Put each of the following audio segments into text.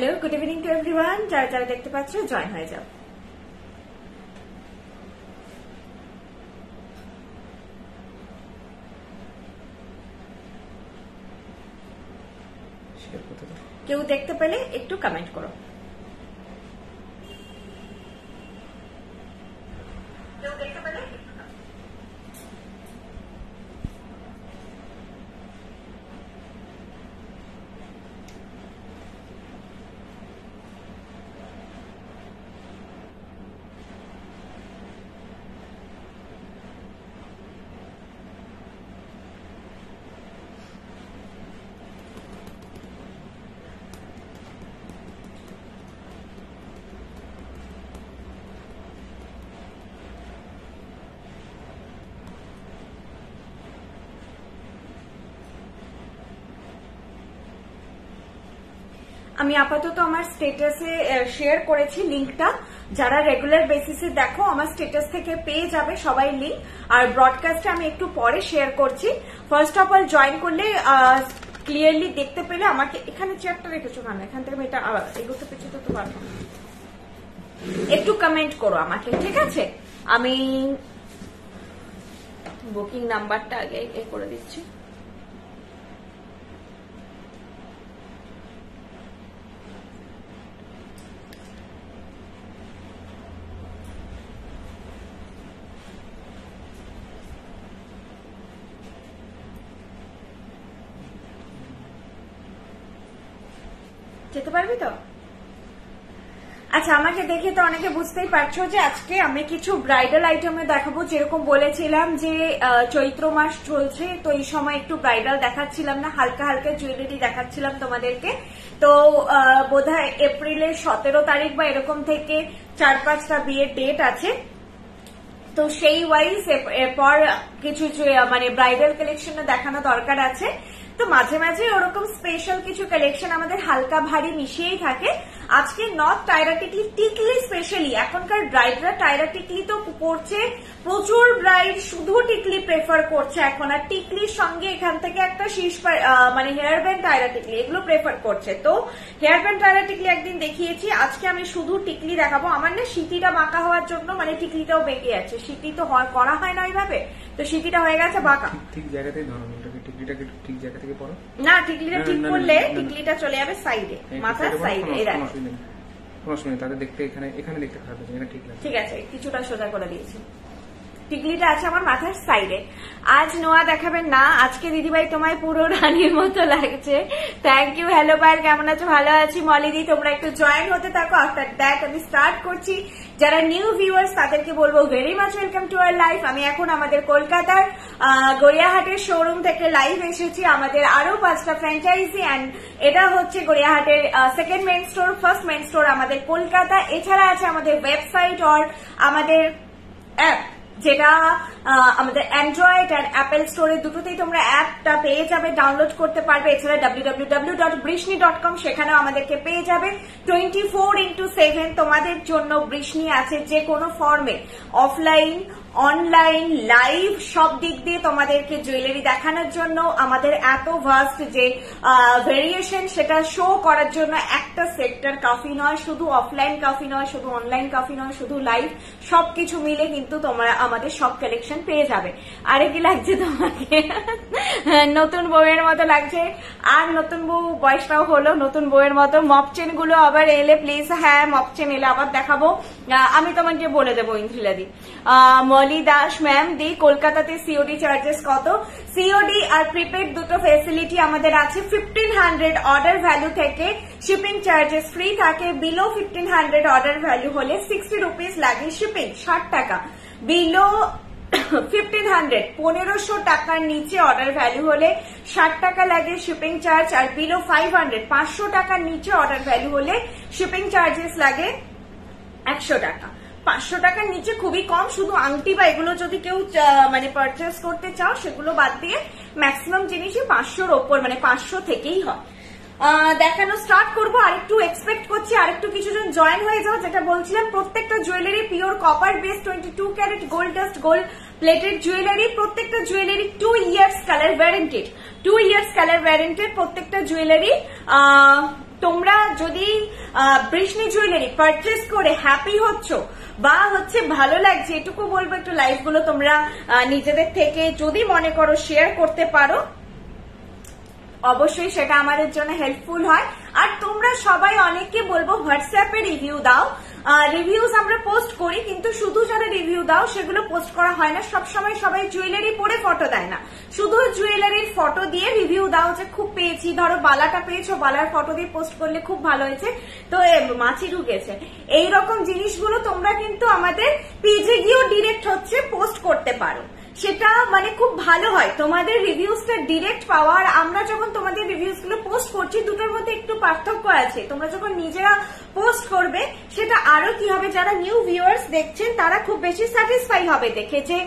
Hello, good evening to everyone. যারা যারা দেখতে পাচ্ছ জয়েন হয়ে যাও। কেউ দেখতে পেলে একটু কমেন্ট করো। কেউ দেখতে পেলে আমি আপাতত আমার স্টেটাসে শেয়ার করেছি লিঙ্কটা। যারা রেগুলার বেসিসে দেখো আমার স্টেটাস থেকে পেয়ে যাবে সবাই লিঙ্ক। আর ব্রডকাস্টে আমি একটু পরে শেয়ার করছি। ফার্স্ট অফ অল জয়েন করলে ক্লিয়ারলি দেখতে পেলে আমাকে এখানে চেয়ারটা রেখেছো কেন? এখান থেকে আমি এটা এগোতে পেছতে তো পারবো না। একটু কমেন্ট করো আমাকে, ঠিক আছে? আমি বুকিং নাম্বারটা আগে করে দিচ্ছি। যেতে পারবি তো? আচ্ছা, আমাকে দেখে তো অনেকে বুঝতেই পারছো যে আজকে আমি কিছু ব্রাইডাল আইটেমে দেখাবো। যেরকম বলেছিলাম যে চৈত্র মাস চলছে, তো এই সময় একটু ব্রাইডাল দেখাচ্ছিলাম না, হালকা হালকা জুয়েলারি দেখাচ্ছিলাম তোমাদেরকে। তো বোধহয় এপ্রিলের 17 তারিখ বা এরকম থেকে 4-5টা বিয়ের ডেট আছে। তো সেই ওয়াইজ এরপর কিছু মানে ব্রাইডাল কালেকশন দেখানো দরকার আছে। তো মাঝে মাঝে ওরকম স্পেশাল কিছু কালেকশন আমাদের হালকা ভারী মিশিয়েই থাকে। আজকে নট টায়রা টিকলি, টিকলি স্পেশালি। এখনকার ব্রাইডরা টায়রা টিকলি তো পড়ছে, প্রচুর ব্রাইড শুধু টিকলি প্রেফার করছে এখন। আর টিকলির সঙ্গে এখান থেকে একটা শীর্ষ মানে হেয়ার ব্যান্ড টায়রা টিকলি এগুলো প্রেফার করছে। তো হেয়ার ব্যান্ড টায়রা টিকলি একদিন দেখিয়েছি, আজকে আমি শুধু টিকলি দেখাবো। আমার না সিটিটা বাঁকা হওয়ার জন্য মানে টিকলিটাও বেঁকে যাচ্ছে। সিটি তো করা হয় না ওইভাবে, তো সিটিটা হয়ে গেছে বাঁকা। ঠিক জায়গাতেই ধরো টিকলিটাকে, ঠিক জায়গা থেকে পড়ো না। টিকলিটা ঠিক করলে টিকলিটা চলে যাবে সাইডে, মাথার সাইডে। এই দেখো তাদের দেখতে এখানে দেখতে খারাপ আছে, ঠিক আছে? ঠিক আছে, কিছুটা সোজা করে দিয়েছি। টিকলিটা আছে আমার মাথার সাইডে। আজ নোয়া দেখাবেন না, আজকে দিদিভাই তোমায় পুরো রানীর মতো লাগছে। Thank you. হ্যালো পায়েল, কেমন আছো? ভালো আছি। মলিদি, তোমরা একটু জয়েন হতে থাকো। আফটার দ্যাট আমি স্টার্ট করছি। যারা নিউ ভিউয়ার্স তাদেরকে বলবো very much welcome to our live. আমি এখন আমাদের কলকাতার গড়িয়াহাটের শোরুম থেকে লাইভ এসেছি। আমাদের আরো 5টা ফ্র্যাঞ্চাইজি অ্যান্ড এটা হচ্ছে গড়িয়াহাটের second main store. First main store আমাদের কলকাতা। এছাড়া আছে আমাদের ওয়েবসাইট আর আমাদের অ্যাপ, যেটা আমাদের অ্যান্ড্রয়েড আর অ্যাপেল স্টোরে দুটোতেই তোমরা অ্যাপটা পেয়ে যাবে, ডাউনলোড করতে পারবে। এছাড়া www.brishni.com, সেখানেও আমাদেরকে পেয়ে যাবে। 24/7 তোমাদের জন্য বৃষ্ণি আছে, যে কোনো ফর্মে, অফলাইন অনলাইন লাইভ সব দিক দিয়ে তোমাদেরকে জুয়েলারি দেখানোর জন্য। আমাদের এত ভাস্ট যে ভেরিয়েশন সেটা শো করার জন্য একটা সেক্টর কাফি নয়, শুধু অফলাইন কাফি নয়, শুধু অনলাইন কাফি নয়, শুধু লাইভ, সবকিছু মিলে কিন্তু তোমরা আমাদের সব কালেকশন পেয়ে যাবে। আরে কি লাগছে তোমাকে? নতুন বউয়ের মতো লাগছে। আর নতুন বউ বয়সটাও হলো নতুন বউয়ের মতো। মপচেন গুলো আবার এলে প্লিজ। হ্যাঁ, মপচেন এলে আবার দেখাবো। আমি তোমাকে বলে দেবো ইন্দ্রিলাদি। মলি দাস ম্যাম দি, কলকাতাতে সিওডি চার্জেস কত? সিওডি আর প্রিপেড দুটো ফেসিলিটি আমাদের আছে। 1500 অর্ডার ভ্যালু থেকে শিপিং চার্জেস ফ্রি থাকে। বিলো 1500 অর্ডার ভ্যালু হলে 60 রুপিস লাগে শিপিং, 60 টাকা। বিলো 1500 1500 টাকার নিচে অর্ডার ভ্যালু হলে 60 টাকা লাগে শিপিং চার্জ। আর বিলো 500 500 টাকার নিচে অর্ডার ভ্যালু হলে শিপিং চার্জেস লাগে 100 টাকা। 500 টাকার নিচে খুবই কম। শুধু আংটি বা এগুলো যদি কেউ মানে পারচেস করতে চাও সেগুলো বাদ দিয়ে ম্যাক্সিমাম জিনিসই 500-র ওপর, মানে 500 থেকেই হয়। দেখানো স্টার্ট করবো। আরেকটু এক্সপেক্ট করছি আরেকটু কিছুজন জয়েন হয়ে যাও। যেটা বলছিলাম, প্রত্যেকটা jewellery pure copper base 22 carat gold dust gold plated jewellery. প্রত্যেকটা jewellery 2 years colour warranted, 2 years colour warranted প্রত্যেকটা জুয়েলারি। তোমরা যদি বৃষ্ণি জুয়েলারি পারচেস করে হ্যাপি হচ্ছ বা হচ্ছে ভালো লাগছে, এটুকু বলবো একটু লাইভ গুলো তোমরা নিজেদের থেকে যদি মনে করো শেয়ার করতে পারো, অবশ্যই সেটা আমাদের জন্য হেল্পফুল হয়। আর তোমরা সবাই অনেককে বলবো হোয়াটসঅ্যাপে রিভিউ দাও। রিভিউজ আমরা পোস্ট করি, কিন্তু শুধু যারা রিভিউ দাও সেগুলো পোস্ট করা হয় না। সবসময় সবাই জুয়েলারি পরে ফটো দেয় না, শুধু জুয়েলারির ফটো দিয়ে রিভিউ দাও যে খুব পেয়েছি, ধরো বালাটা পেয়েছো, বালার ফটো দিয়ে পোস্ট করলে খুব ভালো হয়েছে, তো মাছি ঢুকেছে, এইরকম জিনিসগুলো তোমরা কিন্তু আমাদের পেজে গিয়েও ডিরেক্ট হচ্ছে পোস্ট করতে পারো। সেটা মানে খুব ভালো হয় তোমাদের রিভিউসটা ডিরেক্ট পাওয়ার। আমরা যখন তোমাদের রিভিউস গুলো পোস্ট করছি দুটোর মধ্যে একটু পার্থক্য আছে। তোমরা যখন নিজেরা পোস্ট করবে সেটা আরো কি হবে, যারা নিউ ভিউয়ার্স দেখছেন তারা খুব বেশি স্যাটিসফাই হবে দেখে যে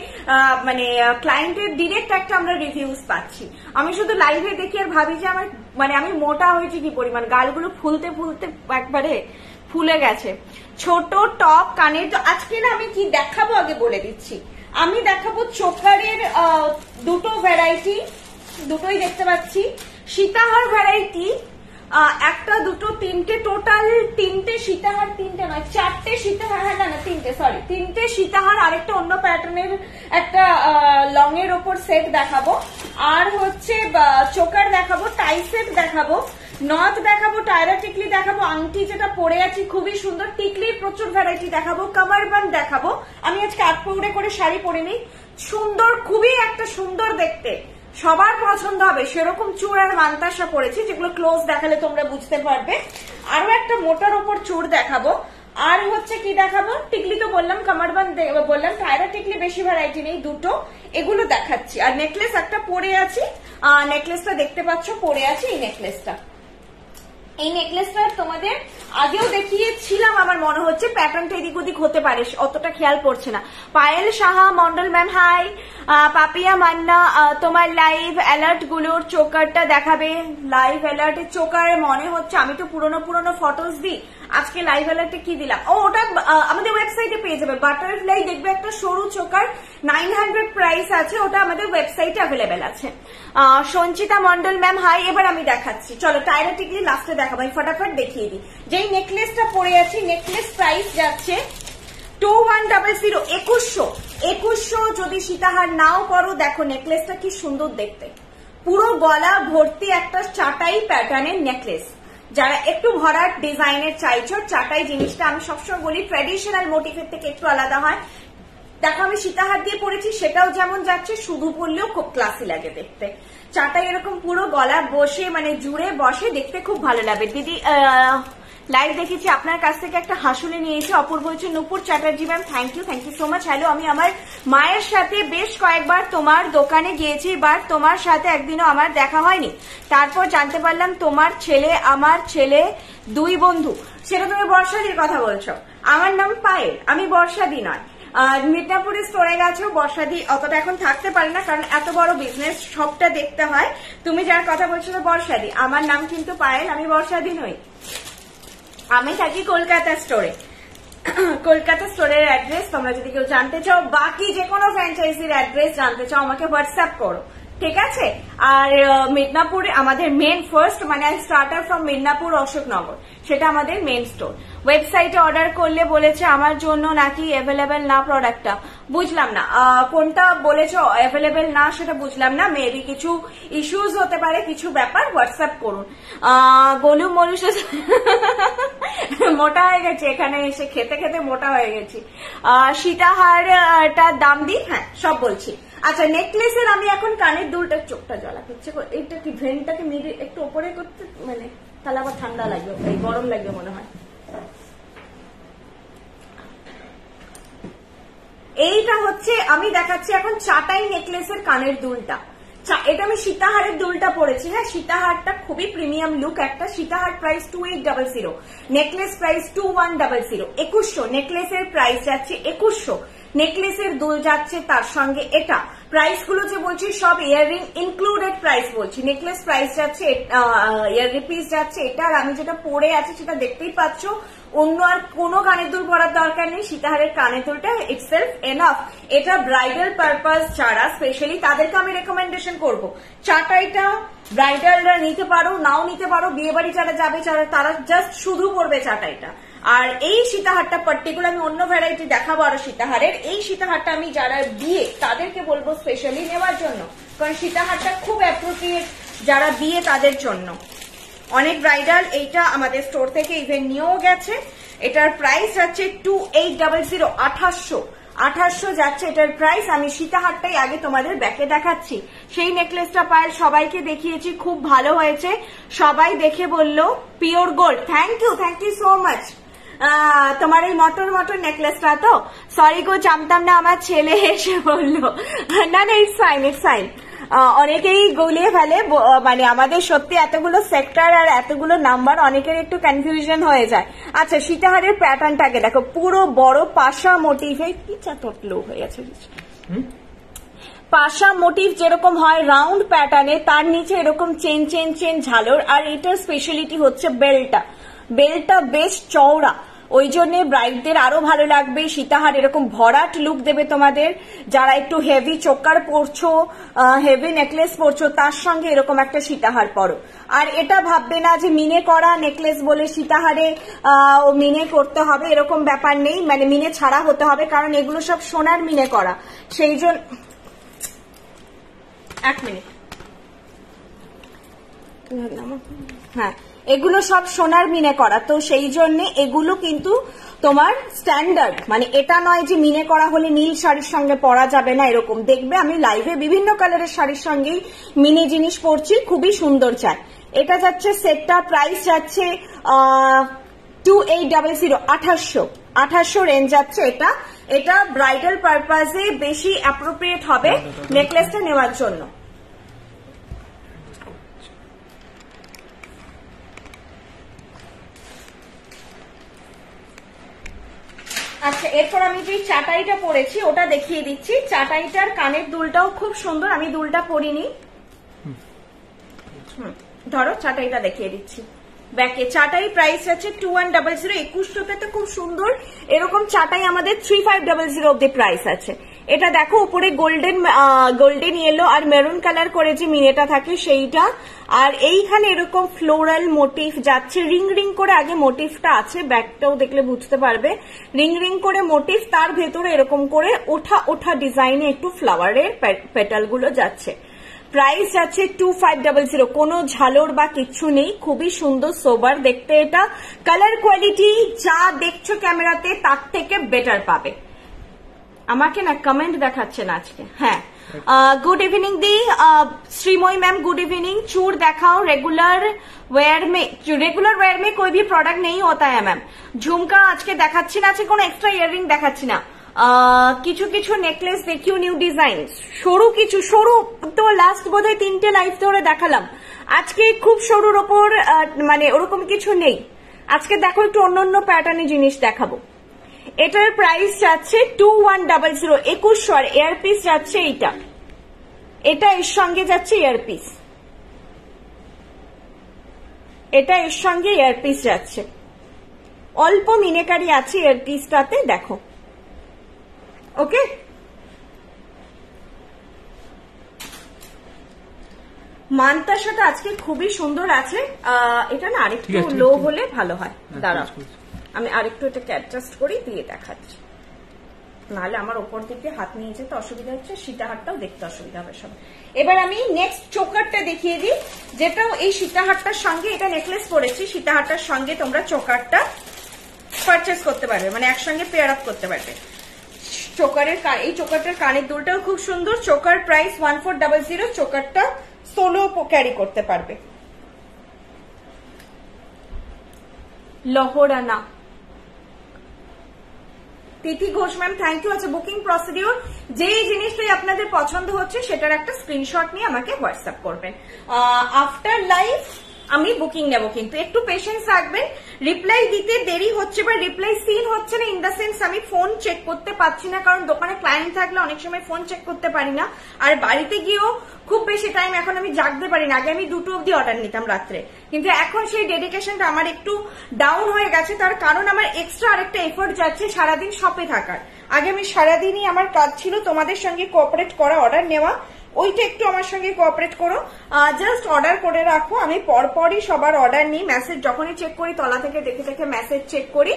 মানে ক্লায়েন্টের ডিরেক্ট একটা আমরা রিভিউস পাচ্ছি। আমি শুধু লাইভে দেখি আর ভাবি যে আমার মানে আমি মোটা হয়েছি কি পরিমাণ, গালগুলো ফুলতে ফুলতে একবারে ফুলে গেছে। ছোট টপ কানের, তো আজকে না আমি কি দেখাবো আগে বলে দিচ্ছি। আমি দেখাবো চোকারের দুটো ভ্যারাইটি, দুটোই দেখতে পাচ্ছি। সীতাহার ভ্যারাইটি একটা, দুটো, তিনটে, টোটাল তিনটে সীতাহার, তিনটে নয় চারটে সীতাহার, হ্যাঁ না তিনটে, সরি তিনটে সীতাহার, আরেকটা অন্য প্যাটার্নের একটা লং এর ওপর সেট দেখাবো, আর হচ্ছে চোকার দেখাবো, টাই সেট দেখাবো, নথ দেখাবো, টায়রা টিকলি দেখাবো, আংটি যেটা পরে আছি খুবই সুন্দর, টিকলির প্রচুর ভ্যারাইটি দেখাবো, কামারবান দেখাবো। আমি আজকে আটপৌড়ে করে শাড়ি পরে নিই, সুন্দর, খুবই একটা সুন্দর দেখতে, সবার পছন্দ হবে সেরকম চূড় আর মান্তাসা পরেছি, যেগুলো ক্লোজ দেখালে তোমরা বুঝতে পারবে। আরো একটা মোটার ওপর চূড় দেখাবো, আর হচ্ছে কি দেখাবো, টিকলি তো বললাম, কামারবান বললাম, টায়রা টিকলি বেশি ভ্যারাইটি নেই, দুটো, এগুলো দেখাচ্ছি। আর নেকলেস একটা পরে আছি, নেকলেসটা দেখতে পাচ্ছ পরে আছি, এই নেকলেসটা, এই নেকলেসটা তোমাদের আগেও দেখিয়েছিলাম আমার মনে হচ্ছে, প্যাটার্নটা এদিক ওদিক হতে পারে, অতটা খেয়াল পড়ছে না। পায়েল সাহা মন্ডল ম্যাম হাই, পাপিয়া মান্না তোমার লাইভ অ্যালার্ট গুলোর চোকারটা দেখাবে। লাইভ অ্যালার্টের চোকার মনে হচ্ছে, আমি তো পুরনো পুরনো ফটোস দিই, আজকে লাইভ অ্যালার্টে কি দিলাম, ও ওটা আমাদের ওয়েবসাইটে পেয়ে যাবে। বাটারফ্লাই দেখবে একটা সরু চোকার 900 প্রাইস আছে, ওটা আমাদের ওয়েবসাইটে অ্যাভেলেবেল আছে। সঞ্চিতা মন্ডল ম্যাম হাই, এবার আমি দেখাচ্ছি, চলো টায়রা টিকলি লাস্টে দেখাবো, আমি ফটাফট দেখিয়ে দিই। যেই নেকলেসটা পরে আছি, নেকলেস প্রাইস যাচ্ছে 2100, 2100 যদি সীতাহার নাও করো, দেখো নেকলেসটা কি সুন্দর দেখতে, পুরো গলা ভর্তি একটা চাটাই প্যাটার্নের নেকলেস। যারা একটু ভরাট ডিজাইনের চাইছো, চাটাই জিনিসটা আমি সবসময় বলি ট্র্যাডিশনাল মোটিভের থেকে একটু আলাদা হয়। দেখো আমি সীতাহার দিয়ে পরেছি, সেটাও যেমন যাচ্ছে, শুধু পরলেও খুব ক্লাসি লাগে দেখতে। চাটাই এরকম পুরো গলা বসে মানে জুড়ে বসে, দেখতে খুব ভালো লাগে। দিদি লাইভ দেখেছি, আপনার কাছ থেকে একটা হাসুলি নিয়েছি, অপূর্ব হচ্ছে। Nupur Chatterjee ma'am thank you so much. Hello, আমি আমার মায়ের সাথে বেশ কয়েকবার তোমার দোকানে গিয়েছি, বাট তোমার সাথে একদিনও আমার দেখা হয়নি। তারপর জানতে পারলাম তোমার ছেলে আমার ছেলে দুই বন্ধু। সেটা তুমি বর্ষাদির কথা বলছো? আমার নাম পায়েল, আমি বর্ষাদি নয়। মিদনাপুরে স্টোরে গেছো, বর্ষাদি অতটা এখন থাকতে পারে না, কারণ এত বড় বিজনেস, সবটা দেখতে হয়। তুমি যার কথা বলছো বর্ষাদি, আমার নাম কিন্তু পায়েল, আমি বর্ষাদি নই। আমি থাকি কলকাতা স্টোরে। কলকাতা স্টোরের অ্যাড্রেস তোমরা যদি কেউ জানতে চাও, বাকি যে কোনো ফ্র্যাঞ্চাইজির অ্যাড্রেস জানতে চাও, আমাকে হোয়াটসঅ্যাপ করো, ঠিক আছে? আর মিদনাপুরে আমাদের মেন ফার্স্ট, মানে স্টার্টার ফ্রম মিদনাপুর অশোকনগর, সেটা আমাদের মেন স্টোর। ওয়েবসাইটে অর্ডার করলে বলেছে আমার জন্য নাকি অ্যাভেলেবেল না প্রোডাক্টটা, বুঝলাম না কোনটা বলেছো অ্যাভেলেবেল না, সেটা বুঝলাম না। মেবি কিছু ইস্যুজ হতে পারে, কিছু ব্যাপার, হোয়াটসঅ্যাপ করুন। গোলু মনুষ মোটা হয়ে গেছে, এখানে এসে খেতে খেতে মোটা হয়ে গেছি। সীতাহারটার দাম দিই, হ্যাঁ সব বলছি। আচ্ছা, নেকলেসের আমি এখন কানের দুলটা, চোখটা জ্বালা করছে, এইটা কি ভেনটাকে মিডিল একটু ওপরে করতে, মানে তাহলে আবার ঠান্ডা লাগবে, গরম লাগবে মনে হয়। এইটা হচ্ছে আমি দেখাচ্ছি এখন চাটাই নেকলেসের কানের দুলটা। এটা আমি সীতাহারের দুলটা পরেছি, হ্যাঁ সীতাহারটা খুবই প্রিমিয়াম লুক একটা। সীতাহার প্রাইস 2800, নেকলেস প্রাইস 2100, 2100 নেকলেসের প্রাইস যাচ্ছে 2100, নেকলেসের দুল যাচ্ছে তার সঙ্গে এটা প্রাইস গুলো যে বলছি সব ইয়াররিং ইনক্লুডেড প্রাইস বলছি। নেকলেস প্রাইস যাচ্ছে, ইয়াররিং পিস যাচ্ছে এটা, আর আমি যেটা পরে আছি সেটা দেখতেই পাচ্ছ। অন্য আর কোনো কানের দুল পরার দরকার নেই, সীতাহারের কানের দুলটা ইটসেলফ এনাফ। এটা ব্রাইডাল পারপাস যারা স্পেশালি তাদেরকে আমি রেকমেন্ডেশন করব। চাটাইটা ব্রাইডালরা নিতে পারো, নাও নিতে পারো, বিয়ে বাড়ি যারা যাবে তারা জাস্ট শুধু পরবে চাটাইটা। আর এই সীতাহারটা পার্টিকুলার আমি অন্য ভ্যারাইটি দেখাবো আরো সীতাহারের। এই সীতাহারটা আমি যারা বিয়ে তাদেরকে বলবো স্পেশালি নেওয়ার জন্য, কারণ সীতাহারটা খুব অ্যাপ্রোপ্রিয়েট যারা বিয়ে তাদের জন্য। অনেক ব্রাইডাল এইটা আমাদের স্টোর থেকে ইভেন নিয়েও গেছে। এটার প্রাইস যাচ্ছে 2800, 2800 যাচ্ছে এটার প্রাইস। আমি সীতাহারটাই আগে তোমাদের ব্যাকে দেখাচ্ছি। সেই নেকলেসটা পায়েল সবাইকে দেখিয়েছি, খুব ভালো হয়েছে, সবাই দেখে বললো pure gold. Thank you so much. তোমার এই মটর নেকলেসটা তো, সরি গো জানতাম না, আমার ছেলে এসে বললো। না ইটস ফাইন। অনেকেই গুলিয়ে ফেলে, মানে আমাদের সত্যি এতগুলো সেক্টর আর এতগুলো নাম্বার অনেকের একটু কনফিউশন হয়ে যায়। আচ্ছা, সীতাহারের প্যাটার্নটাকে দেখো, পুরো বড় পাশা মোটিভে, কি চাতক লো হয়ে গেছে, পাশা মোটিভ যেরকম হয় রাউন্ড প্যাটার্নে, তার নিচে এরকম চেন ঝালর। আর এটার স্পেশালিটি হচ্ছে বেলটা বেশ চওড়া, ওই জন্য ব্রাইডদের আরো ভালো লাগবে। সীতাহার এরকম ভরাট লুক দেবে তোমাদের। যারা একটু হেভি চোকার পরছো, হেভি নেকলেস পরছো, তার সঙ্গে এরকম একটা সীতাহার পরো। আর এটা ভাববে না যে মিনে করা নেকলেস বলে সীতাহারে মিনে করতে হবে, এরকম ব্যাপার নেই, মানে মিনে ছাড়া হতে হবে, কারণ এগুলো সব সোনার মিনে করা। সেই জন্য এক মিনিট, হ্যাঁ, এগুলো সব সোনার মিনে করা, তো সেই জন্য এগুলো কিন্তু তোমার স্ট্যান্ডার্ড, মানে এটা নয় যে মিনে করা হলে নীল শাড়ির সঙ্গে পরা যাবে না এরকম। দেখবে আমি লাইভে বিভিন্ন কালারের শাড়ির সঙ্গেই মিনে জিনিস পরছি, খুবই সুন্দর চায়। এটা যাচ্ছে সেটটা প্রাইস যাচ্ছে 2800, 2800 রেঞ্জ যাচ্ছে এটা। এটা ব্রাইডাল পারপাসে বেশি অ্যাপ্রোপ্রিয়েট হবে নেকলেসটা নেওয়ার জন্য। আচ্ছা, এরপর আমি যে চাটাইটা পরেছি ওটা দেখিয়ে দিচ্ছি। চাটাইটার কানের দুলটাও খুব সুন্দর, আমি দুলটা পরিনি, ধরো চাটাইটা দেখিয়ে দিচ্ছি। ব্যাকে চাটাই প্রাইস আছে 2100, 2100 তো খুব সুন্দর। এরকম চাটাই আমাদের 3500 অব্দি প্রাইস আছে। এটা দেখো উপরে গোল্ডেন ইয়েলো আর মেরুন কালার করে যে মিনেটা থাকে সেইটা। আর এইখানে এরকম ফ্লোরাল মোটিভ যাচ্ছে, রিং করে আগে মোটিভটা আছে, ব্যাকটাও দেখলে বুঝতে পারবে, রিং করে মোটিভ, তার ভেতরে এরকম করে ওঠা ডিজাইনে একটু ফ্লাওয়ারের পেটাল গুলো যাচ্ছে। প্রাইস যাচ্ছে 2500, কোনো ঝালর বা কিচ্ছু নেই, খুবই সুন্দর সোবার দেখতে। এটা কালার কোয়ালিটি যা দেখছো ক্যামেরাতে তার থেকে বেটার পাবে। আমাকে না কমেন্ট দেখাচ্ছে না আজকে। হ্যাঁ, गुड इवनिंग दी श्रीमोई मैम, गुड इवनिंग। चूड़ दिखाओ, रेगुलर वेयर में कोई भी प्रोडक्ट नहीं होता है मैम। झुमका आज के দেখাচ্ছি না, আজকে কোনো এক্সট্রা ইয়াররিং দেখাচ্ছি না। কিছু নেকলেস দেখিও, নিউ ডিজাইন, সরু তো লাস্ট বোধহয় 3টে লাইভ ধরে দেখালাম। আজকে খুব সরুর ওপর মানে ওরকম কিছু নেই। আজকে দেখো একটু অন্য প্যাটার্নের জিনিস দেখাবো। এটার প্রাইস যাচ্ছে 2100, 2100। আর এয়ারপিস যাচ্ছে এটা এর সঙ্গে যাচ্ছে এয়ারপিস, এটা এর সঙ্গে এয়ারপিস যাচ্ছে। অল্প মিনেকারি আছে এয়ারপিসটাতে, দেখো। ওকে, মানতাসাটা আজকে খুবই সুন্দর আছে। এটা না আরেকটু লো হলে ভালো হয়, দাঁড়াও আমি আরেকটু এটাকে অ্যাডজাস্ট করি, দিয়ে দেখাচ্ছি, নাহলে আমার ওপর দিকে হাত নিয়ে যেতে অসুবিধা হচ্ছে, সীতাহারটাও দেখতে অসুবিধা হবে সব। এবার আমি নেক্সট চোকারটা দেখিয়ে দিই, যেটাও এই সীতাহারটার সঙ্গে, এটা নেকলেস পরেছি, সীতাহারটার সঙ্গে তোমরা চোকারটা পারচেস করতে পারবে, মানে একসঙ্গে পেয়ার আপ করতে পারবে। এই চোকারটার কানের দুলটাও খুব সুন্দর। চোকার প্রাইস 1400, চোকারটা সোলো ক্যারি করতে পারবে। লহরানা তিথি ঘোষ ম্যাম, থ্যাংক ইউ। আচ্ছা, বুকিং প্রসিডিওর, যেই জিনিসটাই আপনাদের পছন্দ হচ্ছে সেটার একটা স্ক্রিনশট নিয়ে আমাকে হোয়াটসঅ্যাপ করবেন। আফটার লাইভ আমি বুকিং নেব, কিন্তু একটু পেশেন্স রাখবেন। রিপ্লাই দিতে দেরি হচ্ছে বা রিপ্লাই সিন হচ্ছে না, ইন দ্য সেন্স আমি ফোন চেক করতে পারছি না, কারণ দোকানে ক্লায়েন্ট থাকলে অনেক সময় ফোন চেক করতে পারি না, আর বাড়িতে গিয়েও খুব বেশি টাইম এখন আমি জাগতে পারি না। আগে আমি 2টো অব্দি অর্ডার নিতাম রাত্রে, কিন্তু এখন সেই ডেডিকেশনটা আমার একটু ডাউন হয়ে গেছে, তার কারণ আমার এক্সট্রা আরেকটা এফোর্ট যাচ্ছে সারাদিন শপে থাকার। আগে আমি সারাদিনই আমার কাজ ছিল তোমাদের সঙ্গে কোঅপারেট করা, অর্ডার নেওয়া, ওইটা একটু আমার সঙ্গে কোঅপারেট করো, জাস্ট অর্ডার করে রাখো। আমি পরপরই সবার অর্ডার নিই, মেসেজ যখনই চেক করি তলা থেকে দেখে দেখে মেসেজ চেক করি।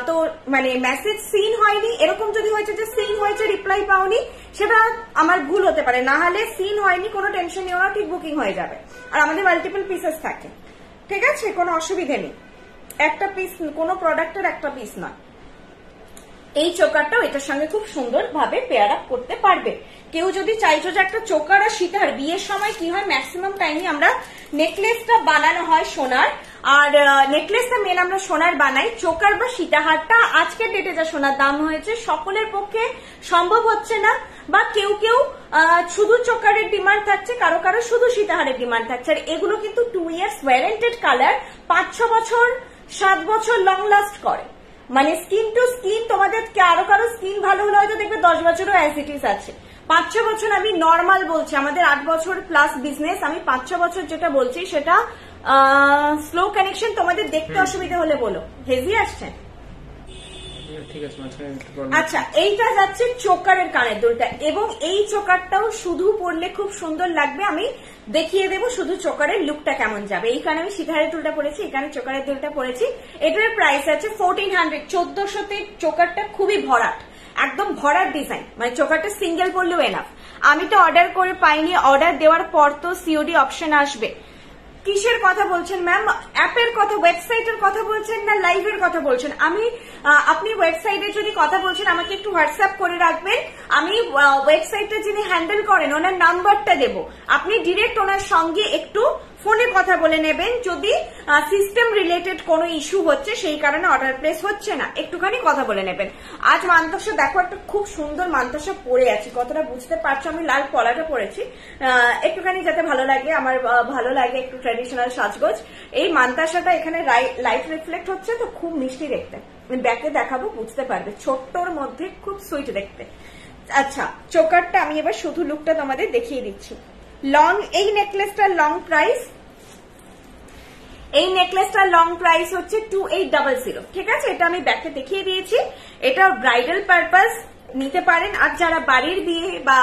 তো মানে মেসেজ সিন হয়নি, এরকম যদি হয়েছে যে সিন হয়েছে রিপ্লাই পাওনি, সেটা আমার ভুল হতে পারে, না হলে সিন হয়নি কোনো টেনশন নিও না, ঠিক বুকিং হয়ে যাবে। আর আমাদের মাল্টিপল পিসেস থাকে, ঠিক আছে, কোনো অসুবিধে নেই, একটা পিস কোনো প্রোডাক্টের একটা পিস নয়। এই চোকারটাও এটার সঙ্গে খুব সুন্দর ভাবে পেয়ার আপ করতে পারবে। কেউ যদি চাইছো যে একটা চোকার আর সীতাহার, বিয়ের সময় কি হয় ম্যাক্সিমাম টাইমই আমরা নেকলেসটা বানানো হয় সোনার, আর নেকলেসটা মেন আমরা সোনার বানাই, চোকার বা সীতাহারটা আজকের ডেটে যা সোনার দাম হয়েছে সকলের পক্ষে সম্ভব হচ্ছে না, বা কেউ কেউ শুধু চোকারের ডিমান্ড থাকছে, কারো কারো শুধু সীতাহারের ডিমান্ড থাকছে। আর এগুলো কিন্তু 2 ইয়ার্স ওয়ারেন্টেড কালার, 5-6 বছর 7 বছর লং লাস্ট করে, মানে স্কিন টু স্কিন। তোমাদের কারো কারো স্কিন ভালো হলে হয়তো দেখবে 10 বছরও অ্যাজ ইট ইজ আছে, 5-6 বছর আমি নর্মাল বলছি, আমাদের 8 বছর প্লাস বিজনেস, আমি 5-6 বছর যেটা বলছি সেটা স্লো কানেকশন। তোমাদের দেখতে অসুবিধা হলে বলো। হেজি আসছে, ঠিক আছে। আচ্ছা, এইটা যাচ্ছে চোকারের কানের দুলটা, এবং এই চোকারটাও শুধু পরলে খুব সুন্দর লাগবে। আমি দেখিয়ে দেবো শুধু চোকারের লুকটা কেমন যাবে। এইখানে আমি সীতাহারের দুলটা পরেছি, এখানে চোকারের দুলটা পরেছি। এটার প্রাইস আছে 1400, 1400-তে। চোকারটা খুবই ভরাট, একদম ভরাট ডিজাইন, মানে চোকারটা সিঙ্গেল পরলেও এনাফ। আমি তো অর্ডার করে পাইনি, অর্ডার দেওয়ার পর তো সিওডি অপশন আসবে। কিসের কথা বলছেন ম্যাম? অ্যাপের কথা, ওয়েবসাইটের কথা বলছেন না লাইভের কথা বলছেন? আপনি ওয়েবসাইটে যদি কথা বলছেন আমাকে একটু হোয়াটসঅ্যাপ করে রাখবেন, আমি ওয়েবসাইটটা যিনি হ্যান্ডেল করেন ওনার নাম্বারটা দেবো, আপনি ডিরেক্ট ওনার সঙ্গে একটু ফোনে কথা বলে নেবেন। যদি সিস্টেম রিলেটেড কোনো ইস্যু হচ্ছে সেই কারণে অর্ডার প্লেস হচ্ছে না, একটুখানি কথা বলে নেবেন। আজ মানতাসা দেখো, একটা খুব সুন্দর মানতাসা পরে আছি, কতটা বুঝতে পারছো? আমি লাল পলাটা পরেছি, একটুখানি যাতে ভালো লাগে, আমার ভালো লাগে একটু ট্র্যাডিশনাল সাজগোজ। এই মানতাসাটা এখানে লাইট রিফ্লেক্ট হচ্ছে তো খুব মিষ্টি দেখতে, ব্যাকে দেখাবো বুঝতে পারবে, ছোট্টর মধ্যে খুব সুইট দেখতে। আচ্ছা, চোকারটা আমি এবার শুধু লুকটা তোমাদের দেখিয়ে দিচ্ছি। লং, এই নেকলেসটার লং প্রাইস, এই নেকলেসটার লং প্রাইস হচ্ছে 2800, ঠিক আছে? এটা আমি ব্যাকে দেখিয়ে দিয়েছি। এটা ব্রাইডাল পারপাস নিতে পারেন, আর যারা বাড়ির বিয়ে বা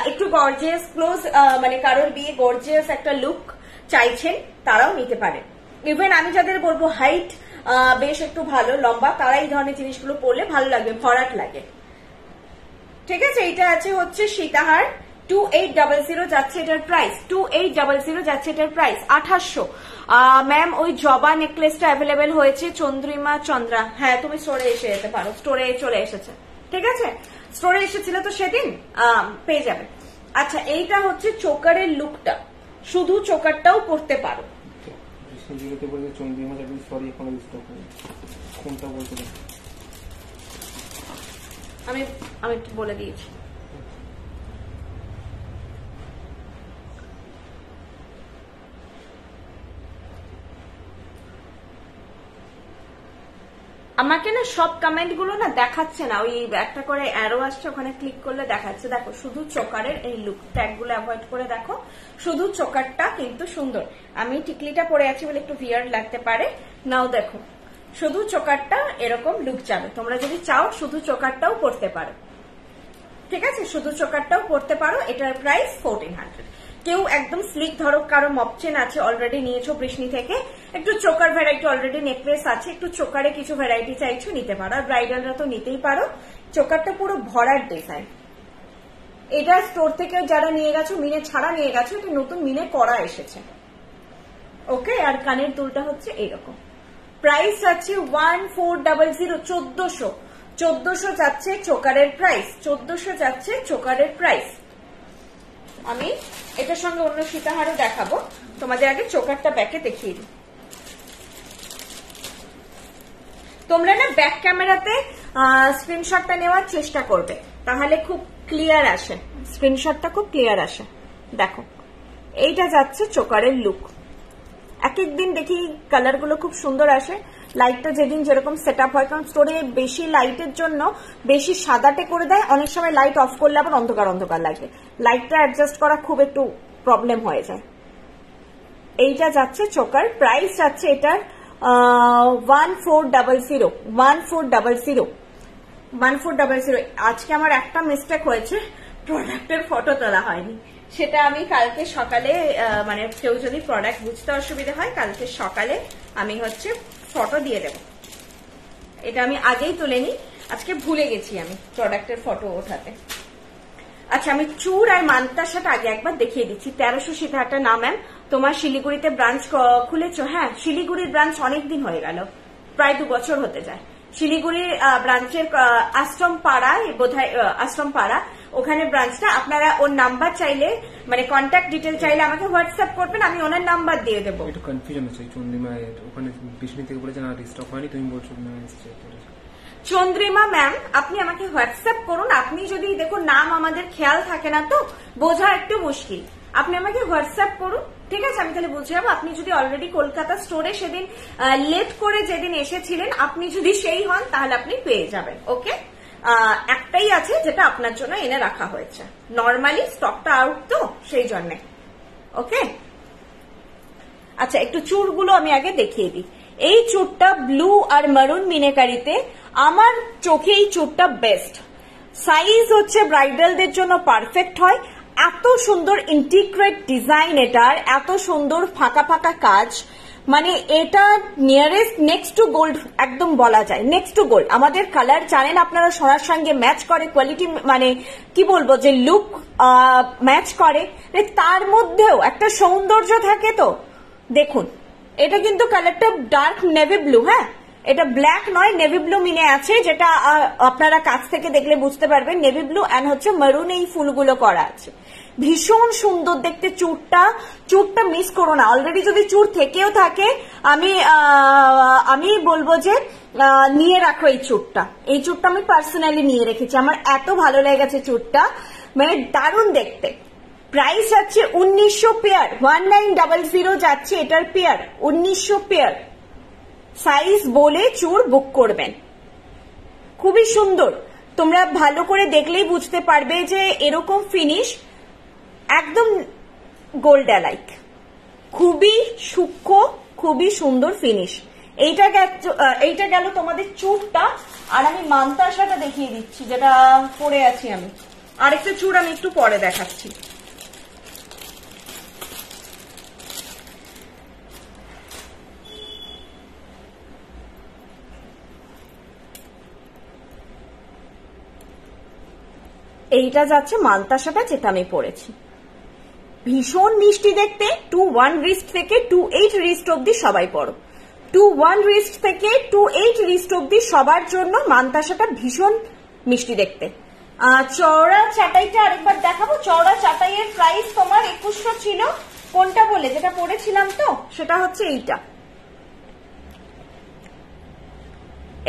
একটু গর্জিয়াস ক্লোজ, মানে কারোর বিয়ে গর্জিয়াস একটা লুক চাইছেন তারাও নিতে পারেন। ইভেন আমি যাদের বলবো হাইট বেশ একটু ভালো লম্বা, তারা এই ধরনের জিনিসগুলো পরলে ভালো লাগবে, ভরাট লাগে, ঠিক আছে? এটা আছে হচ্ছে সীতাহার, 2800 যাচ্ছে এটার প্রাইস, 2800 যাচ্ছে এটার প্রাইস। 2800। ম্যাম ওই জবা নেকলেসটা অ্যাভেলেবেল হয়েছে চন্দ্রিমা চন্দ্রা, হ্যাঁ তুমি স্টোরে এসে যেতে পারো, স্টোরে চলে এসেছে, ঠিক আছে? স্টোরে এসেছিল তো সেদিন, পেয়ে যাবে। আচ্ছা, এইটা হচ্ছে চোকারের লুকটা, শুধু চোকারটাও পরতে পারো। আমি একটু বলে দিয়েছি। আমাকে না সব কমেন্ট গুলো না দেখাচ্ছে না, ওই একটা করে অ্যারো আসছে, ওখানে ক্লিক করলে দেখাচ্ছে। দেখো শুধু চোকারের এই লুক, ট্যাগ গুলো অ্যাভয়েড করে দেখো, শুধু চোকারটা কিন্তু সুন্দর। আমি টিকলিটা পরে আছি বলে একটু ভিয়ার্ড লাগতে পারে, নাও দেখো শুধু চোকারটা এরকম লুক যাবে। তোমরা যদি চাও শুধু চোকারটাও পরতে পারো, ঠিক আছে? শুধু চোকারটাও পরতে পারো। এটার প্রাইস 1400। কেউ একদম স্লিক ধরো, কারো মপচেন আছে অলরেডি নিয়েছো বৃষ্ণি থেকে, একটু চোকার ভ্যারাইটি অলরেডি নেকলেস আছে, একটু চোকারে কিছু ভ্যারাইটি চাইছো নিতে পারো। আর ব্রাইডালরা তো নিতেই পারো। চোকারটা পুরো ভরার ডিজাইন, এটা স্টোর থেকে যারা নিয়ে গেছো, মিনে ছাড়া নিয়ে গেছো, এটা নতুন মিনে করা এসেছে, ওকে? আর কানের দুলটা হচ্ছে এইরকম। প্রাইস আছে 1400, 1400 যাচ্ছে চোকারের প্রাইস, 1400 যাচ্ছে চোকারের প্রাইস। আমি এটার সঙ্গে অন্য সীতাহারও দেখাবো, তোমাদের আগে চোকারটা ব্যাকে দেখিয়ে দিই। তোমরা না ব্যাক ক্যামেরাতে স্ক্রিনশটটা নেওয়ার চেষ্টা করবে, তাহলে খুব ক্লিয়ার আসে, স্ক্রিনশটটা খুব ক্লিয়ার আসে। দেখো এইটা যাচ্ছে চোকারের লুক, এক এক দিন দেখি কালার গুলো খুব সুন্দর আসে। লাইটটা যেদিন যেরকম সেট আপ হয়, কারণ স্টোরে বেশি লাইটের জন্য বেশি সাদাটে করে দেয়, অনেক সময় লাইট অফ করলে আবার অন্ধকার অন্ধকার লাগে, লাইটটা অ্যাডজাস্ট করা খুব একটু প্রবলেম হয়ে যায়। এইটা যাচ্ছে চোকার, প্রাইস যাচ্ছে এটার 1400। আজকে আমার একটা মিস্টেক হয়েছে, প্রোডাক্টের ফটো তোলা হয়নি, সেটা আমি কালকে সকালে মানে কেউ যদি প্রোডাক্ট বুঝতে অসুবিধা হয় কালকে সকালে আমি হচ্ছে ফটো দিয়ে দেব। এটা আমি আগেই তুলে নিই, আজকে ভুলে গেছি আমি প্রোডাক্টের ফটো ওঠাতে। আচ্ছা, আমি চুর আর মান্তাসাটা আগে একবার দেখিয়ে দিচ্ছি। 1300 সীতাহাটা। না ম্যাম, তোমার শিলিগুড়িতে ব্রাঞ্চ খুলেছো? হ্যাঁ, শিলিগুড়ির ব্রাঞ্চ অনেকদিন হয়ে গেল, প্রায় 2 বছর হতে যায়। শিলিগুড়ির ব্রাঞ্চের আশ্রম পাড়ায়, বোধহয় আশ্রম পাড়া, ওখানে ব্রাঞ্চটা। আপনারা ওর নাম্বার চাইলে, মানে কন্ট্যাক্ট ডিটেল চাইলে আমাকে হোয়াটসঅ্যাপ করবেন, আমি ওনার নাম্বার দিয়ে দেবো। একটু কনফিউশন হচ্ছে, চন্দ্রিমা ওখানে বিষ্ণু থেকে বলেছে না স্টক হয়নি, তুমি বলছো না এসেছে। চন্দ্রিমা ম্যাম, আপনি আমাকে হোয়াটসঅ্যাপ করুন। আপনি যদি দেখুন নাম আমাদের খেয়াল থাকে না তো বোঝা একটু মুশকিল, আপনি আমাকে হোয়াটসঅ্যাপ করুন, ঠিক আছে? আমি তাহলে বুঝে যাবো। আপনি যদি অলরেডি কলকাতা স্টোরে সেদিন লেট করে যেদিন এসেছিলেন, আপনি যদি সেই হন তাহলে আপনি পেয়ে যাবেন। ওকে, একটাই আছে যেটা আপনার জন্য এনে রাখা হয়েছে, নর্মালি স্টকটা আউট তো সেই জন্য। ওকে, আচ্ছা, একটু চুড়গুলো আমি আগে দেখিয়ে দিই। এই চুড়টা ব্লু আর মারুন মিনেকারিতে, আমার চোখে এই চুড়টা বেস্ট। সাইজ হচ্ছে ব্রাইডালদের জন্য পারফেক্ট হয়। এত সুন্দর ইন্টিগ্রেট ডিজাইন এটার, এত সুন্দর ফাঁকা ফাঁকা কাজ, মানে এটা নিয়ারেস্ট নেক্সট টু গোল্ড একদম বলা যায়, নেক্সট টু গোল্ড। আমাদের কালার জানেন আপনারা, সোনার সঙ্গে ম্যাচ করে, কোয়ালিটি মানে কি বলবো যে লুক ম্যাচ করে, তার মধ্যেও একটা সৌন্দর্য থাকে। তো দেখুন, এটা কিন্তু কালারটা ডার্ক নেভি ব্লু, হ্যাঁ এটা ব্ল্যাক নয়, নেভি ব্লু মিনে আছে, যেটা আপনারা কাছ থেকে দেখলে বুঝতে পারবেন। নেভি ব্লু অ্যান্ড হচ্ছে মেরুন এই ফুলগুলো করা আছে, ভীষণ সুন্দর দেখতে। চুড়টা মিস করো না। অলরেডি যদি চুড় থেকেও থাকে, আমি বলবো যে নিয়ে রাখো এই চুড়টা। এই চুড়টা আমি পার্সোনালি নিয়ে রেখেছি, আমার এত ভালো লেগেছে চুড়টা, মানে দারুণ দেখতে। প্রাইস আছে 1900 পেয়ার, 1900 যাচ্ছে এটার পেয়ার, 1900 পেয়ার। সাইজ বলে চুড় বুক করবেন, খুবই সুন্দর। তোমরা ভালো করে দেখলেই বুঝতে পারবে যে এরকম ফিনিশ একদম গোল্ড অ্যালাইক, খুবই সূক্ষ্ম, খুবই সুন্দর ফিনিশ। এইটা গেল তোমাদের চুড়টা। আর আমি মান্তাসাটা দেখিয়ে দিচ্ছি, যেটা পরে আছি আমি। আরেকটা চুড় আমি একটু পরে দেখাচ্ছি। এইটা যাচ্ছে মান্তাসাটা, যেটা আমি পরেছি, ভীষণ মিষ্টি দেখতে। 2-1 রিস্ট থেকে 2-8 রিস্ট অব্দি সবাই পরো, 2-1 রিস্ট থেকে 2-8 রিস্ট অব্দি সবার জন্য মান্তাসাটা ভীষণ মিষ্টি দেখতে। চওড়া চাটাইটা আরেকবার দেখাবো। চওড়া চাটাইয়ের প্রাইস তোমার 2100 ছিল। কোনটা বলে, যেটা পরেছিলাম তো সেটা হচ্ছে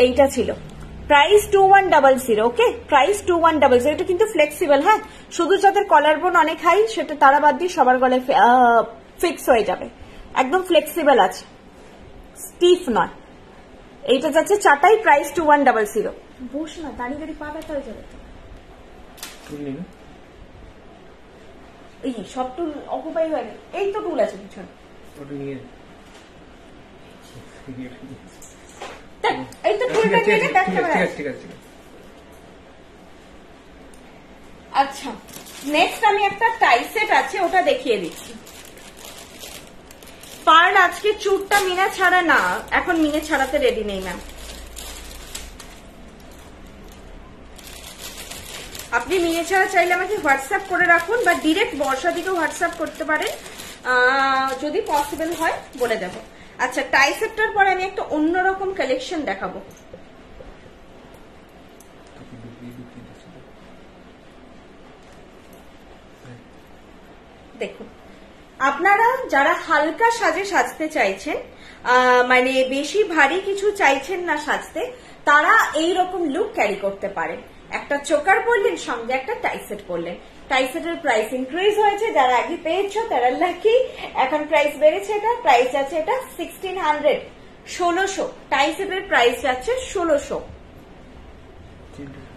এইটা ছিল। প্রাইস 2100। ওকে, প্রাইস 2100। এটা কিন্তু ফ্লেক্সিবল, হ্যাঁ, শুধু যাদের কলার বোন অনেক হাই সেটা তারা বাদ দিয়ে সবার গলায় ফিক্স হয়ে যাবে, একদম ফ্লেক্সিবল আছে, স্টিফ নয়। এইটা যাচ্ছে চাটাই, প্রাইস 2100। বস না, দাঁড়িয়ে দাঁড়িয়ে পা ব্যথা হয়ে যাবে। এই সব টুল অকুপাই হয়ে গেছে, এই তো টুল আছে পিছনে। এই তো টুলটা নিয়ে ব্যাক ক্যামেরা। আচ্ছা, নেক্সট আমি একটা টাই সেট আছে, ওটা দেখিয়ে দিচ্ছি। পার্ল আজকে চুটটা মিনা ছাড়া না, এখন মিনে ছাড়াতে রেডি নেই ম্যাম। আপনি মিনে ছাড়া চাইলে আমাকে হোয়াটসঅ্যাপ করে রাখুন, বা ডিরেক্ট বর্ষা দিকে হোয়াটসঅ্যাপ করতে পারেন, যদি পসিবল হয় বলে দেবো। আচ্ছা, টাই সেটটার পরে আমি একটা অন্যরকম কালেকশন দেখাবো। দেখুন, আপনারা যারা হালকা সাজে সাজতে চাইছেন, মানে বেশি ভারী কিছু চাইছেন না সাজতে, তারা এই রকম লুক ক্যারি করতে পারেন। একটা চোকার পরলেন, সঙ্গে একটা টাই সেট পরলেন। টাইসেটের প্রাইস ইনক্রিজ হয়েছে, যারা আগে পেয়েছো তারা লাকি। এখন প্রাইস বেড়েছে, এটা প্রাইস আছে এটা 1600, 1600। টাইসেটের প্রাইস যাচ্ছে 1600।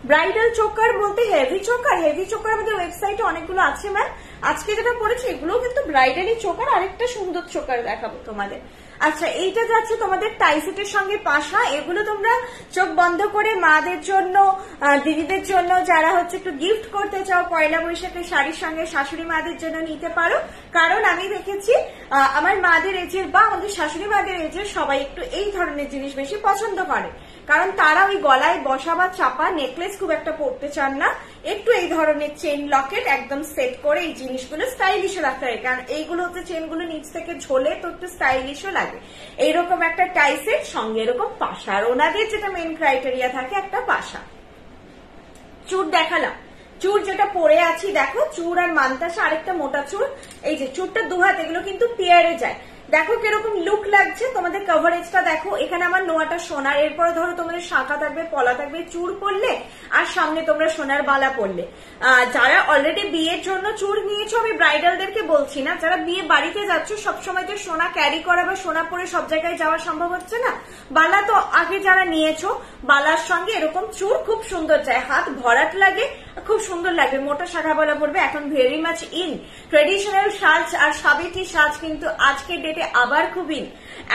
ব্রাইডাল চোকার বলতে হেভি চোকার, হেভি চোকার আমাদের ওয়েবসাইটে অনেকগুলো আছে ম্যাম। আজকে যেটা পড়েছি এগুলো কিন্তু ব্রাইডালি চোকার, আরেকটা সুন্দর চোকার দেখাবো তোমাদের। আচ্ছা, এইটা যাচ্ছে তোমাদের টাইসেটের সঙ্গে পাশা। এগুলো তোমরা চোখ বন্ধ করে মাদের জন্য, দিদিদের জন্য, যারা হচ্ছে একটু গিফট করতে চাও পয়লা বৈশাখে শাড়ির সঙ্গে শাশুড়ি মাদের জন্য নিতে পারো। কারণ আমি দেখেছি আমার মাদের এজের বা আমাদের শাশুড়ি মাদের এজের সবাই একটু এই ধরনের জিনিস বেশি পছন্দ করে, কারণ তারা ওই গলায় বসা বা চাপা নেকলেস খুব একটা পরতে চান না। একটু এই ধরনের চেন লকেট একদম সেট করে এই জিনিসগুলো স্টাইলিশও রাখতে হয়, কারণ এইগুলো হচ্ছে চেনগুলো নিচ থেকে ঝোলে তো একটু স্টাইলিশও লাগে। এইরকম একটা টাইসের সঙ্গে এরকম পাশা, আর ওনাদের যেটা মেন ক্রাইটেরিয়া থাকে একটা পাশা। চুর দেখালাম, চুর যেটা পরে আছি দেখো, চুর আর মান্তাসা, আরেকটা মোটা চুর। এই যে চুরটা দুহাত, এগুলো কিন্তু পেয়ারে যায়। দেখো কিরকম লুক লাগছে, তোমাদের কভারেজটা দেখো। এখানে আমার নোয়াটা সোনার, এরপরে ধরো তোমাদের শাঁখা থাকবে, পলা থাকবে, চুর পরলে আর সামনে তোমরা সোনার বালা পরলে। যারা অলরেডি বিয়ের জন্য চুর নিয়েছো, আমি ব্রাইডালদেরকে বলছি না, যারা বিয়ে বাড়িতে যাচ্ছ সবসময় তো সোনা ক্যারি করা বা সোনা পরে সব জায়গায় যাওয়া সম্ভব হচ্ছে না। বালা তো আগে যারা নিয়েছো, বালার সঙ্গে এরকম চুর খুব সুন্দর যায়, হাত ভরাট লাগে, খুব সুন্দর লাগবে। মোটা শাখা বলা পড়বে, এখন ভেরি মাচ ইন। ট্রেডিশনাল সাজ আর সাবেকি সাজ কিন্তু আজকের ডেটে আবার খুব ইন।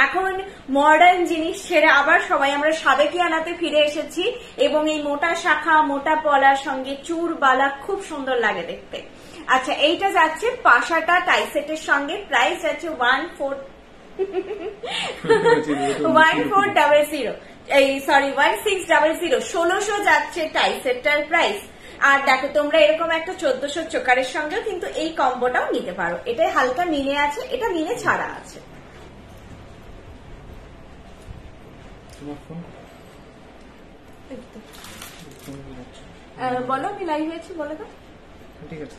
এখন মডার্ন জিনিস ছেড়ে আবার সবাই আমরা সাবেকি আনাতে ফিরে এসেছি, এবং এই মোটা শাখা মোটা পলার সঙ্গে চুর বালা খুব সুন্দর লাগে দেখতে। আচ্ছা, এইটা যাচ্ছে পাশাটা টাইসেটের সঙ্গে, প্রাইস যাচ্ছে 1400, এই সরি 1600, 1600 যাচ্ছে টাইসেটটার প্রাইস। আর দেখো তোমরা এরকম একটা 1400 চোকারের সঙ্গেও কিন্তু এই কম্বোটাও নিতে পারো। এটাই হালকা নীলে আছে, এটা নীলে ছাড়া আছে। বলো, আমি লাইভ হয়েছি, বলো তো। ঠিক আছে।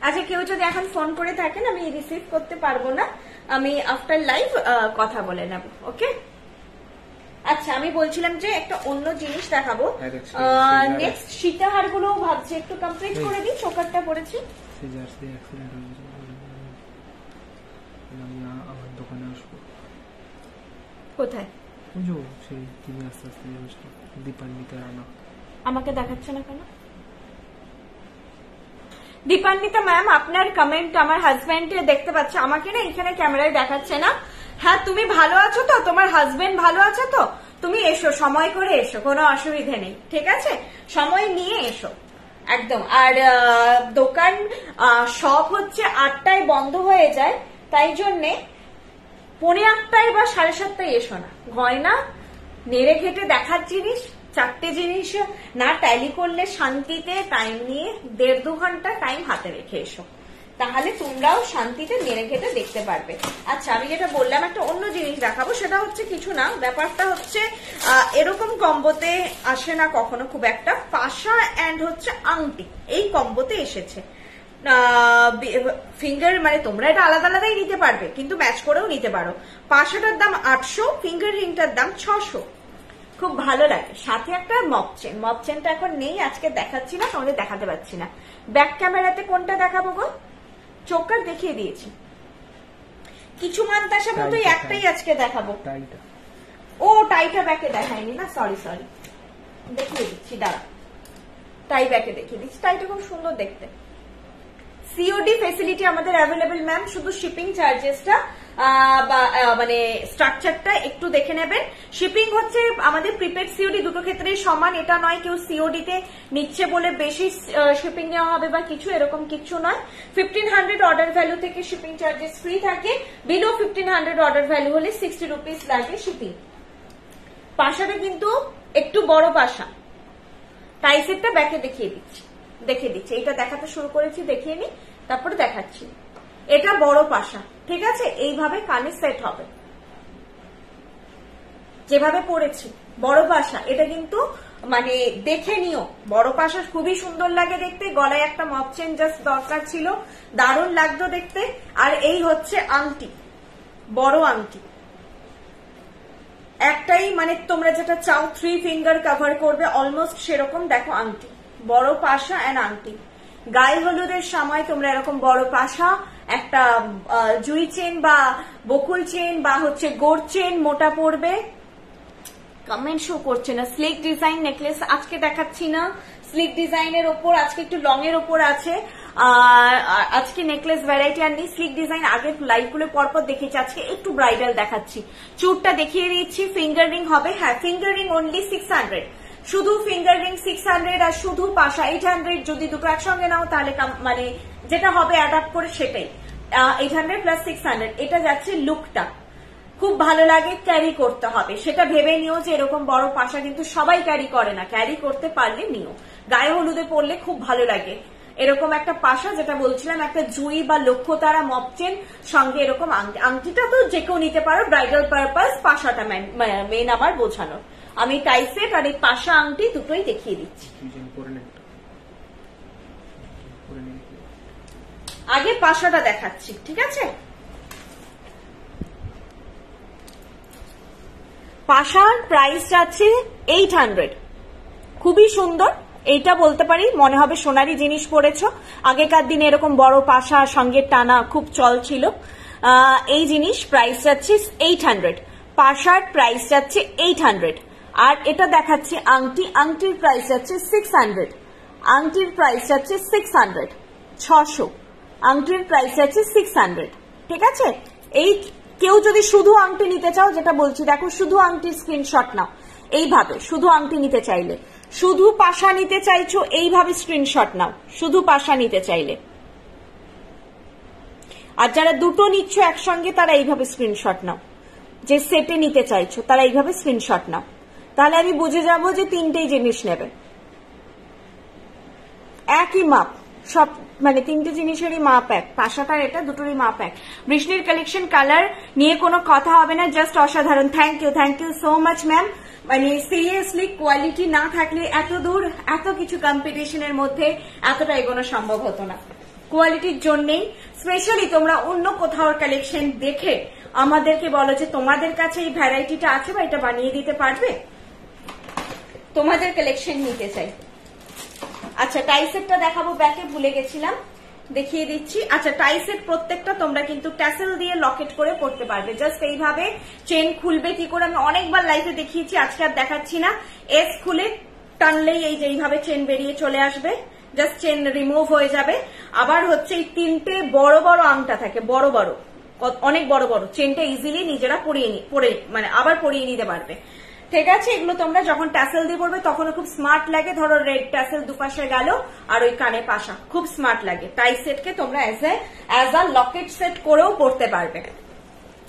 আচ্ছা, কেউ যদি এখন ফোন করে থাকেন আমি রিসিভ করতে পারবো না, আমি আফটার লাইভ কথা বলে নেব। ওকে। আচ্ছা, আমি বলছিলাম যে একটা অন্য জিনিস দেখাবো। নেক্সট সীতাহার গুলো ভাবছি একটু কমপ্লিট করে দিই। চোকারটা পড়েছি, আমার দোকানে আসবো। কোথায়? আস্তে আস্তে দীপান্বিতা রানা। আমাকে দেখাচ্ছে না কেন? দীপান্বিতা ম্যাম, আপনার কমেন্ট আমার হাজবেন্ড দেখতে পাচ্ছে, আমাকে না এখানে ক্যামেরায় দেখাচ্ছে না। হ্যাঁ, তুমি ভালো আছো তো? তোমার হাজবেন্ড ভালো আছে তো? তুমি এসো, সময় করে এসো, কোনো অসুবিধে নেই, ঠিক আছে? সময় নিয়ে এসো একদম। আর দোকান শপ হচ্ছে 8টায় বন্ধ হয়ে যায়, তাই জন্যে 8:45 বা 7:30 এসো না। গয়না নেড়ে ঘেটে দেখার জিনিস, 4টে জিনিস না ট্যালি করলে শান্তিতে টাইম নিয়ে 1.5-2 ঘন্টা টাইম হাতে রেখে এসো, তাহলে তোমরাও শান্তিতে নেড়ে ঘেটে দেখতে পারবে। আচ্ছা, আমি যেটা বললাম একটা অন্য জিনিস দেখাবো, সেটা হচ্ছে কিছু না, ব্যাপারটা হচ্ছে এরকম কম্বোতে আসে না কখনো খুব একটা। পাশা অ্যান্ড হচ্ছে আংটি এই কম্বোতে এসেছে। ফিঙ্গার মানে তোমরা এটা আলাদা আলাদাই নিতে পারবে, কিন্তু ম্যাচ করেও নিতে পারো। পাশাটার দাম 800, ফিঙ্গার রিংটার দাম 600। খুব ভালো লাগে। সাথে একটা মপ চেন, মপ চেনটা এখন নেই, আজকে দেখাচ্ছি না, তোমাদের দেখাতে পারছি না। ব্যাক ক্যামেরাতে কোনটা দেখাবো গো? চোকার দেখিয়ে দিয়েছি, কিছু মান্তাসা মতো একটাই আজকে দেখাবো। ও টাইটা ব্যাকে দেখায়নি না, সরি সরি, দেখিয়ে দিচ্ছি, দাঁড়া, টাই ব্যাকে দেখিয়ে দিচ্ছি। টাইটা খুব সুন্দর দেখতে। সিওডি ফেসিলিটি আমাদের অ্যাভেলেবল ম্যাম, শুধু শিপিং চার্জেসটা মানে স্ট্রাকচারটা একটু দেখে নেবেন। শিপিং হচ্ছে আমাদের প্রিপেড সিওডি দুটো ক্ষেত্রেই সমান, এটা নয় কেউ সিওডি তে নিচ্ছে বলে বেশি শিপিং নেওয়া হবে বা কিছু, এরকম কিছু নয়। 1500 অর্ডার ভ্যালু থেকে শিপিং চার্জেস ফ্রি থাকে, বিলো 1500 অর্ডার ভ্যালু হলে 60 রুপিস লাগে শিপিং। পাশাটা কিন্তু একটু বড় পাশা, টাইসেটটা ব্যাকে দেখিয়ে দিচ্ছি, এটা দেখাতে শুরু করেছি, দেখিয়ে নি, তারপরে দেখাচ্ছি। এটা বড় পাশা, ঠিক আছে? এইভাবে কানে সেট হবে, যেভাবে পড়েছি বড় পাশা। এটা কিন্তু মানে দেখে নিও, বড় পাশা খুবই সুন্দর লাগে দেখতে। গলায় একটা মপ চেন জাস্ট দরকার ছিল, দারুণ লাগতো দেখতে। আর এই হচ্ছে আংটি, বড় আংটি একটাই, মানে তোমরা যেটা চাও 3 ফিঙ্গার কভার করবে অলমোস্ট সেরকম। দেখো আংটি, বড় পাশা এন্ড আংটি, গায়ে হলুদের সময় তোমরা এরকম বড় পাশা, একটা জুই চেন বা বকুল চেন বা হচ্ছে গোড় চেন মোটা পড়বে। কমেন্ট শো করছে না। স্লিক ডিজাইন নেকলেস আজকে দেখাচ্ছি না, স্লিক ডিজাইনের ওপর আজকে একটু লং এর ওপর আছে। আজকে নেকলেস ভ্যারাইটি আর নেই। স্লিক ডিজাইন আগের লাইভ গুলো পরপর দেখেছি, আজকে একটু ব্রাইডাল দেখাচ্ছি। চুরটা দেখিয়ে দিচ্ছি। ফিঙ্গার রিং হবে, হ্যাঁ ফিঙ্গার রিং অনলি 600, শুধু ফিঙ্গার রিং 600 আর শুধু পাশা 800। যদি দুটো একসঙ্গে নাও তাহলে মানে যেটা হবে অ্যাডাপ্ট করে সেটাই 800 প্লাস 600। এটা যাচ্ছে লুকটা খুব ভালো লাগে, ক্যারি করতে হবে সেটা ভেবে নিও যে এরকম বড় পাশা কিন্তু সবাই ক্যারি করে না, ক্যারি করতে পারলে নিও। গায়ে হলুদে পড়লে খুব ভালো লাগে এরকম একটা পাশা, যেটা বলছিলাম একটা জুই বা লক্ষ্যতারা মপ চেন সঙ্গে এরকম আংটি। আংটিটা তো যে কেউ নিতে পারো, ব্রাইডাল পারপাস, পাশাটা মেন আমার বোঝানো। আমি টাই সেট আর এই পাশা আংটি দুটোই দেখিয়ে দিচ্ছি। আগে পাশাটা দেখাচ্ছি, ঠিক আছে? পাশার প্রাইস যাচ্ছে 800, খুবই সুন্দর। এইটা বলতে পারি মনে হবে সোনারি জিনিস পড়েছো। আগেকার দিনে এরকম বড় পাশা সঙ্গে টানা খুব চল ছিল। এই জিনিস প্রাইস যাচ্ছে 800, পাশার প্রাইস যাচ্ছে 800। আর এটা দেখাচ্ছি আংটি, আংটির প্রাইস যাচ্ছে 600, আংটির প্রাইস যাচ্ছে 600, 600, আংটির প্রাইস যাচ্ছে 600, ঠিক আছে? এই কেউ যদি শুধু আংটি নিতে চাও, যেটা বলছি দেখো শুধু আংটির স্ক্রিনশট নাও এইভাবে, শুধু আংটি নিতে চাইলে, শুধু পাশা নিতে চাইছো এইভাবে স্ক্রিনশট নাও, শুধু পাশা নিতে চাইলে। আর যারা দুটো নিচ্ছ একসঙ্গে তারা এইভাবে স্ক্রিনশট নাও, যে সেটে নিতে চাইছো তারা এইভাবে স্ক্রিনশট নাও, তাহলে আমি বুঝে যাব যে তিনটেই জিনিস নেবে, একই মাপ সব, মানে তিনটে জিনিসেরই মাপ এক, পাশাটার এটা দুটোরই মাপ এক। বৃষ্ণির কালেকশন কালার নিয়ে কোনো কথা হবে না, জাস্ট অসাধারণ। Thank you so much ma'am. মানে সিরিয়াসলি কোয়ালিটি না থাকলে এত দূর এত কিছু কম্পিটিশনের মধ্যে এতটা এগোনো সম্ভব হতো না। কোয়ালিটির জন্যেই স্পেশালি তোমরা অন্য কোথাও কালেকশন দেখে আমাদেরকে বলো যে তোমাদের কাছে এই ভ্যারাইটিটা আছে বা এটা বানিয়ে দিতে পারবে, তোমাদের কালেকশন নিতে চাই। আচ্ছা টাই সেটটা দেখাবো, ব্যাকে ভুলে গেছিলাম, দেখিয়ে দিচ্ছি। আচ্ছা টাই সেট প্রত্যেকটা তোমরা কিন্তু ট্যাসেল দিয়ে লকেট করে পড়তে পারবে। জাস্ট এইভাবে চেন খুলবে কি করে আমি অনেকবার লাইভে দেখিয়েছি, আজকে আর দেখাচ্ছি না। এস খুলে টানলেই এই যে এইভাবে চেন বেরিয়ে চলে আসবে, জাস্ট চেন রিমুভ হয়ে যাবে। আবার হচ্ছে এই তিনটে বড় বড় আংটা থাকে, বড় বড় অনেক বড় বড়, চেনটা ইজিলি নিজেরা পরে মানে আবার পরিয়ে নিতে পারবে, ঠিক আছে? এগুলো তোমরা যখন ট্যাসেল দিয়ে পড়বে তখনও খুব স্মার্ট লাগে। ধরো রেড ট্যাসেল দুপাশে গেল আর ওই কানে পাশা, খুব স্মার্ট লাগে। টাই সেটকে তোমরা অ্যাজ আ লকেট সেট করেও পড়তে পারবে।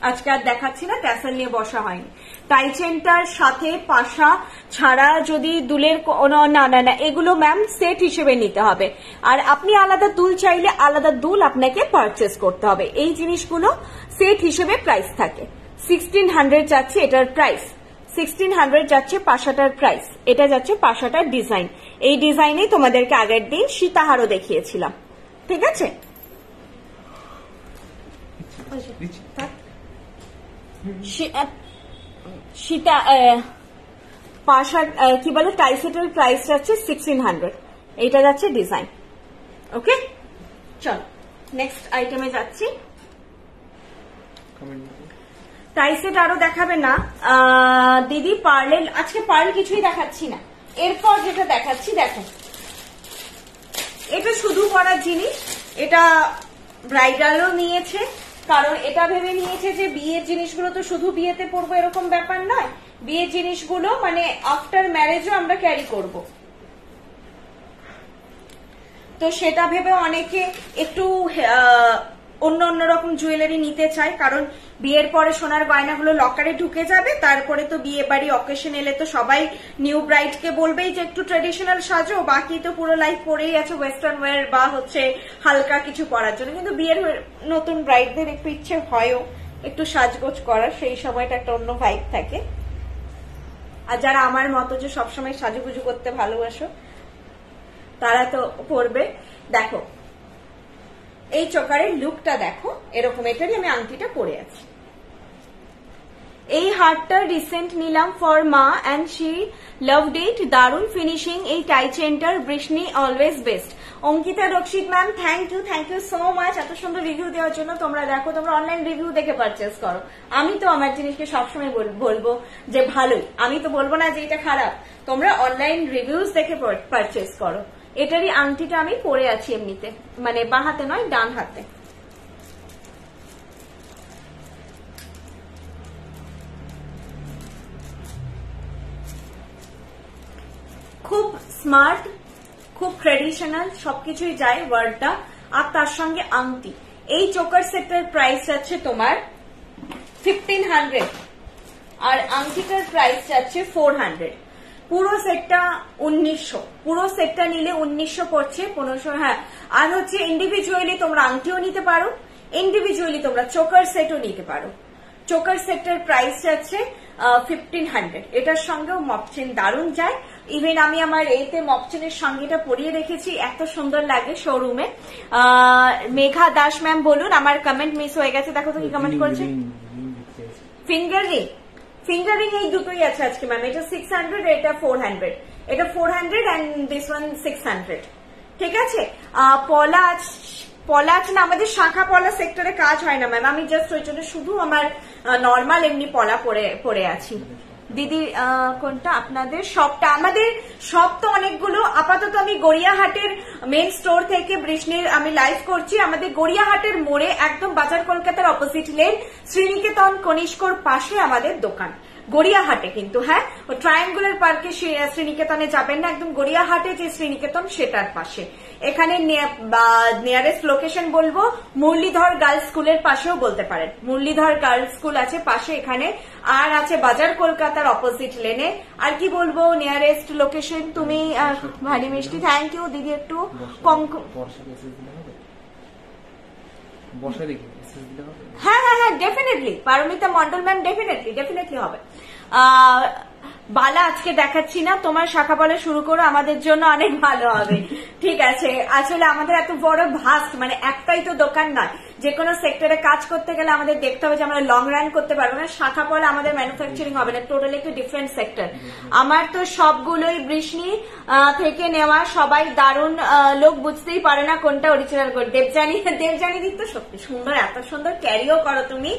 আজকে আর দেখাচ্ছি না, ট্যাসেল নিয়ে বসা হয়নি। টাই চেনটার সাথে পাশা ছাড়া যদি দুলের না এগুলো ম্যাম সেট হিসেবে নিতে হবে। আর আপনি আলাদা দুল চাইলে আলাদা দুল আপনাকে পারচেস করতে হবে। এই জিনিসগুলো সেট হিসেবে প্রাইস থাকে। 1600 যাচ্ছে এটার প্রাইস, 1600 যাচ্ছে পাশাটার প্রাইস। এটা যাচ্ছে পাশাটার ডিজাইন। এই ডিজাইনেই তোমাদেরকে আগের দিন সীতাহারও দেখিয়েছিলাম, ঠিক আছে? সীতা পাশার কি বলে টাই সেটের প্রাইস যাচ্ছে 1600, এটা যাচ্ছে ডিজাইন। ওকে চল নেক্সট আইটেমে যাচ্ছি। টাই সেট আরো দেখাবে না দিদি? পার্লে আজকে পার্ল কিছুই দেখাচ্ছি না। এরপর যেটা দেখাচ্ছি দেখো, এটা শুধু পরার জিনিস। এটা ব্রাইডালও নিয়েছে, কারণ এটা ভেবে নিয়েছে যে বিয়ের জিনিসগুলো তো শুধু বিয়েতে পরবো এরকম ব্যাপার নয়, বিয়ের জিনিসগুলো মানে আফটার ম্যারেজও আমরা ক্যারি করব। তো সেটা ভেবে অনেকে একটু অন্য রকম জুয়েলারি নিতে চায়, কারণ বিয়ের পরে সোনার গয়নাগুলো লকারে ঢুকে যাবে। তারপরে তো বিয়ে বাড়ি অকেশন এলে তো সবাই নিউ ব্রাইড কে বলবেই যে একটু ট্রেডিশনাল সাজো, বাকি তো পুরো লাইফ পরেই আছে ওয়েস্টার্ন ওয়্যার বা হচ্ছে হালকা কিছু পরার জন্য। কিন্তু বিয়ের নতুন ব্রাইডদের একটু ইচ্ছে হয়ও একটু সাজগোজ করার, সেই সময়টা একটা অন্য ভাইব থাকে। আর যারা আমার মতো যে সবসময় সাজুগুজু করতে ভালোবাসো তারা তো পরবে। দেখো এই চোকারের লুকটা দেখো, এরকম এটারই আমি আংটিটা পরে আছি। এই হারটা রিসেন্ট নিলাম ফর মা অ্যান্ড শি লাভড ইট, দারুন ফিনিশিং এই টাই চেনটার, বৃষ্ণি always best. Ankita Rakshit ma'am thank you so much এত সুন্দর রিভিউ দেওয়ার জন্য। তোমরা দেখো, তোমরা অনলাইন রিভিউ দেখে পারচেস করো। আমি তো আমার জিনিসকে সবসময় বলবো যে ভালোই, আমি তো বলবো না যে এটা খারাপ। তোমরা অনলাইন রিভিউজ দেখে পারচেস করো। এটারই আংটিটা আমি পরে আছি এমনিতে, মানে বাঁ হাতে নয় ডান হাতে। খুব স্মার্ট, খুব ট্রেডিশনাল, সবকিছুই যায় ওয়ার্ডটা। আর তার সঙ্গে আংটি। এই চোকার সেটের প্রাইস আছে তোমার 1500 আর আংটিটার প্রাইস আছে 400। পুরো সেটটা 1900, পুরো সেটটা নিলে 1900 পড়ছে, 1500। হ্যাঁ, আর হচ্ছে ইন্ডিভিজুয়ালি তোমরা আংটিও নিতে পারো, ইন্ডিভিজুয়ালি তোমরা চোকার সেটও নিতে পারো। চোকার সেটের প্রাইস আছে 1500। এটার সঙ্গেও মপচেন দারুণ যায়। ইভেন আমি আমার এতে মপচেনের সঙ্গে এটা পরিয়ে রেখেছি, এত সুন্দর লাগে শোরুমে। মেঘা দাস ম্যাম বলুন, আমার কমেন্ট মিস হয়ে গেছে, দেখো তো কি কমেন্ট করেছে। ফিঙ্গার রিং, ফিঙ্গার রিং এই দুটোই আছে আজকে ম্যাম। এটা 600, এটা 400, এটা 400 অ্যান্ড দিস ওয়ান 600। ঠিক আছে। পলা আছে না, আমাদের শাখা পলা সেক্টরে কাজ হয় না ম্যাম, আমি জাস্ট ওই জন্য শুধু আমার নর্মাল এমনি পলা পরে আছি। দিদি কোনটা আপনাদের শপটা? আমাদের শপ তো অনেকগুলো, আপাতত আমি গড়িয়াহাটের মেন স্টোর থেকে বৃষ্ণির আমি লাইভ করছি। আমাদের গড়িয়াহাটের মোড়ে একদম বাজার কলকাতার অপোজিট লেন, শ্রীনিকেতন কনিষ্কর পাশে আমাদের দোকান। গড়িয়াহাটে কিন্তু, হ্যাঁ, ও ট্রায়াঙ্গুলার পার্কে শ্রীনিকেতনে যাবেন না, একদম গড়িয়াহাটে যে শ্রীনিকেতন সেটার পাশে। এখানে নিয়ারেস্ট লোকেশন বলবো মুরলীধর গার্লস স্কুলের পাশেও বলতে পারেন, মুরলীধর গার্লস স্কুল আছে পাশে এখানে, আর আছে বাজার কলকাতার অপোজিট লেনে। আর কি বলবো নিয়ারেস্ট লোকেশন? তুমি ভারী মিষ্টি, থ্যাংক ইউ দিদি। একটু কম হ্যাঁ হ্যাঁ হ্যাঁ definitely, Paromita Mondal ma'am definitely হবে। বালা আজকে দেখাচ্ছি না, তোমার শাখা বলে শুরু করো, আমাদের জন্য অনেক ভালো হবে। ঠিক আছে, আসলে আমাদের এত বড় ভাস্ট, মানে একটাই তো দোকান নয়, যে কোনো সেক্টরে কাজ করতে গেলে আমাদের দেখতে হবে যে আমরা লং রান করতে পারবো না। শাখা পলা আমাদের ম্যানুফ্যাকচারিং হবে না, টোটালি একটু ডিফারেন্ট সেক্টর। আমার তো সবগুলোই বৃষ্ণি থেকে নেওয়া, সবাই দারুণ লোক, বুঝতেই পারে না কোনটা অরিজিনাল। দেবজানি দিক তো সত্যি সুন্দর, এত সুন্দর ক্যারিও করো তুমি,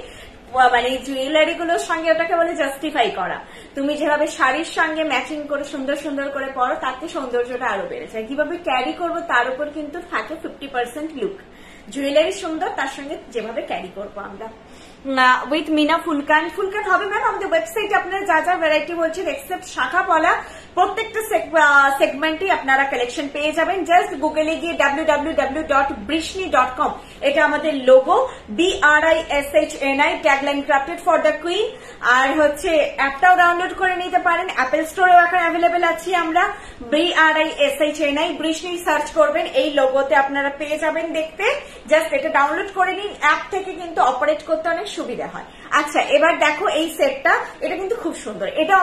মানে জুয়েলারি গুলোর সঙ্গে ওটাকে বলে জাস্টিফাই করা। তুমি যেভাবে শাড়ির সঙ্গে ম্যাচিং করে সুন্দর সুন্দর করে পরো, তাতে সৌন্দর্যটা আরো বেড়ে যায়। কিভাবে ক্যারি করবো তার উপর কিন্তু থাকে 50% লুক। জুয়েলারি সুন্দর, তার সঙ্গে যেভাবে ক্যারি করবো আমরা। উইথ মিনা ফুলকান হবে ম্যাম আমাদের ওয়েবসাইটে। আপনারা যা যা ভ্যারাইটি বলছেন এক্সেপ্ট শাখা পলা, প্রত্যেকটা সেগমেন্টে আপনারা কালেকশন পেয়ে যাবেন। জাস্ট গুগলে গিয়ে www.brishni.com, এটা আমাদের logo, BRISHNI, tagline crafted for the queen. আর হচ্ছে অ্যাপটাও ডাউনলোড করে নিতে পারেন, অ্যাপেল স্টোরেও এখন অ্যাভেলেবেল আছি আমরা। BRISHNI বৃষ্ণি সার্চ করবেন, এই লোগোতে আপনারা পেয়ে যাবেন দেখতে। জাস্ট এটা ডাউনলোড করে নিন, অ্যাপ থেকে কিন্তু অপারেট করতে অনেক সুবিধা হয়। আচ্ছা, এবার দেখো এই সেটটা, এটা কিন্তু খুব সুন্দর। এটা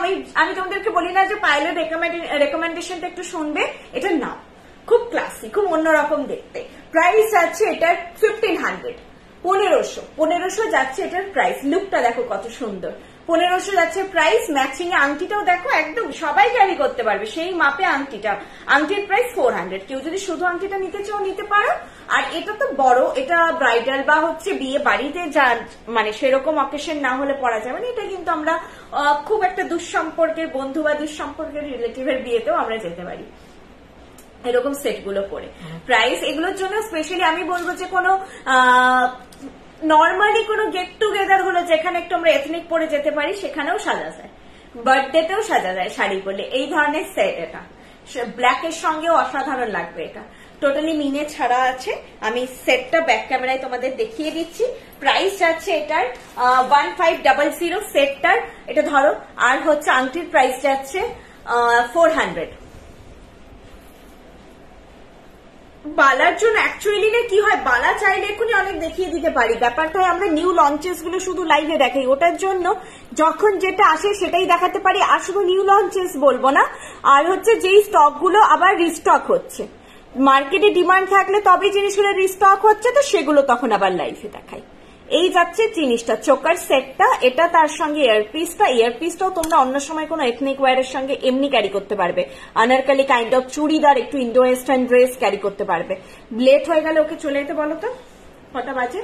আমি তোমাদেরকে বলি না যে পাইলের রেকমেন্ডেশনটা একটু শুনবে, এটা না, খুব ক্লাসি, খুব অন্যরকম দেখতে। প্রাইস আছে এটার 1500, 1500 যাচ্ছে এটার প্রাইস। লুকটা দেখো কত সুন্দর, 1500 যাচ্ছে প্রাইস। ম্যাচিং এ আংটিটাও দেখো, একদম সবাই ক্যারি করতে পারবে সেই মাপে আংটিটা। আংটির প্রাইস 400, কেউ যদি শুধু আংটিটা নিতে চাও নিতে পারো। আর এটা তো বড়, এটা ব্রাইডাল বা হচ্ছে বিয়ে বাড়িতে যা মানে সেরকম অকেশন না হলে পরা যাবে না। এটা কিন্তু আমরা খুব একটা দুঃসম্পর্কের বন্ধু বা দুঃসম্পর্কের রিলেটিভের বিয়েতেও আমরা যেতে পারি এরকম সেট গুলো পরে। প্রাইস এগুলোর জন্য স্পেশালি আমি বলবো যে কোনো নর্মালি কোনো গেট টুগেদার হলো যেখানে একটু আমরা এথনিক পরে যেতে পারি, সেখানেও সাজা যায়, বার্থডেতেও সাজা যায় শাড়ি পরলে। এই ধরনের সেট, এটা ব্ল্যাকের সঙ্গেও অসাধারণ লাগবে। এটা টোটালি মিনে ছাড়া আছে। আমি সেটটা ব্যাক ক্যামেরায় তোমাদের দেখিয়ে দিচ্ছি। প্রাইস আছে এটার 1500 সেটটার, এটা ধরো। আর হচ্ছে আংটির প্রাইস যাচ্ছে 400। বালার জন্য অ্যাকচুয়ালি না কি হয়, বালা চাইলে এক্ষুনি অনেক দেখিয়ে দিতে পারি, ব্যাপারটা আমরা নিউ লঞ্চেস গুলো শুধু লাইভে দেখাই। ওটার জন্য যখন যেটা আসে সেটাই দেখাতে পারি, আর শুধু নিউ লঞ্চেস বলবো না। আর হচ্ছে যেই স্টক গুলো আবার রিস্টক হচ্ছে, মার্কেটে ডিমান্ড থাকলে তবেই জিনিসগুলো রিস্টক হচ্ছে, তো সেগুলো তখন আবার লাইভে দেখাই। এই যাচ্ছে জিনিসটা, চোকার সেটটা, এটা তার সঙ্গে ইয়ারপিসটা। ইয়ারপিসটাও তোমরা অন্য সময় কোনো এথনিক ওয়্যারের সঙ্গে এমনি ক্যারি করতে পারবে, আনারকালি কাইন্ড অফ চুড়িদার, একটু ইন্ডো ওয়েস্টার্ন ড্রেস ক্যারি করতে পারবে। লেট হয়ে গেলে ওকে চলে যেতে বলো তো, কটা বাজে?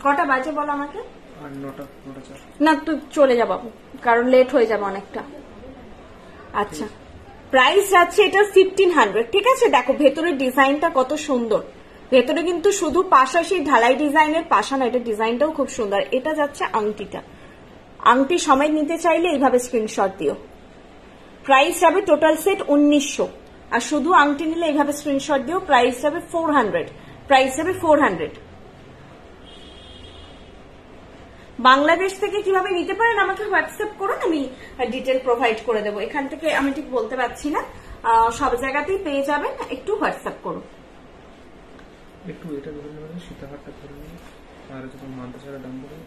কটা বাজে বলো আমাকে? না তুই চলে যা বাবু, কারণ লেট হয়ে যাবে অনেকটা। আচ্ছা, প্রাইস যাচ্ছে এটা 1500, ঠিক আছে? দেখো ভেতরের ডিজাইনটা কত সুন্দর, ভেতরে কিন্তু শুধু পাশা সেই ঢালাই ডিজাইনের পাশা না, এটা ডিজাইনটাও খুব সুন্দর। এটা যাচ্ছে আংটিটা, আংটি সময় নিতে চাইলে এইভাবে স্ক্রিনশট দিও। প্রাইস যাবে টোটাল সেট 1900, আর শুধু আংটি নিলে এইভাবে স্ক্রিনশট দিও। প্রাইস যাবে 400, প্রাইস যাবে 400। বাংলাদেশ থেকে কিভাবে নিতে পারেন আমাকে হোয়াটসঅ্যাপ করুন, আমি ডিটেল প্রোভাইড করে দেবো। এখান থেকে আমি ঠিক বলতে পারছি না, সব জায়গাতেই পেয়ে যাবেন, একটু হোয়াটসঅ্যাপ করুন। একটু এটা বলে নেবেন, সীতাহারটা করে নেবেন, আর যখন মান্তাসারের দাম বলুন।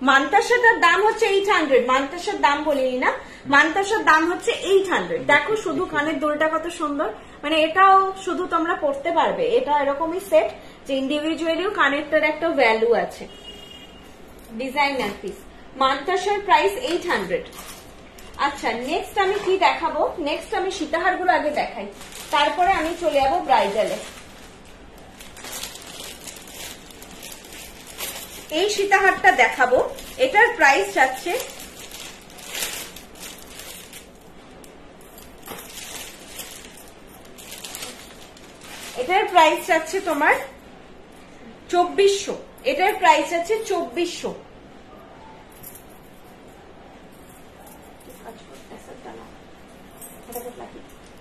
মান্তাসাটার দাম হচ্ছে 800, মান্তাসার দাম বলিনি না, মান্তাসার দাম হচ্ছে 800। দেখো শুধু কানের দুলটা কত সুন্দর, মানে এটাও শুধু তোমরা পড়তে পারবে, এটা এরকমই সেট যে ইন্ডিভিজুয়ালিও কানেরটার একটা ভ্যালু আছে। ডিজাইনার পিস, মান্তাসার প্রাইস 800। আচ্ছা নেক্সট আমি কি দেখাবো, নেক্সট আমি সীতাহার গুলো আগে দেখাই, তারপরে আমি চলে যাবো ব্রাইডালে। এই সীতাহারটা দেখাবো, এটার প্রাইস যাচ্ছে তোমার 2400, এটার প্রাইস আছে 2400।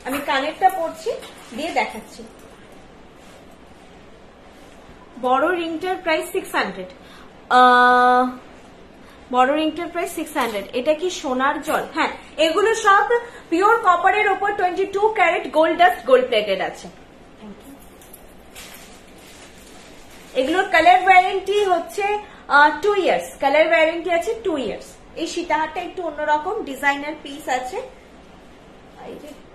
আমি কানেরটা পরছি দিয়ে দেখাচ্ছি। বড় রিংটার প্রাইস 600, বড় রিংটার প্রাইস 600। এটা কি সোনার জল? হ্যাঁ, এগুলো সব পিওর কপারের ওপর 22 carat gold dust gold plated আছে। এগুলোর কালার ওয়ারেন্টি হচ্ছে 2 ইয়ার্স, কালার ওয়ারেন্টি আছে 2 ইয়ার্স। এই সীতাহারটা একটু অন্যরকম ডিজাইনার পিস আছে।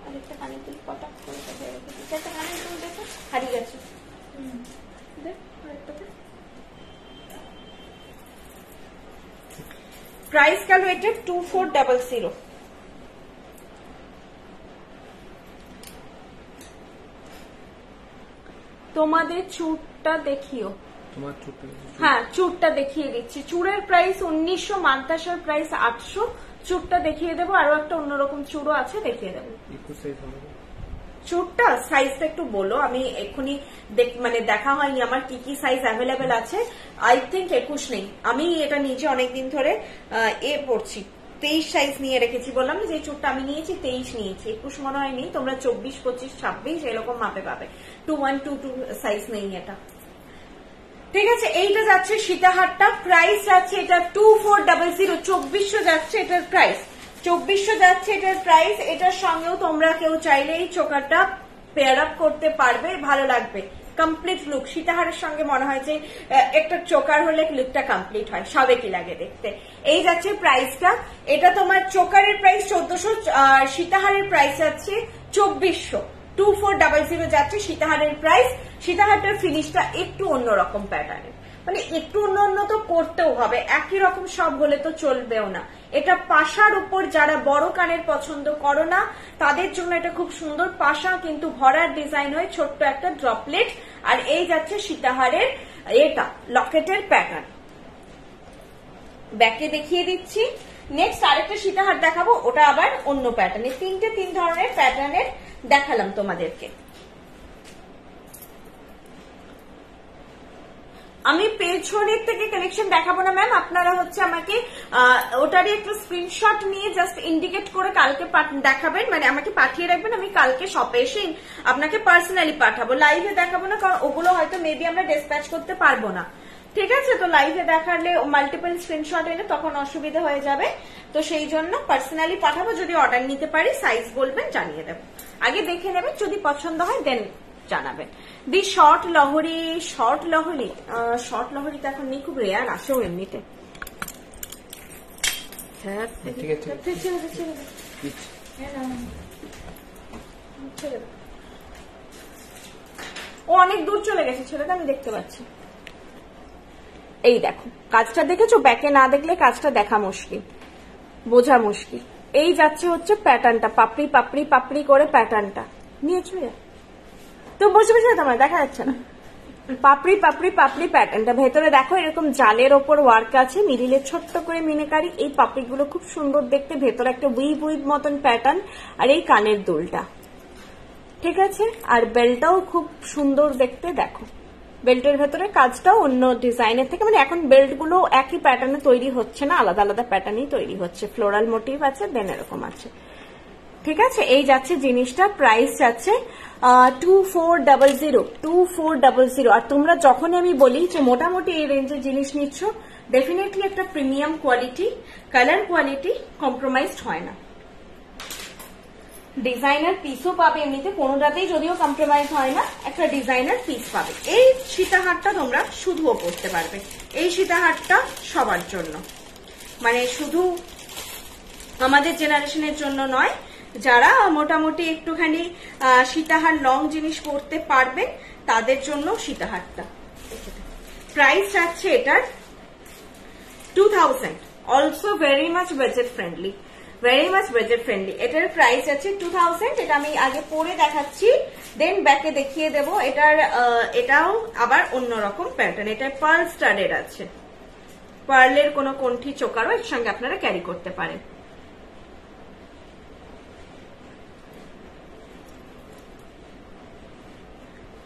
আরেকটা কানের দুল পটাক করে একটা কানের দুল দেখো হারিয়ে গেছে, প্রাইস গেল এটা 2400। তোমাদের চুড়টা দেখিও, তোমার চুড়টা, হ্যাঁ চুড়টা দেখিয়ে দিচ্ছি। চুড়ের প্রাইস 1900, মান্তাসার প্রাইস 800। চুড়টা দেখিয়ে দেবো, আরো একটা অন্যরকম চুড়ও আছে দেখিয়ে দেবো। চুড়টা সাইজটা একটু বলো, আমি এক্ষুনি মানে দেখা হয়নি আমার কি কি সাইজ অ্যাভেলেবেল আছে। আই থিঙ্ক 21 নেই, আমি এটা নিচে অনেকদিন ধরে পড়ছি, 23 সাইজ নিয়ে রেখেছি। বললাম যে চুড়টা আমি নিয়েছি 23 নিয়েছি, 21 মনে হয় নেই। তোমরা 24, 25, 26 এরকম মাপে পাবে, 2122 সাইজ নেই এটা, ঠিক আছে। এইটা যাচ্ছে সীতাহারটা, প্রাইস যাচ্ছে এটা 2400, 2400 যাচ্ছে এটার প্রাইস, 2400 যাচ্ছে এটার প্রাইস। এটার সঙ্গেও তোমরা কেউ চাইলে এই চোকারটা পেয়ার আপ করতে পারবে, ভালো লাগবে। কমপ্লিট লুক, সীতাহারের সঙ্গে মনে হয় যে একটা চোকার হলে লুকটা কমপ্লিট হয়, সবে কি লাগে দেখতে। এই যাচ্ছে প্রাইসটা, এটা তোমার চোকারের প্রাইস 1400 আর সীতাহারের প্রাইস আছে 2400। 2400 যাচ্ছে সীতাহারের প্রাইস। সীতাহারটার ফিনিশটা একটু অন্যরকম প্যাটার্নের, মানে একটু অন্য তো করতেও হবে, একই রকম সব হলে তো চলবেও না। এটা পাশার উপর যারা বড় কানের পছন্দ করো না তাদের জন্য এটা খুব সুন্দর, পাশা কিন্তু ভরার ডিজাইন হয়, ছোট্ট একটা ড্রপলেট। আর এই যাচ্ছে সীতাহারের এটা লকেটের প্যাটার্ন, ব্যাকে দেখিয়ে দিচ্ছি। নেক্সট আরেকটা সীতাহার দেখাবো, ওটা আবার অন্য প্যাটার্নে। তিন ধরনের প্যাটার্নের দেখালাম তোমাদেরকে। আমি পেছনের থেকে কালেকশন দেখাবো না ম্যাম, আপনারা হচ্ছে আমাকে ওটারই একটু স্ক্রিনশট নিয়ে জাস্ট ইন্ডিকেট করে কালকে দেখাবেন, মানে আমাকে পাঠিয়ে রাখবেন, আমি কালকে শপে এসে আপনাকে পার্সোনালি পাঠাবো। লাইভে দেখাবো না, কারণ ওগুলো হয়তো মেবি আমরা ডিসপ্যাচ করতে পারবো না, ঠিক আছে। তো লাইভে দেখালে মাল্টিপল স্ক্রিনশট এলে তখন অসুবিধা হয়ে যাবে, তো সেই জন্য পার্সোনালি পাঠাবো। যদি অর্ডার নিতে পারি সাইজ বলবেন, জানিয়ে দেবো। আগে দেখে নেবেন, যদি পছন্দ হয় দেন জানাবেন। দি শর্ট লহরি, শর্ট লহরি তো এখন নেই, খুব রেয়ার আসেও এমনিতে। ও অনেক দূর চলে গেছে, ছেলেটা আমি দেখতে পাচ্ছি। এই দেখো কাজটা দেখেছো, ব্যাকে না দেখলে কাজটা দেখা মুশকিল, বোঝা মুশকিল। এই যাচ্ছে হচ্ছে প্যাটার্নটা, পাপড়ি পাপড়ি পাপড়ি করে প্যাটার্নটা নিয়েছো, তো বসে বসে তোমার দেখা যাচ্ছে না, পাপড়ি পাপড়ি পাপড়ি প্যাটার্নটা। ভেতরে দেখো এরকম জালের ওপর ওয়ার্ক আছে, মিডিলে ছোট্ট করে মিনাকারি। এই পাপড়িগুলো খুব সুন্দর দেখতে, ভেতরে একটা উইভ উইভ মতন প্যাটার্ন, আর এই কানের দুলটা, ঠিক আছে। আর বেল্টটাও খুব সুন্দর দেখতে, দেখো বেল্টের ভেতরে কাজটাও অন্য ডিজাইনের থেকে, মানে এখন বেল্ট গুলো একই প্যাটার্নে তৈরি হচ্ছে না, আলাদা আলাদা প্যাটার্নই তৈরি হচ্ছে। ফ্লোরাল মোটিভ আছে, দেন এরকম আছে, ঠিক আছে। এই যাচ্ছে জিনিসটা, প্রাইস যাচ্ছে 2400। আর তোমরা যখনই আমি বলি যে মোটামুটি এই রেঞ্জের জিনিস নিচ্ছ, ডেফিনেটলি একটা premium quality, colour quality compromised হয় না। ডিজাইনার পিসও পাবে, এমনিতে কোনোটাতেই যদিও কম্প্রোমাইজ হয় না, একটা ডিজাইনার পিস পাবে। এই সীতাহারটা তোমরা শুধুও পরতে পারবে, এই সীতাহারটা সবার জন্য, মানে শুধু আমাদের জেনারেশনের জন্য নয়, যারা মোটামুটি একটুখানি সীতাহার লং জিনিস পরতে পারবেন তাদের জন্য সীতাহারটা। প্রাইস যাচ্ছে এটার 2000, also very much budget friendly, very much budget friendly. এটার প্রাইস আছে 2000। এটা আমি আগে পরে দেখাচ্ছি, দেন ব্যাকে দেখিয়ে দেব। এটাও আবার অন্যরকম প্যাটার্ন, এটা পার্ল স্টাডেড আছে, পার্লের কোনো কণ্ঠি চোকারও এর সঙ্গে আপনারা ক্যারি করতে পারেন।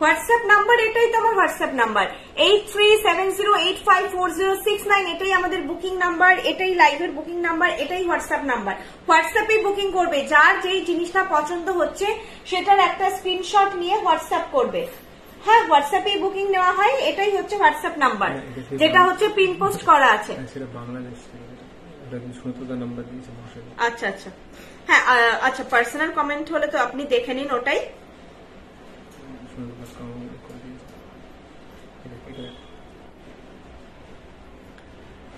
হোয়াটসঅ্যাপ নাম্বার, এটাই তো আমার হোয়াটসঅ্যাপ নাম্বার 8370854069, এটাই আমাদের বুকিং নাম্বার, এটাই লাইভের বুকিং নাম্বার, এটাই হোয়াটসঅ্যাপ নাম্বার। হোয়াটসঅ্যাপে বুকিং করবে, যার যেই জিনিসটা পছন্দ হচ্ছে সেটার একটা স্ক্রিনশট নিয়ে হোয়াটসঅ্যাপ করবে। হ্যাঁ, হোয়াটসঅ্যাপে বুকিং নেওয়া হয়, এটাই হচ্ছে হোয়াটসঅ্যাপ নাম্বার, যেটা হচ্ছে পিন পোস্ট করা আছে। আচ্ছা আচ্ছা, হ্যাঁ আচ্ছা, পার্সোনাল কমেন্ট হলে তো আপনি দেখে নিন ওটাই।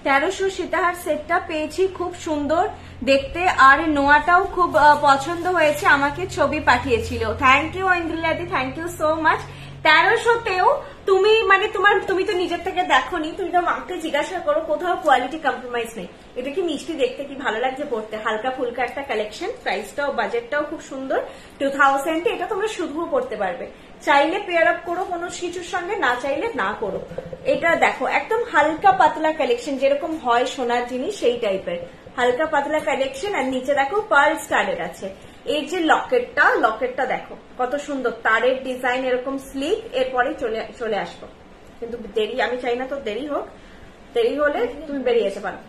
1300 সীতাহার সেটটা পেয়েছি, খুব সুন্দর দেখতে, আর নোয়াটাও খুব পছন্দ হয়েছে, আমাকে ছবি পাঠিয়েছিল। থ্যাংক ইউ ঐন্দ্রিলাদি, থ্যাংক ইউ সো মাচ। 1300তেও তুমি মানে তুমি তো নিজের থেকে দেখোনি, তুমি তো মাকে জিজ্ঞাসা করো, কোথাও কোয়ালিটি কম্প্রোমাইজ নেই। এটা কি মিষ্টি দেখতে, কি ভালো লাগছে পড়তে, হালকা ফুলকা একটা কালেকশন, প্রাইসটাও বাজেটটাও খুব সুন্দর। 2000 এটা তোমরা শুধুও পড়তে পারবে, চাইলে পেয়ার আপ করো কোনো কিছুর সঙ্গে, না চাইলে না করো। এটা দেখো একদম হালকা পাতলা কালেকশন, যেরকম হয় সোনার জিনিস সেই টাইপের হালকা পাতলা কালেকশন। আর নিচে দেখো পার্ল স্টাডেড আছে। এই যে লকেটটা দেখো কত সুন্দর, তারের ডিজাইন, এরকম স্লিপ। এরপরে চলে আসবো, কিন্তু দেরি আমি চাই না তো দেরি হোক, দেরি হলে তুমি বেরিয়ে যেতে পারো।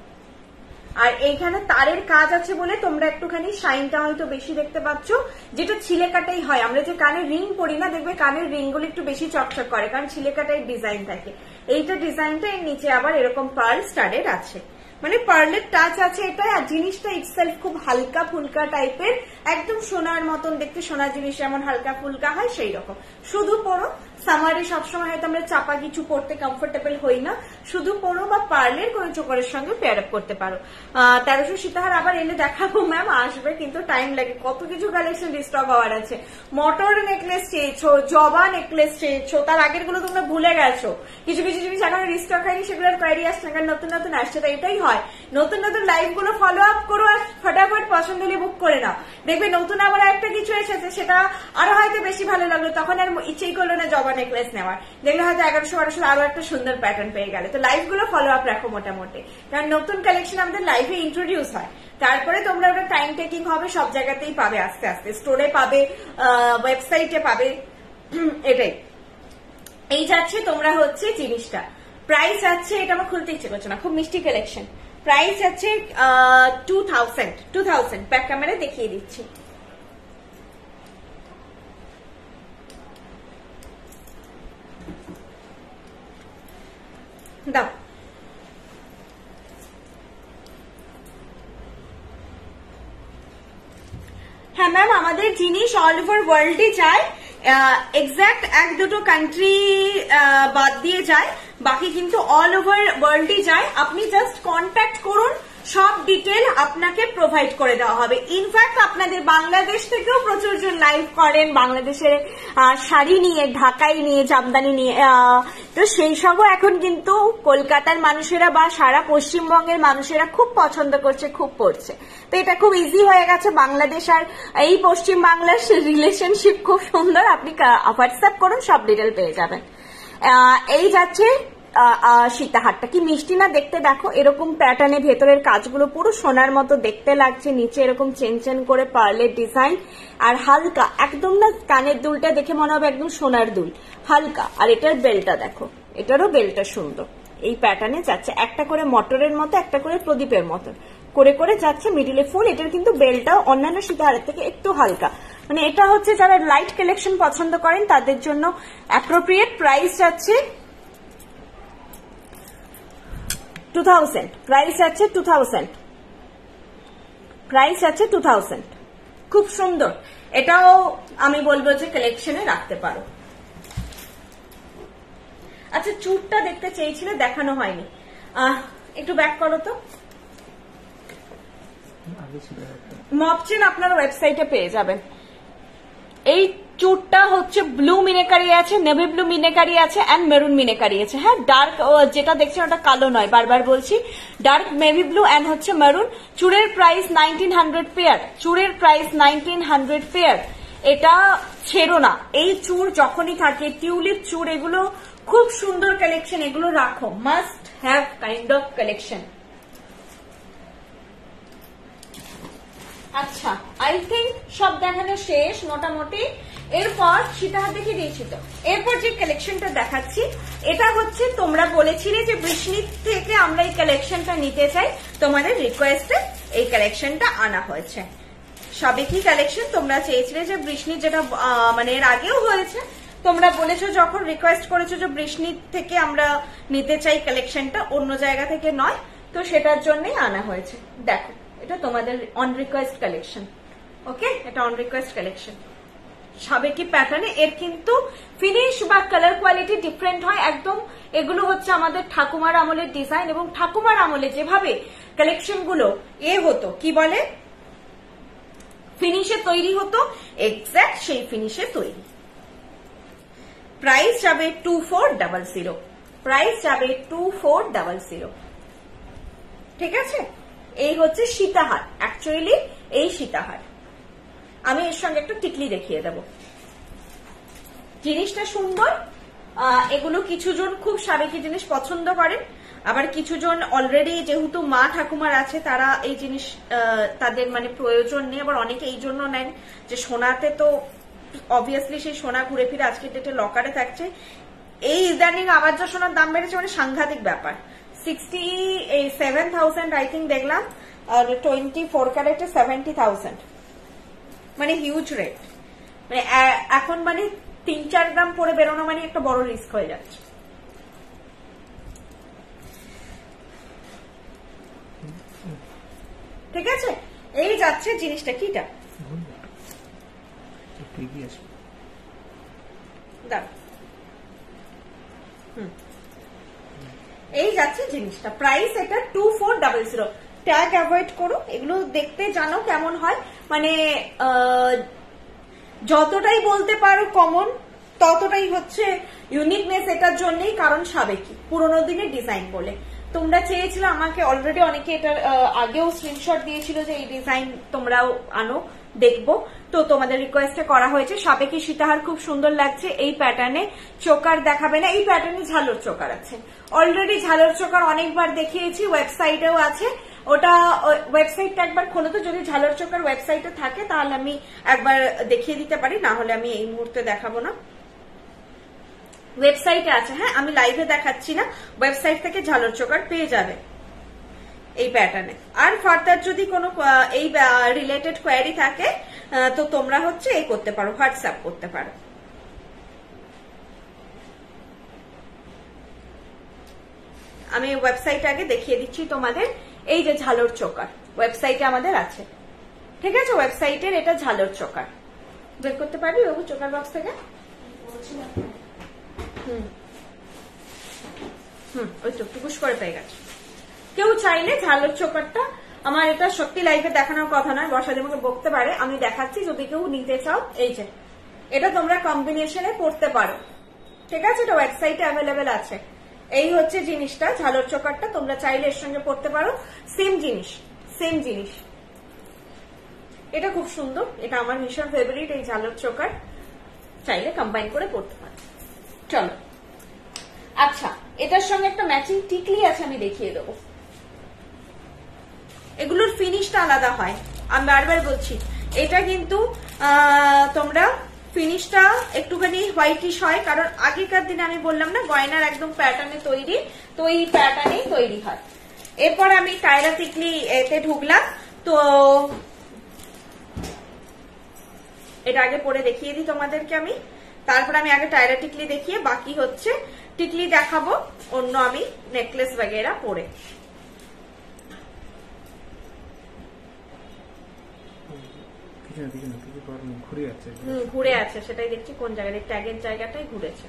আর এইখানে তারের কাজ আছে বলে তোমরা একটুখানি শাইনটা হয়তো বেশি দেখতে পাচ্ছ, যেটা ছিলেকাটাই হয়। আমরা যে কানের রিং পরি না, দেখবে কানের রিং গুলো একটু বেশি চকচক করে, কারণ ছিলেকাটাই ডিজাইন থাকে। এইটা ডিজাইনটা এর নিচে আবার এরকম পার্ল স্টাডেড আছে, মানে পার্লের টাচ আছে এটা। আর জিনিসটা ইটসেলফ খুব হালকা ফুলকা টাইপের, একদম সোনার মতন দেখতে, সোনার জিনিস যেমন হালকা ফুলকা হয় সেই রকম। শুধু পরো, সামারে সবসময় হয়তো আমরা চাপা কিছু পরতে কমফোর্টেবল হই না, শুধু পরো বা পার্লের কোনো চোকারের সঙ্গে পেয়ার আপ করতে পারো। 1300 সীতাহার আবার এনে দেখাবো ম্যাম, আসবে কিন্তু টাইম লাগে, কত কিছু কালেকশন রিস্টক হওয়ার আছে। মটর নেকলেস চেয়েছো, জবা নেকলেস চেয়েছো, তার আগের গুলো তোমরা ভুলে গেছো। কিছু কিছু জিনিস এখন রিস্টক হয়নি, সেগুলোর কোয়ারি আসছে না, কারণ নতুন নতুন আসছে। তো এটাই হয়, নতুন নতুন লাইভ গুলো ফলো আপ করো, আর ফটাফট পছন্দ হলে বুক করে নাও। দেখবে নতুন আবার একটা কিছু এসেছে, সেটা আরো হয়তো বেশি ভালো লাগলো, তখন আর ইচ্ছেই করলো না জবা নেকলেস নেওয়ার। দেখলে হয়তো 1100-1200 আরো একটা সুন্দর প্যাটার্ন পেয়ে গেলে। তো লাইভ গুলো ফলো আপ রাখো মোটামুটি, কারণ নতুন কালেকশন আমাদের লাইভে ইন্ট্রোডিউস হয়, তারপরে তোমরা ওটা টাইম টেকিং হবে, সব জায়গাতেই পাবে আস্তে আস্তে, স্টোরে পাবে, ওয়েবসাইটে পাবে, এটাই। এই যাচ্ছে তোমরা হচ্ছে জিনিসটা, প্রাইস যাচ্ছে, এটা আমার খুলতে ইচ্ছে করছে না, খুব মিষ্টি কালেকশন। প্রাইস যাচ্ছে 2000। ব্যাক ক্যামেরায় দেখিয়ে দিচ্ছি। দাও, হ্যাঁ ম্যাম, আমাদের জিনিস অল ওভার ওয়ার্ল্ডে যায়, এক্সাক্ট 1-2 কান্ট্রি বাদ দিয়ে যায়, বাকি কিন্তু অল ওভার ওয়ার্ল্ডে যায়। আপনি জাস্ট কন্ট্যাক্ট করুন, সব ডিটেল আপনাকে প্রোভাইড করে দেওয়া হবে। ইনফ্যাক্ট আপনাদের বাংলাদেশ থেকেও প্রচুর জন লাইভ করেন বাংলাদেশের শাড়ি নিয়ে, ঢাকাই নিয়ে, জামদানি নিয়ে, তো সেই সবও এখন কিন্তু কলকাতার মানুষেরা বা সারা পশ্চিমবঙ্গের মানুষেরা খুব পছন্দ করছে, খুব পড়ছে। তো এটা খুব ইজি হয়ে গেছে। বাংলাদেশ আর এই পশ্চিম বাংলার রিলেশনশিপ খুব সুন্দর। আপনি হোয়াটসঅ্যাপ করুন, সব ডিটেল পেয়ে যাবেন। এই যাচ্ছে সীতাহারটা, কি মিষ্টি না দেখতে, দেখো এরকম প্যাটার্নে ভেতরের কাজগুলো পুরো সোনার মতো দেখতে লাগছে, নিচে এরকম চেন চেন করে পার্লের ডিজাইন, আর হালকা একদম না, কানের দুলটা দেখে মনে হবে একদম সোনার দুল, হালকা। আর এটার বেলটা দেখো, এটারও বেলটা সুন্দর। এই প্যাটার্নে যাচ্ছে একটা করে মটরের মতো, একটা করে প্রদীপের মতো করে করে যাচ্ছে, মিডিলে ফুল। এটার কিন্তু বেলটাও অন্যান্য সীতাহারের থেকে একটু হালকা, মানে এটা হচ্ছে যারা লাইট কালেকশন পছন্দ করেন তাদের জন্য অ্যাপ্রোপ্রিয়েট। প্রাইস যাচ্ছে 2000, প্রাইস আছে 2000, প্রাইস আছে 2000। খুব সুন্দর, এটাও আমি বলবো যে কালেকশনে রাখতে পারো। আচ্ছা, চুরটা দেখতে চেয়েছিলে, দেখানো হয়নি, একটু ব্যাক করো তো। মপ চেন আপনার ওয়েবসাইটে পেয়ে যাবেন। এই চুরটা হচ্ছে ব্লু মিনেকারি আছে, নেভি ব্লু মিনেকারি আছে, এন্ড মেরুন মিনেকারি আছে। হ্যাঁ, ডার্ক যেটা দেখছেন ওটা কালো নয়, বারবার বলছি, ডার্ক নেভি ব্লু এন্ড হচ্ছে মেরুন। চুরের প্রাইস 1900 পেয়ার, চুরের প্রাইস 1900 পেয়ার। এটা ছেড়ো না, এই চুর যখনই থাকে, টিউলিপ চুর, এগুলো খুব সুন্দর কালেকশন, এগুলো রাখো, must have kind of collection. আচ্ছা, আই থিঙ্ক সব দেখানো শেষ মোটামুটি। এরপর সীতাহার দেখিয়ে দিয়েছি তো, এরপর যে কালেকশনটা দেখাচ্ছি, এটা হচ্ছে তোমরা বলেছিলে যে বৃষ্ণির থেকে আমরা এই কালেকশনটা নিতে চাই, তোমাদের রিকোয়েস্টে এই কালেকশনটা আনা হয়েছে। সাবেকি কালেকশন তোমরা চেয়েছিলে যে বৃষ্ণির, যেটা মানে এর আগেও হয়েছে, তোমরা বলেছো যখন রিকোয়েস্ট করেছো যে বৃষ্ণির থেকে আমরা নিতে চাই কালেকশনটা, অন্য জায়গা থেকে নয়, তো সেটার জন্যই আনা হয়েছে। দেখো, এটা তোমাদের অন রিকোয়েস্ট কালেকশন। ওকে, এটা অন রিকোয়েস্ট কালেকশন, সাবেকি প্যাটার্নে। এর কিন্তু ফিনিশ বা কালার কোয়ালিটি ডিফারেন্ট হয় একদম। এগুলো হচ্ছে আমাদের ঠাকুমার আমলের ডিজাইন, এবং ঠাকুমার আমলে যেভাবে কালেকশন গুলো হতো, কি বলে, ফিনিশে তৈরি হতো, এক্স্যাক্ট সেই ফিনিশে তৈরি। প্রাইস যাবে 2400, প্রাইস যাবে 2400। ঠিক আছে, এই হচ্ছে সীতাহার। অ্যাকচুয়ালি এই সীতাহার আমি এর সঙ্গে একটু টিকলি দেখিয়ে দেব। জিনিসটা সুন্দর। এগুলো কিছুজন খুব সাবেকি জিনিস পছন্দ করেন, আবার কিছুজন অলরেডি যেহেতু মা ঠাকুমার আছে তারা এই জিনিস তাদের মানে প্রয়োজন নেই, আবার অনেকে এই জন্য নেন যে সোনাতে তো অবভিয়াসলি সেই সোনা ঘুরে ফিরে আজকের ডেটে লকারে থাকছে। এই ইদানিং আবার যা সোনার দাম বেড়েছে, মানে সাংঘাতিক ব্যাপার। 67,000 আই থিঙ্ক দেখলাম, আর 24 ক্যারেটে 70,000, মানে হিউজ রেট। মানে এখন মানে 3-4 গ্রাম পরে বেরোনো মানে একটা বড় রিস্ক হয়ে যাচ্ছে। ঠিক আছে, এই যাচ্ছে জিনিসটা, কিটা এই যাচ্ছে জিনিসটা। প্রাইস এটা 2400। ট্যাগ অ্যাভয়েড করো, এগুলো দেখতে জানো কেমন হয়, মানে যতটাই বলতে পারো কমন ততটাই হচ্ছে ইউনিকনেস এটার জন্যই, কারণ সাবেকি পুরোনো দিনের ডিজাইন বলে। তোমরা চেয়েছিলে আমাকে, অলরেডি অনেকে এটার আগেও স্ক্রিনশট দিয়েছিল যে এই ডিজাইন তোমরাও আনো, দেখবো, তো তোমাদের রিকোয়েস্টে করা হয়েছে। সাবেকি সীতাহার খুব সুন্দর লাগছে এই প্যাটার্নে। চোকার দেখাবে না, এই প্যাটার্নে ঝালর চোকার আছে, অলরেডি ঝালর চোকার অনেকবার দেখিয়েছি, ওয়েবসাইটেও আছে। ওটা ওয়েবসাইটটা একবার খোলো তো, যদি ঝালর চোকার ওয়েবসাইটে থাকে তাহলে আমি একবার দেখিয়ে দিতে পারি, না হলে আমি এই মুহূর্তে দেখাবো না। ওয়েবসাইটে আছে, হ্যাঁ, আমি লাইভে দেখাচ্ছি না, ওয়েবসাইট থেকে ঝালর চোকার পেয়ে যাবে এই প্যাটার্নে। আর ফার্দার যদি কোনো এই রিলেটেড কোয়ারি থাকে তো তোমরা হচ্ছে এই করতে পারো, হোয়াটসঅ্যাপ করতে পারো। আমি ওয়েবসাইট আগে দেখিয়ে দিচ্ছি তোমাদের। এই যে ঝালর চোকার ওয়েবসাইটে আমাদের আছে, ঠিক আছে, ওয়েবসাইটের এটা ঝালর চোকার। বের করতে পারবি বাবু চোকার বক্স থেকে? ওই তো টুকুস করে পেয়ে গেছে। কেউ চাইলে ঝালর চোকারটা, আমার এটা সত্যি লাইফে দেখানোর কথা নয়, বর্ষাদি আমাকে বকতে পারে, আমি দেখাচ্ছি যদি কেউ নিতে চাও। এই যে এটা তোমরা কম্বিনেশনে পড়তে পারো, ঠিক আছে, এটা ওয়েবসাইটে অ্যাভেলেবেল আছে। এই হচ্ছে জিনিসটা, ঝালর চোকারটা তোমরা চাইলে এর সঙ্গে পড়তে পারো, সেম জিনিস। এটা খুব সুন্দর, এটা আমার ভীষণ ফেভারিট, এই ঝালর চোকার চাইলে কম্বাইন করে পড়তে পারো। চলো, আচ্ছা এটার সঙ্গে একটা ম্যাচিং টিকলি আছে, আমি দেখিয়ে দেবো। এগুলোর ফিনিশটা আলাদা হয়, আমি বারবার বলছি, এটা কিন্তু তোমরা ফিনিশটা একটুখানি হোয়াইটিশ হয়, কারণ আগেকার দিনে আমি বললাম না গয়নার একদম প্যাটার্নে তৈরি, তো এই প্যাটার্নেই তৈরি হয়। এরপর আমি টায়রা টিকলি এতে ঢুকলাম, তো এটা আগে পরে দেখিয়ে দিই তোমাদেরকে আমি, তারপর আমি আগে টায়রা টিকলি দেখিয়ে বাকি হচ্ছে টিকলি দেখাবো অন্য আমি নেকলেস বগেরা পরে। ঘুরে আছে, সেটাই দেখছি কোন জায়গায়, ট্যাগের জায়গাটাই ঘুরেছে।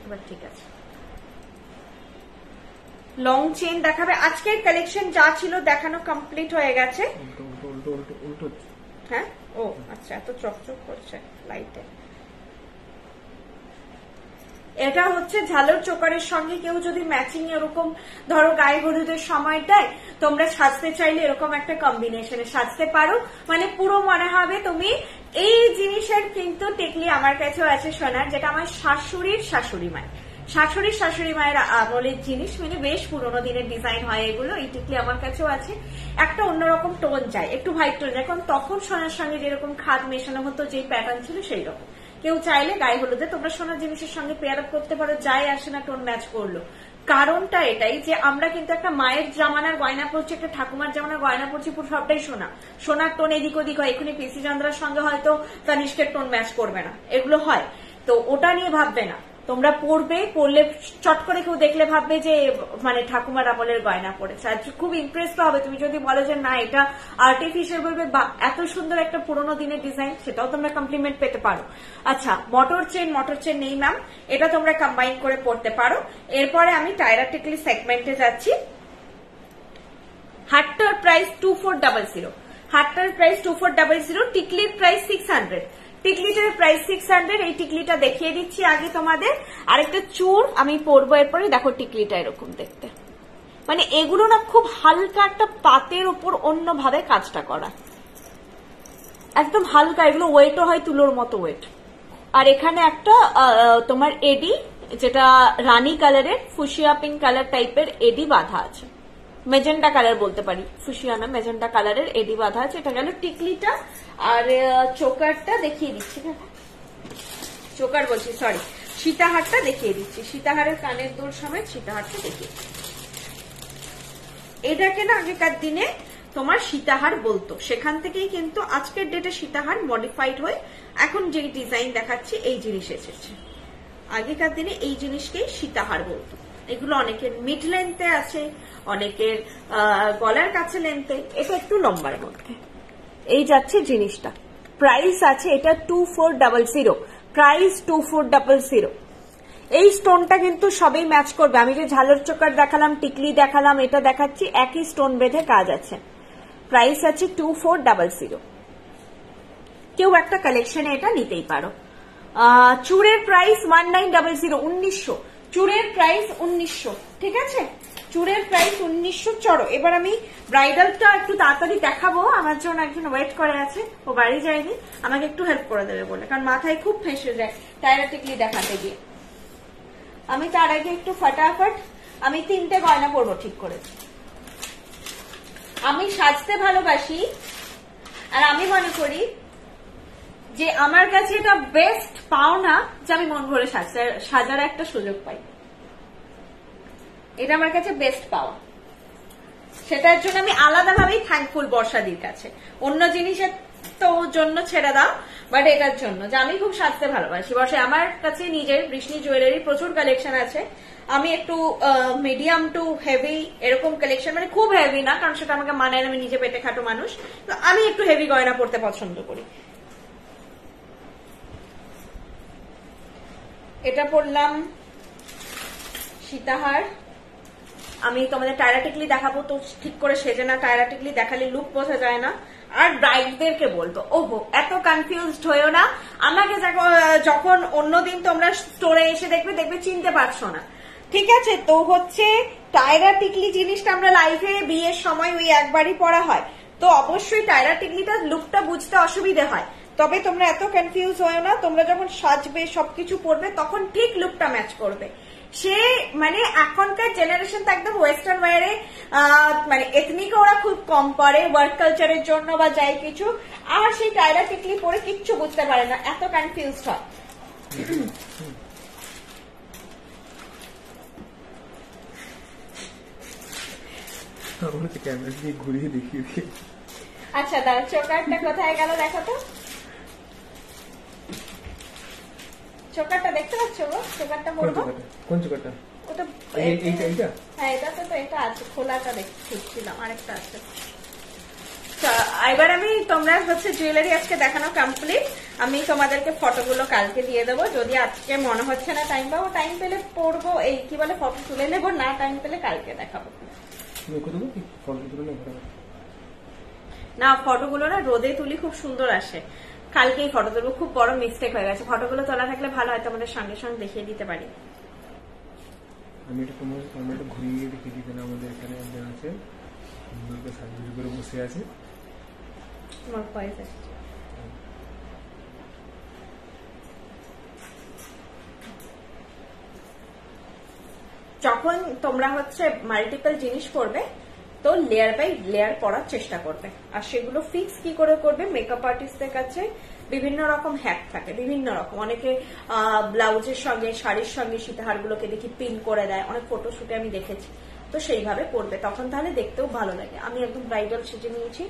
এবার ঠিক আছে, লং চেন দেখাবে। আজকের কালেকশন যা ছিল দেখানো কমপ্লিট হয়ে গেছে। হ্যাঁ, ও আচ্ছা, এত চকচক করছে লাইটে। এটা হচ্ছে ঝালর চোকারের সঙ্গে কেউ যদি ম্যাচিং এরকম ধরো গায়ে হলুদের সময়টায় তোমরা সাজতে চাইলে এরকম একটা কম্বিনেশনে সাজতে পারো, মানে পুরো মনে হবে তুমি এই জিনিসের। কিন্তু টিকলি আমার কাছেও আছে সোনার, যেটা আমার শাশুড়ি মায়ের আমলের জিনিস, মানে বেশ পুরোনো দিনের ডিজাইন হয় এগুলো। এই টিকলি আমার কাছেও আছে, একটা অন্যরকম টোন চাই, একটু হোয়াইট টোন, এখন তখন সোনার সঙ্গে যেরকম খাদ মেশানো হতো, যে প্যাটার্ন ছিল সেই রকম। কেউ চাইলে গায়ে হলুদে তোমরা সোনার জিনিসের সঙ্গে পেয়ার আপ করতে পারো, যাই আসে না টোন ম্যাচ করলো। কারণটা এটাই যে আমরা কিন্তু একটা মায়ের জামানার গয়না পড়ছি, একটা ঠাকুমার জামানার গয়না পড়ছি, পুরো সবটাই সোনার টোন এদিক ওদিক হয়। এখানে পিসি চন্দ্রার সঙ্গে হয়তো তানিষ্কের টোন ম্যাচ করবে না, এগুলো হয়। তো ওটা নিয়ে ভাববে না, তোমরা পড়বে, পড়লে চট করে কেউ দেখলে ভাববে যে মানে ঠাকুমার আমলের গয়না পড়েছে, আর খুব ইমপ্রেসড হবে। তুমি যদি বলো যে না এটা আর্টিফিশিয়াল, বলবে বা এত সুন্দর একটা পুরোনো দিনের ডিজাইন, সেটাও তোমরা কমপ্লিমেন্ট পেতে পারো। আচ্ছা, মোটর চেন নেই ম্যাম, এটা তোমরা কম্বাইন করে পড়তে পারো। এরপরে আমি টায়রা টিকলি সেগমেন্টে যাচ্ছি। হাটটার প্রাইস 2400, হাটটার প্রাইস 2400, টিকলির প্রাইস 600। টিকলিটার প্রাইস 600। এই টিকলিটা দেখিয়ে দিচ্ছি আগে তোমাদের। আরেকটা চূড় আমি পরবো এরপরে। দেখো টিকলিটা এরকম দেখতে, মানে এগুলো না খুব হালকা একটা পাতের উপর অন্যভাবে কাজটা করা, একদম হালকা। এগুলো ওয়েটও হয় তুলোর মতো ওয়েট। আর এখানে একটা তোমার এডি, যেটা রানী কালারের ফুশিয়া পিঙ্ক কালার টাইপের এডি বাঁধা আছে, মেজেন্টা কালার বলতে পারি, ফুশিয়া না মেজেন্টা কালারের এডি বাঁধা আছে। এটা গেল টিকলিটা। আর চোকারটা দেখিয়ে দিচ্ছি, চোকার বলছি সরি, সীতাহারটা দেখিয়ে দিচ্ছি। সীতাহারের কানের দুল সমেত সীতাহারটা দেখিয়ে দিচ্ছি। এটাকে না আগেকার দিনে তোমার সীতাহার বলতো, সেখান থেকেই কিন্তু আজকের ডেটে সীতাহার মডিফাইড হয়ে এখন যে ডিজাইন দেখাচ্ছি এই জিনিস এসেছে। আগেকার দিনে এই জিনিসকেই সীতাহার বলতো। এগুলো অনেকের মিড লেন্থে আছে, অনেকের গলার কাছে লেন্থে, এটা একটু লম্বার মধ্যে। এই যাচ্ছে জিনিসটা, প্রাইস আছে এটা 2400, প্রাইস 2400। এই স্টোনটা কিন্তু সবই ম্যাচ করবে। আমি যে ঝালর চোকার দেখালাম, টিকলি দেখালাম, এটা দেখাচ্ছি, একই স্টোন বেঁধে কাজ আছে। প্রাইস আছে 2400। কেউ একটা কালেকশনে এটা নিতেই পারো। চূড়ের প্রাইস 1900, 1900। চূড়ের প্রাইস 1900, ঠিক আছে, চূড়ের প্রাইস 1900। চড়ো, এবার আমি ব্রাইডালটা একটু তাড়াতাড়ি দেখাবো, আমার জন্য একজন ওয়েট করে আছে, ও বাড়ি যায়নি, আমাকে একটু হেল্প করে দেবে বলে, কারণ মাথায় খুব ফেঁসে যায় টায়রা টিকলি দেখাতে গিয়ে। আমি তার আগে একটু ফটাফট আমি 3টে গয়না পরবো ঠিক করেছি। আমি সাজতে ভালোবাসি, আর আমি মনে করি যে আমার কাছে এটা বেস্ট পাওনা যে আমি মন ভরে সাজার একটা সুযোগ পাই। এটা আমার কাছে বেস্ট পাওয়া, সেটার জন্য আমি আলাদাভাবেই থ্যাঙ্কফুল বর্ষাদির কাছে। অন্য জিনিসের তো জন্য ছেড়ে দাও, বাট এটার জন্য যে আমি খুব সাজতে ভালোবাসি। বর্ষা আমার কাছে নিজের বৃষ্ণি জুয়েলারি প্রচুর কালেকশন আছে। আমি একটু মিডিয়াম টু হেভি এরকম কালেকশন, মানে খুব হেভি না, কারণ সেটা আমাকে মানায় না, আমি নিজে পেটে খাটো মানুষ, তো আমি একটু হেভি গয়না পড়তে পছন্দ করি। এটা পরলাম সীতাহার, আমি তোমাদের টায়রা টিকলি দেখাবো, তো ঠিক করে সেজে না, টায়রা টিকলি দেখালে লুক বোঝা যায় না। আর ব্রাইডদেরকে বলবো, ওহো এত কনফিউজড হয়েও না, আমাকে যখন অন্যদিন তোমরা স্টোরে এসে দেখবে চিনতে পারছো না, ঠিক আছে? তো হচ্ছে টায়রা টিকলি জিনিসটা আমরা লাইভে বিয়ের সময় ওই একবারই পরা হয়, তো অবশ্যই টায়রা টিকলিটার লুকটা বুঝতে অসুবিধে হয়। তবে তোমরা এত কনফিউজ হয়েও না, তোমরা যখন সাজবে সবকিছু পরবে তখন ঠিক লুকটা ম্যাচ করবে। সে মানে এখনকার জেনারেশন তো একদম ওয়েস্টার্ন ওয়ারে, মানে এথনিক ওরা খুব কম পরে ওয়ার্ক কালচারের জন্য বা যাই কিছু, আর সেই টায়রা টিকলি পরে কিচ্ছু বুঝতে পারে না, এত কনফিউজ হয়। ক্যামেরা দিয়ে ঘুরিয়ে দেখিয়ে দিয়ে। আচ্ছা দাঁড়া, চোকারটা কোথায় গেল দেখো তো, চোকারটা দেখতে পাচ্ছ গো? চোকারটা বলবো কোন চোকারটা? ওটা এইটা? হ্যাঁ এটাতে তো এটা আছে, খোলাটা দেখছিলাম, আরেকটা আছে। এবার আমি তোমরা হচ্ছে জুয়েলারি আজকে দেখানো কমপ্লিট, আমি তোমাদেরকে ফটোগুলো কালকে দিয়ে দেবো, যদি আজকে মনে হচ্ছে না টাইম পাবো, টাইম পেলে পড়বো, এই কি বলে ফটো তুলে নেবো, না টাইম পেলে কালকে দেখাবো। না ফটোগুলো না রোদে তুলি, খুব সুন্দর আসে, কালকেই ফটো তুলবো। খুব বড় মিস্টেক হয়ে গেছে, ফটোগুলো তোলা থাকলে ভালো হয়, তোমাদের সঙ্গে সঙ্গে দেখিয়ে দিতে পারি। আমি এটা তোমার ক্যামেরাটা ঘুরিয়ে দেখিয়ে দিতে না, আমাদের এখানে একজন আছে সুন্দর সাজুগুজু করে বসে আছে, আমার ভয়েস আসছে। যখন তোমরা হচ্ছে মাল্টিপল জিনিস করবে তো লেয়ার বাই লেয়ার পরার চেষ্টা করবে, আর সেগুলো ফিক্স কি করে করবে, মেকআপ আর্টিস্টদের কাছে বিভিন্ন রকম হ্যাক থাকে, বিভিন্ন রকম, অনেকে ব্লাউজের সঙ্গে শাড়ির সঙ্গে সীতাহার গুলোকে দেখি পিন করে দেয়, অনেক ফটোশুটে আমি দেখেছি, তো সেইভাবে করবে, তখন তাহলে দেখতেও ভালো লাগে। আমি একদম ব্রাইডাল সেজে নিয়েছি,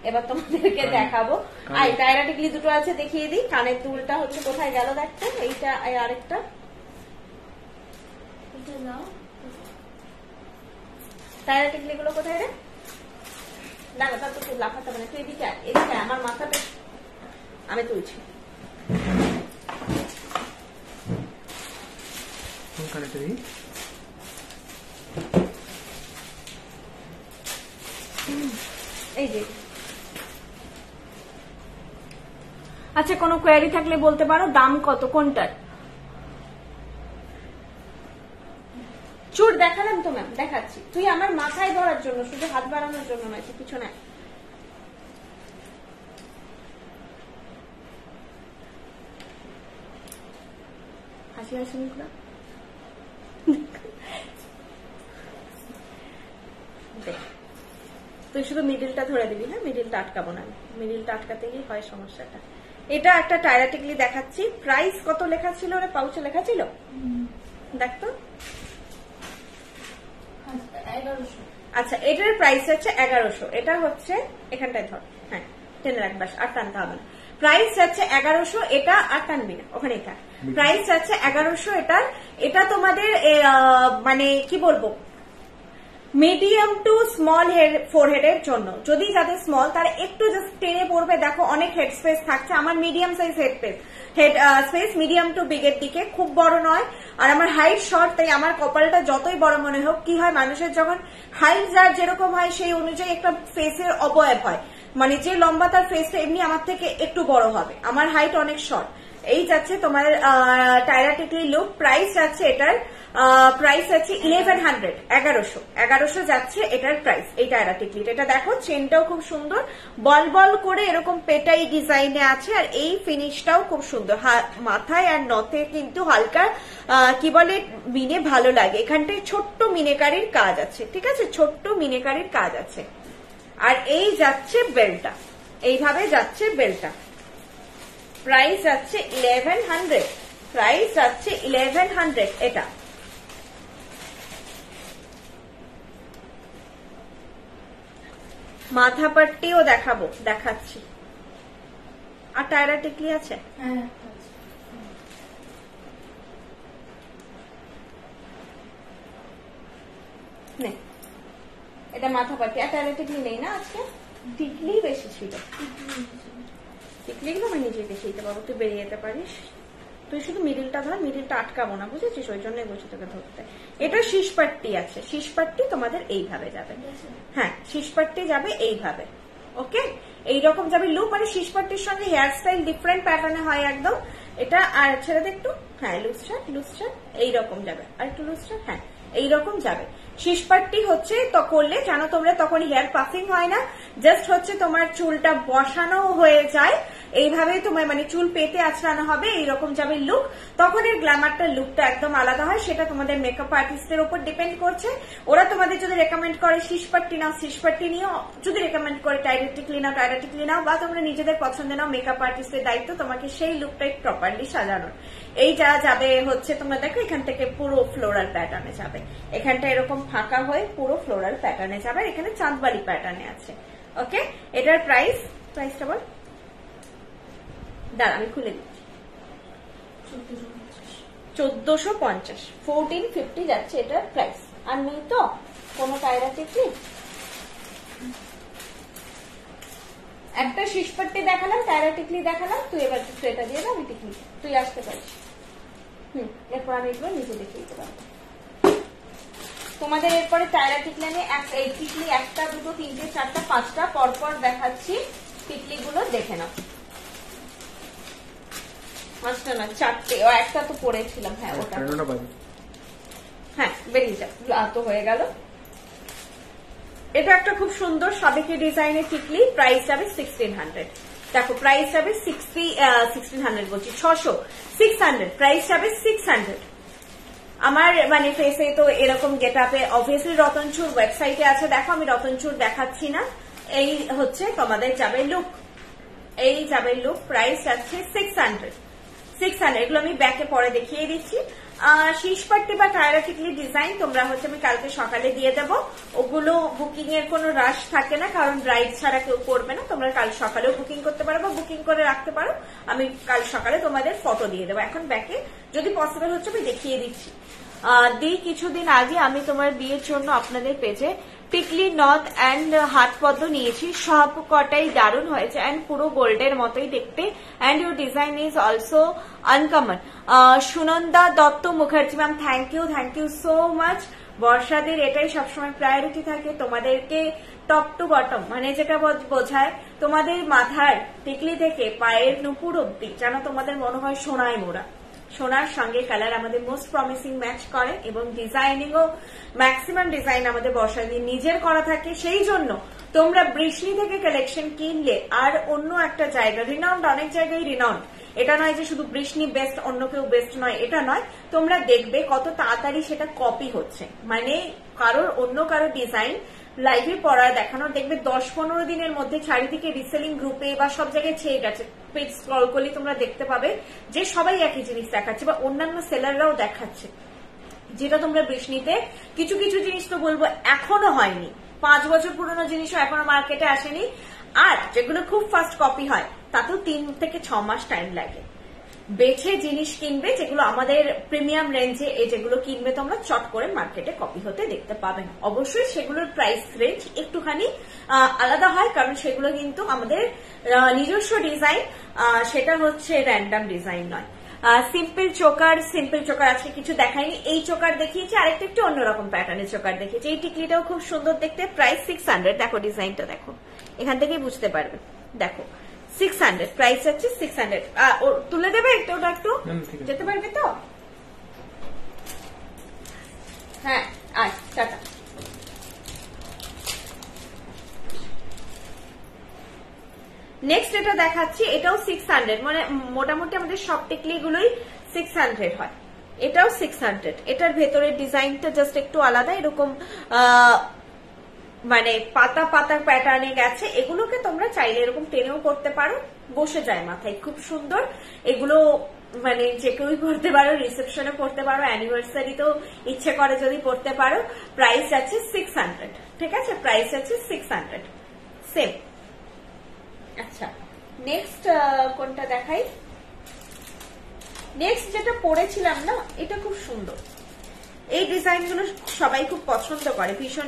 এবার তোমাদেরকে দেখাবো। আর টায়রা টিকলি দুটো আছে দেখিয়ে দিই, কানের দুলটা হচ্ছে কোথায় গেল দেখতে, এইটা আরেকটা টায়রা টিকলি গুলো কোথায় রে, দেখো তার তো লাফাতে হবে না, তুই এদিকে এদিকে আমার মাথাটা আমি তুলছি। এই যে আচ্ছা, কোনো কোয়ারি থাকলে বলতে পারো, দাম কত কোনটার? চুর দেখালাম তো ম্যাম, দেখাচ্ছি, তুই আমার মাথায় ধরার জন্য, শুধু হাত বাড়ানোর জন্য নয়, কিছু নাই। হাসি হাসি মুখটা তুই শুধু মিডিলটা ধরে দিবি, হ্যাঁ মিডিলটা আটকাবো না, মিডিলটা আটকাতে গিয়ে হয় সমস্যাটা। এটা একটা টায়রা টিকলি দেখাচ্ছি, প্রাইস কত লেখা ছিল রে, পাউচে লেখা ছিল দেখতো। আচ্ছা এটার প্রাইস হচ্ছে 1100, এটা হচ্ছে এখানটায় ধর, হ্যাঁ টেনে রাখ, বাস আর টানতে হবে না। প্রাইস আছে 1100, এটা আর টানবি না, ওখানে এটা প্রাইস আছে 1100। এটা তোমাদের মানে কি বলবো, মিডিয়াম টু স্মল ফোরহেডের জন্য, যদি যাদের স্মল তারা একটু জাস্ট টেনে পড়বে, দেখো অনেক হেড স্পেস থাকছে, আমার medium size head space medium to বিগের দিকে, খুব বড় নয়, আর আমার হাইট শর্ট, তাই আমার কপালটা যতই বড় মনে হোক, কি হয় মানুষের যখন হাইট যার যেরকম হয় সেই অনুযায়ী একটা ফেসের অবয়ব হয়, মানে যে লম্বা তার ফেসটা এমনি আমার থেকে একটু বড় হবে, আমার হাইট অনেক শর্ট। এই যাচ্ছে তোমার টায়রা টিকলি লুক, প্রাইস যাচ্ছে এটার প্রাইস আছে 1100, 1100 যাচ্ছে এটার প্রাইস। এই টায়রা টিকলিটা, এটা দেখো চেনটাও খুব সুন্দর, বল বল করে এরকম পেটাই ডিজাইনে আছে, আর এই ফিনিশটাও খুব সুন্দর, মাথায় আর নথে কিন্তু হালকা কি বলে মিনে ভালো লাগে, এখানটায় ছোট্ট মিনেকারির কাজ আছে, ঠিক আছে, ছোট্ট মিনেকারির কাজ আছে। আর এই যাচ্ছে বেলটা, এইভাবে যাচ্ছে বেলটা, প্রাইস যাচ্ছে 1100, প্রাইস যাচ্ছে 1100 এটা। মাথা পাট্টিও দেখাচ্ছি, আর টায়রা টিকলি আছে, এটা মাথা পাট্টি, আর টায়রা টিকলি নেই না আজকে, টিকলি বেশি ছিল, টিকলিগুলো আমি নিজে দেখে দিতে পারবো, তুই বেরিয়ে যেতে পারিস। তুই শুধু মিডিলটা ধর, মিডিলটা আটকাবো না, বুঝেছিস? ওই জন্যই বলছি তোকে ধরতে। এটা শীষপাট্টি আছে, শীষপাট্টি তোমাদের এইভাবে যাবে। হ্যাঁ, শীষপাট্টি যাবে এইভাবে। ওকে, এইরকম যাবে লুক, মানে শীষপাট্টির সঙ্গে হেয়ার স্টাইল ডিফারেন্ট প্যাটার্নে হয় একদম। এটা আর ছেড়ে দে একটু, হ্যাঁ লুজ ছাড়, এইরকম যাবে, আর একটু লুজ ছাড়, হ্যাঁ এইরকম যাবে। শীষপাট্টি হচ্ছে তো করলে জানো তোমরা, তখন হেয়ার পাফিং হয় না, জাস্ট হচ্ছে তোমার চুলটা বসানো হয়ে যায় এইভাবে, তোমার মানে চুল পেতে আঁচড়ানো হবে, এইরকম যাবে লুক। তখন এর গ্ল্যামারটা লুকটা একদম আলাদা হয়। সেটা তোমাদের মেকআপ আর্টিস্টের উপর ডিপেন্ড করছে। ওরা তোমাদের যদি রেকমেন্ড করে শীষপাট্টি নাও, শীষপাট্টি নিও। যদি রেকমেন্ড করে টাইরাটিক্লি নাও, টাইরাটিক্লি নাও। বা তোমরা নিজেদের পছন্দ নাও, মেকআপ আর্টিস্টের দায়িত্ব তোমাকে সেই লুকটাই প্রপারলি সাজানোর। এইটা যাবে হচ্ছে তোমরা দেখো এখান থেকে পুরো ফ্লোরাল প্যাটার্নে যাবে, এখানটা এরকম ফাঁকা হয়ে পুরো ফ্লোরাল প্যাটার্নে যাবে, এখানে চাঁদবালি প্যাটার্নে আছে। ওকে, এটার প্রাইসটা বল, দাঁড়া আমি খুলে দিচ্ছি। 1450, 1450 যাচ্ছে এটার প্রাইস। আর নেই তো কোনো টাইরাটিক্লি? একটা শীষপাট্টি দেখালাম, টাইরাটিক্লি দেখালাম, তুই এবার এটা দিয়ে দাও, আমি টিকলি, তুই আসতে পারিস। এরপর আমি এগুলো নিজে দেখিয়ে দিতে পারবো তোমাদের। এরপরে টাইরাটিক্লি আমি এই টিকলি 1, 2, 3, 4, 5টা পরপর দেখাচ্ছি। টিকলি গুলো দেখে নাও। 5টা না 4টে, ও একটা তো পড়েছিলাম। হ্যাঁ ওটা, হ্যাঁ বেরিয়ে যাক, তো হয়ে গেল। এটা একটা খুব সুন্দর সাবেকি ডিজাইনের টিকলি, প্রাইস যাবে 1600। দেখো প্রাইস যাবে 1600 বলছি, 600, প্রাইস যাবে 600। আমার মানে ফেসে তো এরকম গেট আপে অবভিয়াসলি রতনচুর ওয়েবসাইটে আছে, দেখো আমি রতনচুর দেখাচ্ছি না। এই হচ্ছে তোমাদের যাবে লুক, এই যাবে লুক, প্রাইস যাচ্ছে 600। এগুলো আমি ব্যাকে পরে দেখিয়ে দিচ্ছি। শীষপাট্টি বা টাইরাটিক্লি ডিজাইন তোমরা হচ্ছে আমি কালকে সকালে দিয়ে দেবো। ওগুলো বুকিং এর কোনো রাশ থাকে না, কারণ ব্রাইড ছাড়া কেউ করবে না। তোমরা কাল সকালেও বুকিং করতে পারো বা বুকিং করে রাখতে পারো। আমি কাল সকালে তোমাদের ফটো দিয়ে দেবো। এখন ব্যাকে যদি পসিবল হচ্ছে আমি দেখিয়ে দিচ্ছি। কিছুদিন আগে আমি তোমার বিয়ের জন্য আপনাদের পেজে টিকলি নথ অ্যান্ড হাত পদ্ম নিয়েছি, সব কটাই দারুণ হয়েছে অ্যান্ড পুরো গোল্ডের মতোই দেখতে, and your design is also uncommon. Sunanda Dutta Mukherjee ma'am, thank you so much. বর্ষাদের এটাই সবসময় প্রায়োরিটি থাকে, তোমাদেরকে টপ টু বটম মানে যেটা বোঝায় তোমাদের মাথার টিকলি থেকে পায়ের নুপুর অব্দি যেন তোমাদের মনে হয় সোনায় মোড়া। সোনার সঙ্গে কালার আমাদের মোস্ট প্রমিসিং ম্যাচ করে, এবং ডিজাইনিং ও ম্যাক্সিমাম ডিজাইন আমাদের বর্ষাদের নিজের করা থাকে। সেই জন্য তোমরা বৃষ্ণি থেকে কালেকশন কিনলে আর অন্য একটা জায়গা রিনাউন্ড, অনেক জায়গায় রিনাউন্ড, এটা নয় যে শুধু বৃষ্ণি বেস্ট অন্য কেউ বেস্ট নয়, এটা নয়। তোমরা দেখবে কত তাড়াতাড়ি সেটা কপি হচ্ছে, মানে অন্য কারো ডিজাইন লাইভে পড়া দেখানোর দেখবে 10-15 দিনের মধ্যে চারিদিকে রিসেলিং গ্রুপে বা সব জায়গায় ছেয়ে গেছে। পেজ স্ক্রল করলে তোমরা দেখতে পাবে যে সবাই একই জিনিস দেখাচ্ছে বা অন্যান্য সেলাররাও দেখাচ্ছে, যেটা তোমরা বৃষ্ণিতে কিছু জিনিস তো বলবো এখনো হয়নি। 5 বছর পুরনো জিনিসও এখনো মার্কেটে আসেনি। আর যেগুলো খুব ফাস্ট কপি হয় তাতেও 3 থেকে 6 মাস টাইম লাগে। বেছে জিনিস কিনবে, যেগুলো আমাদের প্রিমিয়াম রেঞ্জে যেগুলো কিনবে তোমরা চট করে মার্কেটে কপি হতে দেখতে পাবে না। অবশ্যই সেগুলোর প্রাইস রেঞ্জ একটুখানি আলাদা হয়, কারণ সেগুলো কিন্তু আমাদের নিজস্ব ডিজাইন, সেটা হচ্ছে র্যান্ডাম ডিজাইন নয়। সিম্পল চোকার আজকে কিছু দেখাইনি। এই চোকার দেখিয়েছি, আরেকটা একটু অন্যরকম প্যাটার্নের চোকার দেখিয়েছি। এই টিকলিটাও খুব সুন্দর দেখতে, প্রাইস 600। দেখো ডিজাইনটা দেখো, এখান থেকেই বুঝতে পারবে। দেখো 600, প্রাইস হচ্ছে 600। তুলে দেবে একটু, ওটা একটু যেতে পারবে তো? হ্যাঁ আয় টাটা। নেক্সট এটা দেখাচ্ছি, এটাও 600, মানে মোটামুটি আমাদের সব টিকলি গুলোই 600 হয়। এটাও 600। এটার ভেতরের ডিজাইনটা জাস্ট একটু আলাদা, এরকম মানে পাতা প্যাটার্নে গেছে। এগুলোকে তোমরা চাইলে এরকম টেনেও করতে পারো, বসে যায় মাথায়, খুব সুন্দর। এগুলো মানে যে কেউই পড়তে পারো, রিসেপশনে পড়তে পারো, অ্যানিভার্সারি তো ইচ্ছে করে যদি পড়তে পারো। প্রাইস আছে 600, ঠিক আছে? প্রাইস আছে 600 সেম। আচ্ছা নেক্সট কোনটা দেখাই? নেক্সট যেটা পড়েছিলাম না, এটা খুব সুন্দর। এই ডিজাইন গুলো সবাই খুব পছন্দ করে ভীষণ।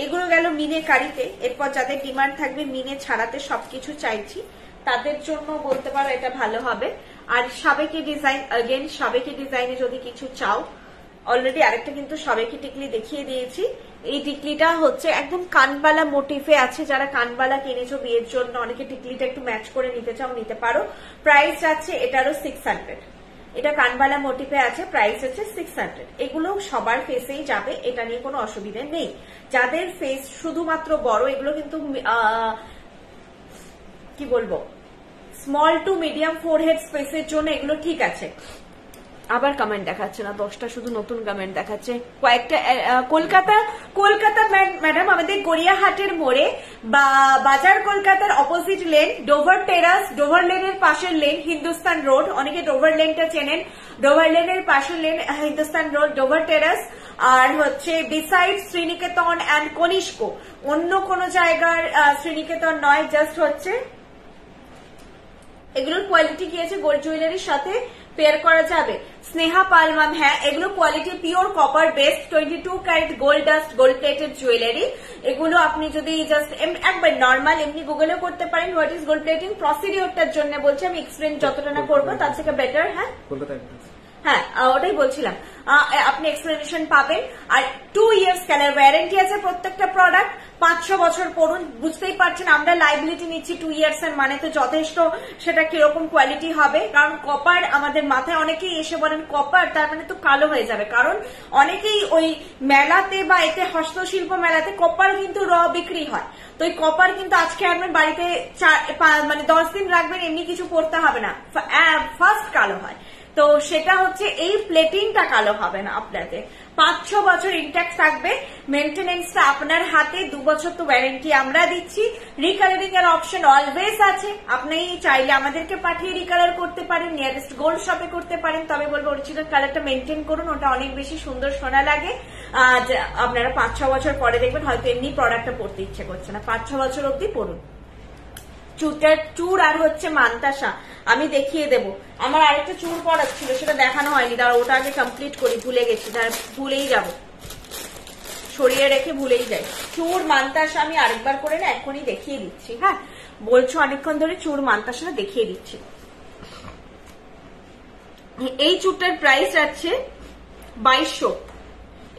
এগুলো গেল মিনে কারিতে। এরপর যাদের ডিমান্ড থাকবে মিনে ছাড়াতে সবকিছু চাইছি, তাদের জন্য বলতে পারো এটা ভালো হবে। আর সাবেকি ডিজাইন, अगेन সাবেকি ডিজাইনে যদি কিছু চাও, অলরেডি আরেকটা কিন্তু সাবেকি টিকলি দেখিয়ে দিয়েছি। এই টিকলিটা হচ্ছে একদম কানবালা মোটিফে আছে, যারা কানবালা কিনেছো বিয়ের জন্য, অনেকে টিকলিটা একটু ম্যাচ করে নিতে চাও নিতে পারো। প্রাইস আছে এটারও 600, এটা কানবালা মোটিফে আছে, প্রাইস হচ্ছে 600। এগুলো সবার ফেসেই যাবে, এটা নিয়ে কোনো অসুবিধা নেই। যাদের ফেস শুধুমাত্র বড়, এগুলো কিন্তু কি বলবো, স্মল টু মিডিয়াম ফোরহেড স্পেসের জন্য এগুলো ঠিক আছে। আবার কমেন্ট দেখাচ্ছে না, 10টা শুধু নতুন কমেন্ট দেখাচ্ছে। কয়েকটা কলকাতা ম্যাডাম আমাদের গড়িয়াহাটের মোড়ে বা বাজার কলকাতার অপোজিট লেন, ডোভার টেরাস, ডোভার লেনের পাশের লেন হিন্দুস্তান রোড, অনেকে ডোভার লেনটা চেনেন, ডোভার লেনের পাশের লেন হিন্দুস্তান রোড, ডোভার টেরাস। আর হচ্ছে বিসাইড শ্রীনিকেতন অ্যান্ড কনিষ্ক, অন্য কোন জায়গার শ্রীনিকেতন নয়, জাস্ট হচ্ছে এগুলোর কোয়ালিটি কি আছে, গোল্ড জুয়েলারির সাথে পেয়ার করা যাবে। স্নেহা পাল ম্যাম, হ্যাঁ এগুলো quality pure copper based 22 carat gold dust gold plated jewellery. এগুলো আপনি যদি জাস্ট একবার নর্মাল এমনি গুগলেও করতে পারেন হোয়াট ইজ গোল্ড প্লেটিং, প্রসিডিওরটার জন্য বলছি আমি, এক্সপ্লেন যতটা না করবো তার থেকে বেটার। হ্যাঁ ওটাই বলছিলাম, আপনি এক্সপ্লেনেশন পাবেন। আর 2 ইয়ার্স কালার ওয়ারেন্টি আছে প্রত্যেকটা প্রোডাক্ট, 5-6 বছর পড়ুন। বুঝতেই পারছেন আমরা লাইবিলিটি নিচ্ছি 2 ইয়ার্স এর, মানে তো যথেষ্ট সেটা কিরকম কোয়ালিটি হবে। কারণ কপার আমাদের মাথায় অনেকেই এসে বলেন কপার তার মানে তো কালো হয়ে যাবে, কারণ অনেকেই ওই মেলাতে বা এতে হস্তশিল্প মেলাতে কপার কিন্তু র বিক্রি হয়, তো ওই কপার কিন্তু আজকে আপনার বাড়িতে 10 দিন রাখবেন, এমনি কিছু পড়তে হবে না, ফার্স্ট কালো হয়। তো সেটা হচ্ছে এই প্লেটিংটা কালো হবে না আপনাদের, 5-6 বছর ইনট্যাক্ট থাকবে। মেনটেনেন্সটা আপনার হাতে, 2 বছর তো ওয়ারেন্টি আমরা দিচ্ছি। রিকালারিং এর অপশন অলওয়েজ আছে, আপনি চাইলে আমাদেরকে পাঠিয়ে রিকালার করতে পারেন, নিয়ারেস্ট গোল্ড শপে করতে পারেন, তবে বলবো অরিজিনাল কালারটা মেনটেন করুন, ওটা অনেক বেশি সুন্দর সোনা লাগে। আপনারা 5-6 বছর পরে দেখবেন হয়তো এমনি প্রোডাক্টটা পড়তে ইচ্ছে করছে না, 5-6 বছর অব্দি পড়ুন। চুর আর হচ্ছে মান্তাসা আমি দেখিয়ে দেবো। আমার আরেকটা চুর পড়ার ছিল, সেটা দেখানো হয়নি, দাঁড়া ওটা আগে কমপ্লিট করি, ভুলে গেছি, ভুলেই যাব, সরিয়ে রেখে ভুলেই যাই। চুর মান্তাসা আমি আরেকবার করে না এখনই দেখিয়ে দিচ্ছি। হ্যাঁ বলছো অনেকক্ষণ ধরে, চুর মান্তাসা দেখিয়ে দিচ্ছি। এই চুরটার প্রাইস আছে 2200,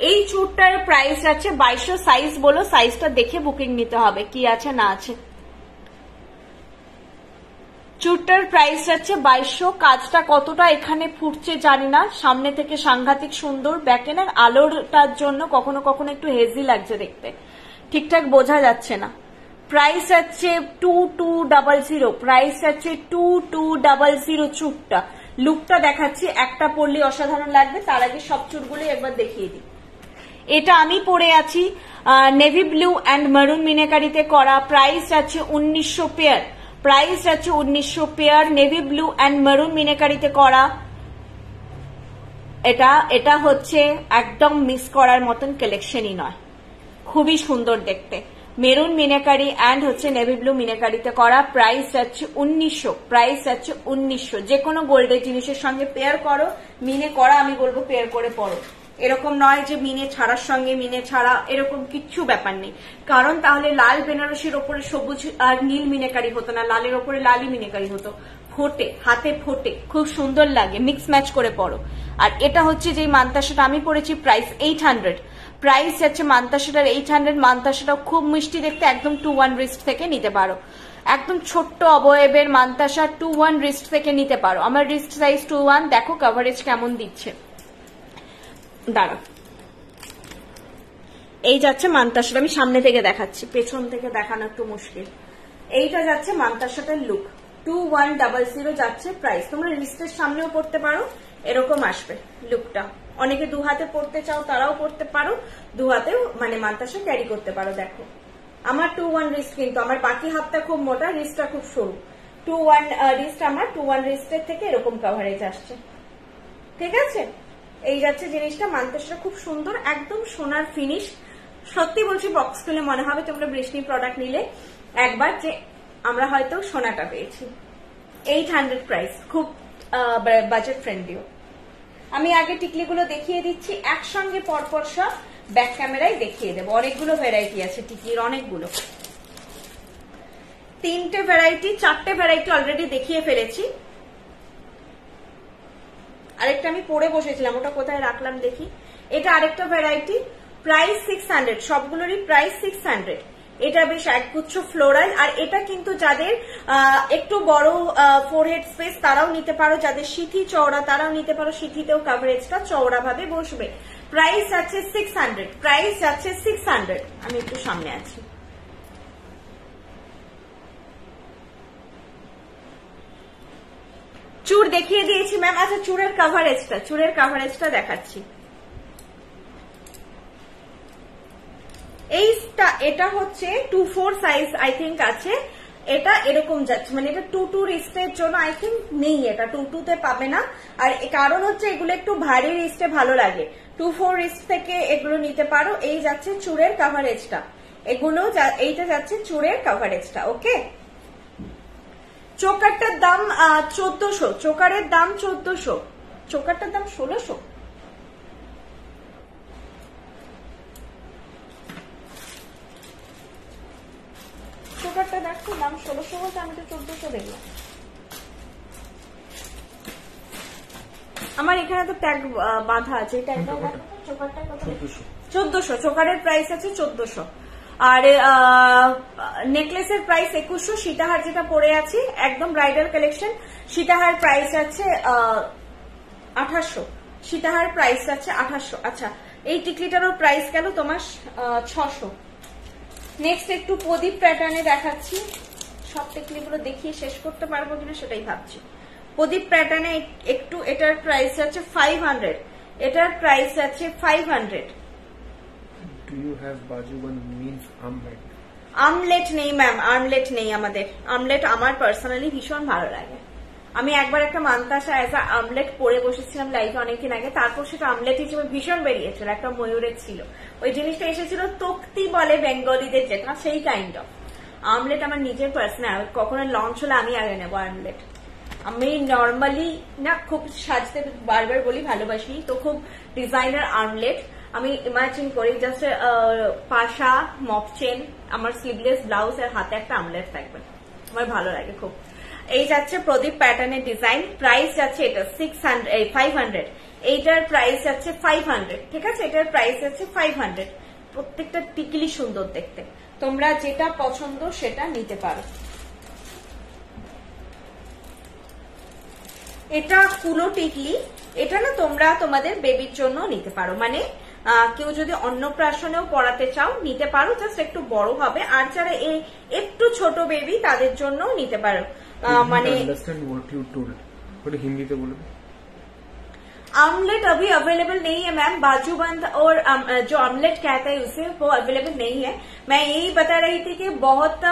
এই চুরটার প্রাইস আছে 2200। সাইজ বলো, সাইজটা দেখে বুকিং নিতে হবে কি আছে না আছে। চুরটার প্রাইস আছে 2200। কাজটা কতটা এখানে ফুটছে জানি না, সামনে থেকে সাংঘাতিক সুন্দর, ব্যাকেন আর আলোরটার জন্য কখনো কখনো একটু হেজি লাগছে দেখতে, ঠিকঠাক বোঝা যাচ্ছে না। প্রাইস আছে 2200, প্রাইস আছে 2200 চুরটা। লুকটা দেখাচ্ছি, একটা পরলে অসাধারণ লাগবে, তার আগে সব চুরগুলো একবার দেখিয়ে দিই। এটা আমি পরে আছি নেভি ব্লু অ্যান্ড মেরুন মিনাকারিতে করা, প্রাইস আছে 1900 পেয়ার, প্রাইস আছে 1900 pair, navy blue and maroon মিনাকারিতে করা। এটা হচ্ছে একদম মিস করার মতন কালেকশনই নয়, খুবই সুন্দর দেখতে, মেরুন মিনাকারি অ্যান্ড হচ্ছে নেভি ব্লু মিনাকারিতে করা। প্রাইস আছে 1900, প্রাইস আছে 1900। যে কোনো গোল্ডের জিনিসের সঙ্গে পেয়ার করো, মিনে করা আমি বলবো পেয়ার করে পড়ো, এরকম নয় যে মিনে ছাড়ার সঙ্গে মিনে ছাড়া, এরকম কিচ্ছু ব্যাপার নেই, কারণ তাহলে লাল বেনারসির ওপরে সবুজ আর নীল মিনাকারি হতো না, লালের ওপরে লালি মিনাকারি হতো। ফোটে, হাতে ফোটে, খুব সুন্দর লাগে, মিক্স ম্যাচ করে পড়ো। আর এটা হচ্ছে যে মান্তাসাটা আমি পড়েছি, প্রাইস 800, প্রাইস আছে মান্তাসাটার 800। মান্তাসাটাও খুব মিষ্টি দেখতে, একদম 2-1 রিস্ট থেকে নিতে পারো, একদম ছোট্ট অবয়বের মান্তাসা 2-1 রিস্ট থেকে নিতে পারো। আমার রিস্ট সাইজ 2-1, দেখো কভারেজ কেমন দিচ্ছে, দাঁড়া। এই যাচ্ছে মান্তাসাটা, আমি সামনে থেকে দেখাচ্ছি, পেছন থেকে দেখানো একটু মুশকিল। এইটা যাচ্ছে মান্তাসাটার লুক, 2100 যাচ্ছে প্রাইস। তোমরা রিস্টের সামনেও পড়তে পারো, এরকম আসবে লুকটা। অনেকে 2 হাতে পড়তে চাও তারাও পড়তে পারো, 2 হাতেও মানে মান্তাসা ক্যারি করতে পারো। দেখো আমার 2-1 রিস্ট, কিন্তু আমার বাকি হাতটা খুব মোটা, রিস্টটা খুব সরু। 2-1 রিস্ট, আমার 2-1 রিস্টের থেকে এরকম কভারেজ আসছে, ঠিক আছে। এই যাচ্ছে জিনিসটা, মান্তাসাটা খুব সুন্দর, একদম সোনার ফিনিশ। সত্যি বলছি, বক্স খুলে মনে হবে তোমরা বৃষ্টি প্রোডাক্ট নিলে একবার যে আমরা হয়তো সোনাটা পেয়েছি। 800 প্রাইস, খুব বাজেট ফ্রেন্ডলিও। আমি আগে টিকলিগুলো দেখিয়ে দিচ্ছি একসঙ্গে পরপর, সব ব্যাক ক্যামেরায় দেখিয়ে দেবো। অনেকগুলো ভ্যারাইটি আছে টিকলির, অনেকগুলো, 3টে ভ্যারাইটি 4টে ভ্যারাইটি অলরেডি দেখিয়ে ফেলেছি। আরেকটা আমি পরে বসেছিলাম, ওটা কোথায় রাখলাম দেখি। এটা আরেকটা ভ্যারাইটি, প্রাইস 600, সবগুলোরই প্রাইস 600। এটা বেশ একগুচ্ছ ফ্লোরাল, আর এটা কিন্তু যাদের একটু বড় ফোরহেড স্পেস তারাও নিতে পারো, যাদের সিঁথি চওড়া তারাও নিতে পারো, সিঁথিতেও কাভারেজটা চওড়া ভাবে বসবে। প্রাইস আছে 600, প্রাইস আছে 600। আমি একটু সামনে আছি। চুর দেখিয়ে দিয়েছি ম্যাম। আচ্ছা চুরের কাভারেজটা দেখাচ্ছি। এটা হচ্ছে 2-4 সাইজ আই থিঙ্ক আছে। এটা এরকম যাচ্ছে, মানে এটা 2-2 রিস্টের জন্য আই থিঙ্ক নেই, এটা 2-2 তে পাবে না। আর কারণ হচ্ছে এগুলো একটু ভারী রিস্টে ভালো লাগে, 2-4 রিস্ট থেকে এগুলো নিতে পারো। এই যাচ্ছে চুরের কাভারেজটা, এইটা যাচ্ছে চুরের কাভারেজটা। ওকে, চোকারটার দাম 1400, চোকারের দাম 1400, চোকারটার দাম 1600। চোকারটা দেখো দাম 1600 বলতে আমি তো 1400 দেখলাম। আমার এখানে তো ট্যাগ বাঁধা আছে, এই ট্যাগটা দেখো। চোকারটা কত? 1400। চোকারের প্রাইস আছে 1400। আর নেকলেসের প্রাইস 2100। সীতাহার যেটা পরে আছে একদম ব্রাইডাল কালেকশন, সীতাহার প্রাইস আছে 2800। সীতাহার প্রাইস আছে 2800। আচ্ছা, এই টিকলিটারও প্রাইস গেল তোমার 600। নেক্সট একটু প্রদীপ প্যাটার্নে দেখাচ্ছি। সব টিকলিগুলো দেখিয়ে শেষ করতে পারবো কিনা সেটাই ভাবছি। প্রদীপ প্যাটার্নে একটু, এটার প্রাইস আছে 500, এটার প্রাইস আছে 500। Do you have বাজুবন means omelette? Omelette নেই ম্যাম, আমলেট নেই আমাদের। আমলেট আমার পার্সোনালি ভীষণ ভালো লাগে। আমি একবার একটা মান্তাসা অ্যাজ আ আমলেট পরে বসেছিলাম লাইফে অনেকদিন আগে, তারপর সেটা আমলেট হিসেবে ভীষণ বেরিয়েছিল, একটা ময়ূরের ছিল। ওই জিনিসটা এসেছিল তক্তি বলে বেঙ্গলিদের, যেটা সেই কাইন্ড অফ আমলেট। আমার নিজের পার্সোনাল কখনো লঞ্চ হলে আমি আগে নেবো আমলেট। আমি নর্মালি না খুব সাজতে, বারবার বলি ভালোবাসি, তো খুব ডিজাইনার আমলেট আমি ইমাজিন করি জাস্ট পাশা, মপ চেন, আমার স্লিভলেস ব্লাউজ, আর হাতে একটা আমলেট থাকবে, আমার ভালো লাগে খুব। এই যাচ্ছে প্রদীপ প্যাটার্নের ডিজাইন, প্রাইস যাচ্ছে এটা 500। এইটার প্রাইস যাচ্ছে 500, ঠিক আছে, এটার প্রাইস যাচ্ছে 500। প্রত্যেকটা টিকলি সুন্দর দেখতে, তোমরা যেটা পছন্দ সেটা নিতে পারো। এটা কুলো টিকলি, এটা না তোমরা তোমাদের বেবির জন্য নিতে পারো, মানে কেউ যদি অন্নপ্রাশনেও পড়াতে চাও নিতে পারো, জাস্ট একটু বড় হবে। আর যারা একটু ছোট বেবি তাদের জন্য নিতে পারো। মানে হিন্দিতে বলবে। आमलेट अभी अवेलेबल नहीं है मैम, बाजूबंद और जो आमलेट कहते हैं उसे, वो अवेलेबल नहीं है। मैं यही बता रही थी कि बहुत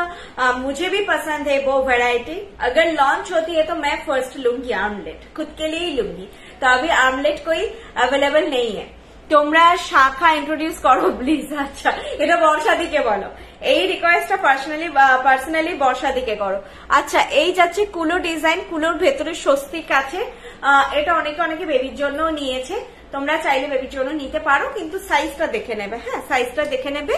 मुझे भी पसंद है वो वैरायटी। अगर लॉन्च होती है तो मैं फर्स्ट लूंगी आमलेट, खुद के लिए ही लूंगी। तो अभी आमलेट कोई अवेलेबल नहीं है। তোমরা শাখা ইন্ট্রোডিউস করো প্লিজ। আচ্ছা, এটা বর্ষাদিকে বলো, এই রিকোয়েস্টটা পার্সোনালি বর্ষাদিকে করো। আচ্ছা, এই যাচ্ছে কুলো ডিজাইন, কুলোর ভেতরে স্বস্তিক আছে। এটা অনেকে বেবির জন্য নিয়েছে, তোমরা চাইলে বেবির জন্য নিতে পারো, কিন্তু সাইজটা দেখে নেবে। হ্যাঁ, সাইজটা দেখে নেবে।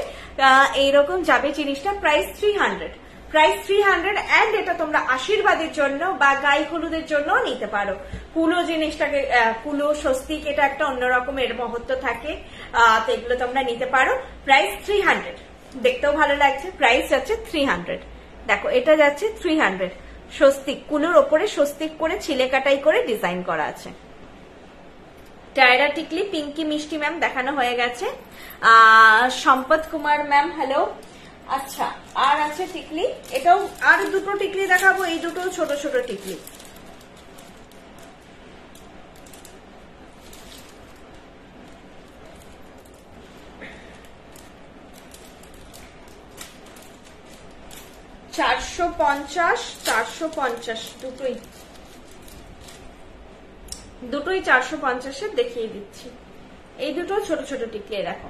এইরকম যাবে জিনিসটা। Price 300, price 300। অ্যান্ড এটা তোমরা আশীর্বাদের জন্য বা গাই হলুদের জন্য নিতে পারো। কুলো জিনিসটাকে, কুলো স্বস্তিক, এটা একটা অন্যরকমের মহত্ব থাকে, তো এগুলো তোমরা নিতে পারো। প্রাইস 300, দেখতেও ভালো লাগছে। প্রাইস যাচ্ছে 300। দেখো, এটা যাচ্ছে 300। স্বস্তিক, কুলোর ওপরে স্বস্তিক করে ছিলে কাটাই করে ডিজাইন করা আছে। টায়রা টিকলি পিঙ্কি মিষ্টি ম্যাম দেখানো হয়ে গেছে। সম্পদ কুমার ম্যাম হ্যালো। আচ্ছা, আর আছে টিকলি, এটাও আর দুটো টিকলি দেখাবো, এই দুটো ছোট ছোট টিকলি। $450 দুটোই 450 দেখিয়ে দিচ্ছি। এই দুটো ছোট ছোট টিকলি দেখো,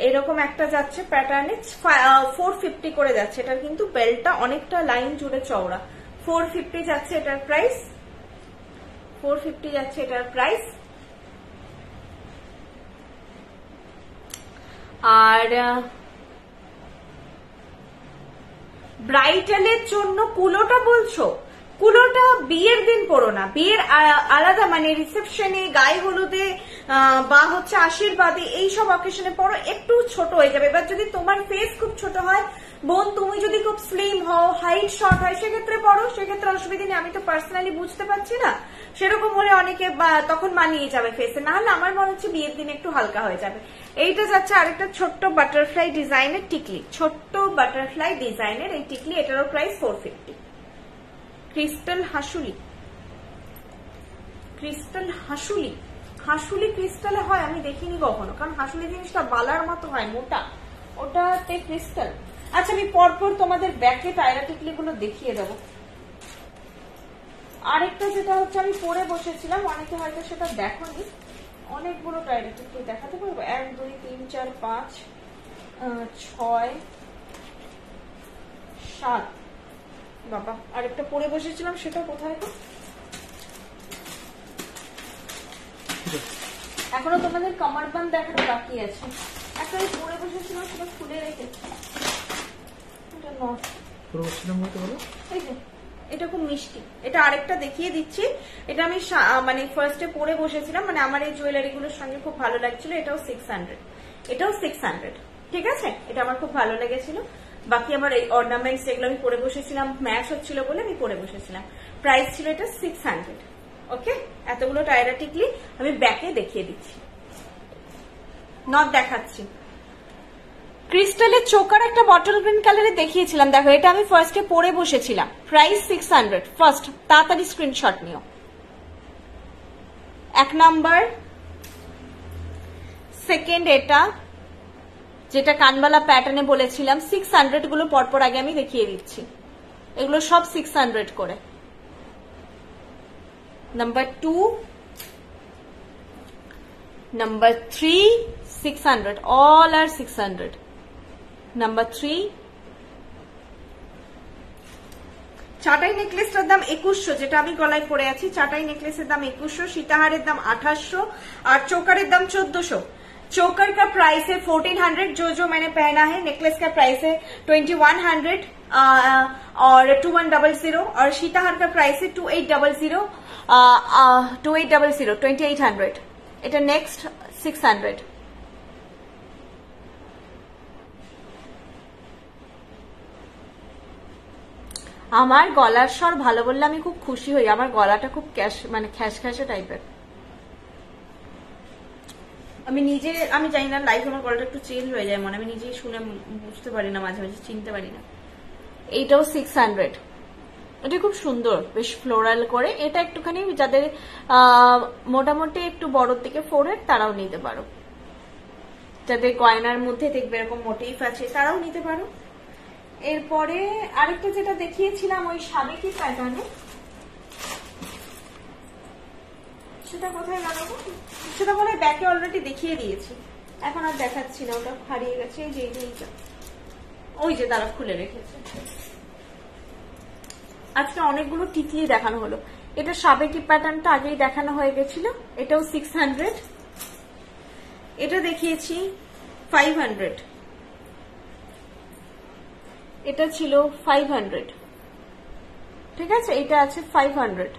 এরকম একটা যাচ্ছে প্যাটার্নে 450 করে যাচ্ছে। এটার কিন্তু বেল্টটা অনেকটা লাইন জুড়ে চওড়া। 450 যাচ্ছে এটার প্রাইস, 450 যাচ্ছে এটার প্রাইস। আর ব্রাইডালের জন্য কুলোটা বলছো, কুলোটা বিয়ের দিন পরো না, বিয়ের আলাদা মানে রিসেপশনে, গায়ে হলুদে বা হচ্ছে আশীর্বাদে এইসব অকেশনে পরো, একটু ছোট হয়ে যাবে। এবার যদি তোমার ফেস খুব ছোট হয় বোন, তুমি যদি খুব স্লিম হও, হাইট শর্ট হয়, সেক্ষেত্রে পরো, সেক্ষেত্রে অসুবিধা নেই। আমি তো পার্সোনালি বুঝতে পারছি না, সেরকম হলে অনেকে তখন মানিয়ে যাবে ফেসে, না হলে আমার মনে হচ্ছে বিয়ের দিন একটু হালকা হয়ে যাবে। এইটা যাচ্ছে আরেকটা ছোট্ট বাটারফ্লাই ডিজাইনের টিকলি, ছোট্ট বাটারফ্লাই ডিজাইনের এই টিকলি, এটারও প্রাইস 450। ক্রিস্টাল হাসুলি, ক্রিস্টাল হাসুলি, হাসুলি ক্রিস্টালে হয় আমি দেখিনি কখনো, কারণ হাসুলি জিনিসটা বালার মতো হয় মোটা, ওটাতে ক্রিস্টাল। আচ্ছা আমি পরপর তোমাদের ব্যাকে টায়রা টিকলি গুলো দেখিয়ে দেবো। আরেকটা যেটা হচ্ছে আমি পরে বসেছিলাম, অনেকে হয়তো সেটা দেখোনি, অনেকগুলো টায়রা টিকলি দেখাতে পারবো, 1 2 3 4 5 6 7। বাবা আরেকটা পরে বসেছিলাম, সেটা কোথায়? এখনো তোমাদের কামার বান দেখাতে বাকি আছে। একটা পরে বসেছিলাম, সেটা খুলে রেখেছি। এই যে এটা খুব মিষ্টি, এটা আরেকটা দেখিয়ে দিচ্ছি। এটা আমি মানে ফার্স্টে পরে বসেছিলাম, মানে আমার এই জুয়েলারি গুলোর সঙ্গে খুব ভালো লাগছিল। এটাও 600, এটাও 600, ঠিক আছে? এটা আমার খুব ভালো লেগেছিল। বাকি আমার এই অর্নামেন্টস যেগুলো আমি পরে বসেছিলাম ম্যাচ হচ্ছিল বলে আমি পরে বসেছিলাম, প্রাইস ছিল এটা 600। ওকে, এতগুলো টায়রা টিকলি আমি ব্যাকে দেখিয়ে দিচ্ছি, নট দেখাচ্ছি। ক্রিস্টালের চোকার একটা বটল গ্রিন কালারে দেখিয়েছিলাম, দেখো এটা আমি ফার্স্টে পরে বসেছিলাম, প্রাইস 600। ফার্স্ট তাড়াতাড়ি স্ক্রিনশট নিও। 1 নাম্বার, সেকেন্ড এটা যেটা কানবালা প্যাটার্নে বলেছিলাম 600, গুলো পরপর আগে আমি দেখিয়ে দিচ্ছি, এগুলো সব 600 করে। Number 2, number 3 600, all are 600। Number 3 চাটাই নেকলেসটার দাম 2100, যেটা আমি গলায় পরে আছি। চাটাই নেকলেসের দাম 2100, সীতাহারের দাম 2800 আর চোকারের दाम 1400। चोकर का प्राइस है 1400, जो मैंने पहना है। नेकलेस का प्राइस है 2100 और 2100 और सीताहार का प्राइस है 2800 2800। এটা নেক্সট 600। আমার গলার স্বর ভালো বললে আমি খুব খুশি হই, আমার গলাটা খুব মানে খ্যাসখ্যাসে টাইপের। আমি নিজে আমি জানি না, লাইভ আমার গলাটা একটু চেঞ্জ হয়ে যায় মনে, আমি নিজেই শুনে বুঝতে পারি না, মাঝে মাঝে চিনতে পারি না। এইটাও 600, এটা খুব সুন্দর, বেশ ফ্লোরাল করে। এটা একটুখানি যাদের মোটামুটি একটু বড়র দিকে ফোরহেড তারাও নিতে পারো, যাদের গয়নার মধ্যে দেখবে এরকম মোটিভ আছে তারাও নিতে পারো। এরপরে আরেকটা যেটা দেখিয়েছিলাম ওই সাবেকি প্যাটার্নে, সেটা কোথায় গেল? সেটা মনে হয় ব্যাকে অলরেডি দেখিয়ে দিয়েছি, এখন আর দেখাচ্ছি না, ওটা হারিয়ে গেছে। এই যে এইটা, ওই যে তারা খুলে রেখেছে। আজকে অনেকগুলো টিকলি দেখানো হলো। এটা সাবেকি প্যাটার্নটা আগেই দেখানো হয়ে গেছিল, এটাও 600। এটা দেখিয়েছি 500, এটা ছিল 500, ঠিক আছে? এটা আছে 500,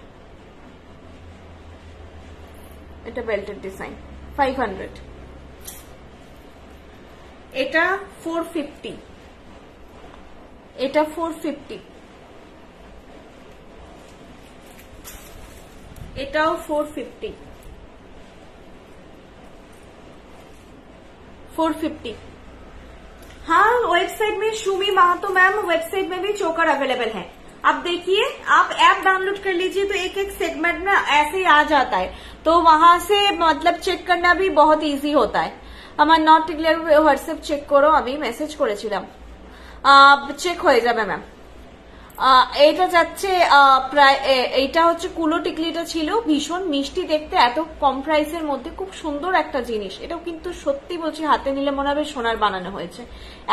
এটা বেল্টের ডিজাইন 500। এটা 450, এটা 450, এটাও 450, 450। हाँ, वेबसाइट में शुमी महातो मैम, वेबसाइट में भी चोकर अवेलेबल है। आप देखिए, आप ऐप डाउनलोड कर लीजिए तो एक एक सेगमेंट में ऐसे ही आ जाता है, तो वहां से मतलब चेक करना भी बहुत इजी होता है। আমার নট ক্লিয়ার হোয়াটসঅ্যাপ চেক করো, আমি মেসেজ করেছিলাম, চেক হয়ে যাবে ম্যাম। এটা যাচ্ছে প্রায়, এইটা হচ্ছে কুলো টিকলিটা ছিল ভীষণ মিষ্টি দেখতে, এত কম প্রাইসের মধ্যে খুব সুন্দর একটা জিনিস। এটাও কিন্তু সত্যি বলছি হাতে নিলে মনে হবে সোনার বানানো হয়েছে,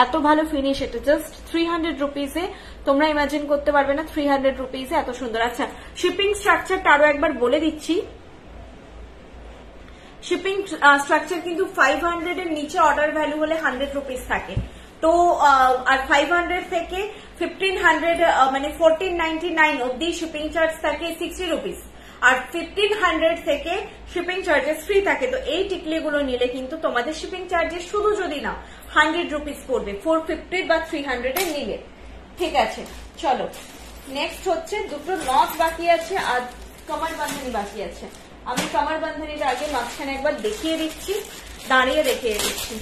এত ভালো ফিনিশ। এটা জাস্ট 300 রুপিসে, তোমরা ইমাজিন করতে পারবে না 300 রুপিসে এত সুন্দর। আচ্ছা, শিপিং স্ট্রাকচারটা আরো একবার বলে দিচ্ছি। শিপিং স্ট্রাকচার কিন্তু 500 এর নিচে অর্ডার ভ্যালু হলে 100 রুপিস থাকে, তো আর 500 থেকে 1500 মানে 1499 অব্দি শিপিং চার্জ থাকে 60 রুপিস, আর 1500 থেকে শিপিং চার্জেস ফ্রি থাকে। তো এই টিকলিগুলো নিলে কিন্তু তোমাদের শিপিং চার্জেস শুধু যদি না 100 রুপিস পড়বে 450 বা 300 এর নিলে। ঠিক আছে, চলো নেক্সট হচ্ছে দুটো নথ বাকি আছে আর কমর বাঁধানি বাকি আছে। আমি কমর বাঁধানিটা আগে মাঝখানে একবার দেখিয়ে দিচ্ছি, দাঁড়িয়ে দেখিয়ে দিচ্ছি।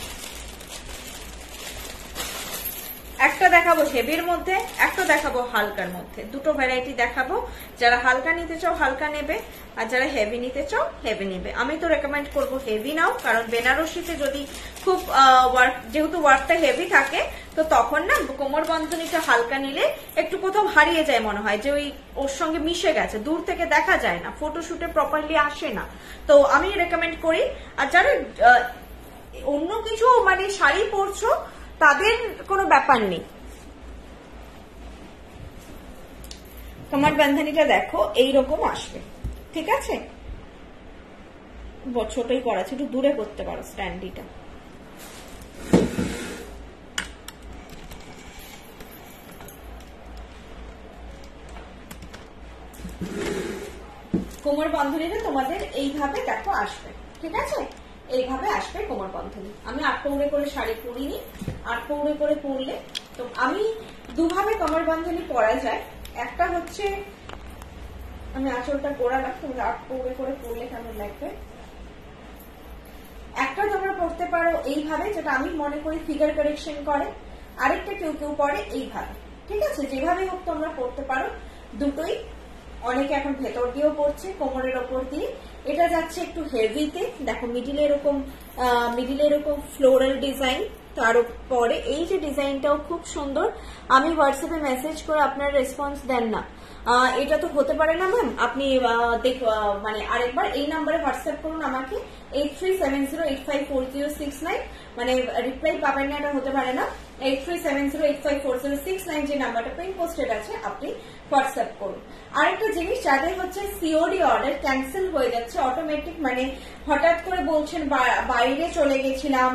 একটা দেখাবো হেভির মধ্যে, একটা দেখাবো হালকার মধ্যে, দুটো ভ্যারাইটি দেখাবো। যারা হালকা নিতে চাও হালকা নেবে, আর যারা হেভি নিতে চাও হেভি নেবে। আমি তো রেকমেন্ড করবো হেভি নাও, কারণ বেনারসিতে যদি খুব ওয়ার্ক, যেহেতু ওয়ার্কটা হেভি থাকে, তো তখন না কোমর বন্ধনীটা হালকা নিলে একটু কোথাও হারিয়ে যায়, মনে হয় যে ওর সঙ্গে মিশে গেছে, দূর থেকে দেখা যায় না, ফটোশুটে প্রপারলি আসে না। তো আমি রেকমেন্ড করি। আর যারা অন্য কিছু মানে শাড়ি পরছো তাদের কোনো ব্যাপার নেই। তোমার বান্ধনীটা দেখো এইরকম আসবে, ঠিক আছে? ছোটই করা আছে, একটু দূরে করতে পারো স্ট্যান্ডিটা। কোমর বন্ধনীটা তোমাদের এইভাবে দেখো আসবে, ঠিক আছে? এইভাবে আসবে কোমর বন্ধনী। আমি 8 পৌড়ে করে শাড়ি পরিনি, 8 পৌড়ে করে পরলে তো আমি দুভাবে কোমর বন্ধনী পরা যায়। একটা হচ্ছে আমি আঁচলটা গোড়ালাম, তোমরা 8 পৌড়ে করে পরলে কেমন লাগবে। একটা তোমরা পড়তে পারো এইভাবে, যেটা আমি মনে করি ফিগার কারেকশন করে। আরেকটা কেউ কেউ পরে এইভাবে, ঠিক আছে? যেভাবে হোক তোমরা পড়তে পারো, দুটোই। অনেকে এখন ভেতর দিয়েও পড়ছে কোমরের ওপর দিয়ে। এটা যাচ্ছে একটু হেভিতে, দেখো মিডিলে এরকম ফ্লোরাল ডিজাইন, তার উপরে এই যে ডিজাইনটাও খুব সুন্দর। আমি হোয়াটসঅ্যাপে মেসেজ করে আপনারা রেসপন্স দেন না, এটা তো হতে পারে না ম্যাম। আপনি মানে আরেকবার এই নাম্বারে হোয়াটসঅ্যাপ করুন আমাকে 8370854069, মানে রিপ্লাই পাবেন না, এটা হতে পারে না। 8370854069 যে নাম্বারটা পিন পোস্টেড আছে, আপনি হোয়াটসঅ্যাপ করুন। আরেকটা জিনিস, যাদের হচ্ছে সিওডি অর্ডার ক্যান্সেল হয়ে যাচ্ছে অটোমেটিক, মানে হঠাৎ করে বলছেন বাইরে চলে গেছিলাম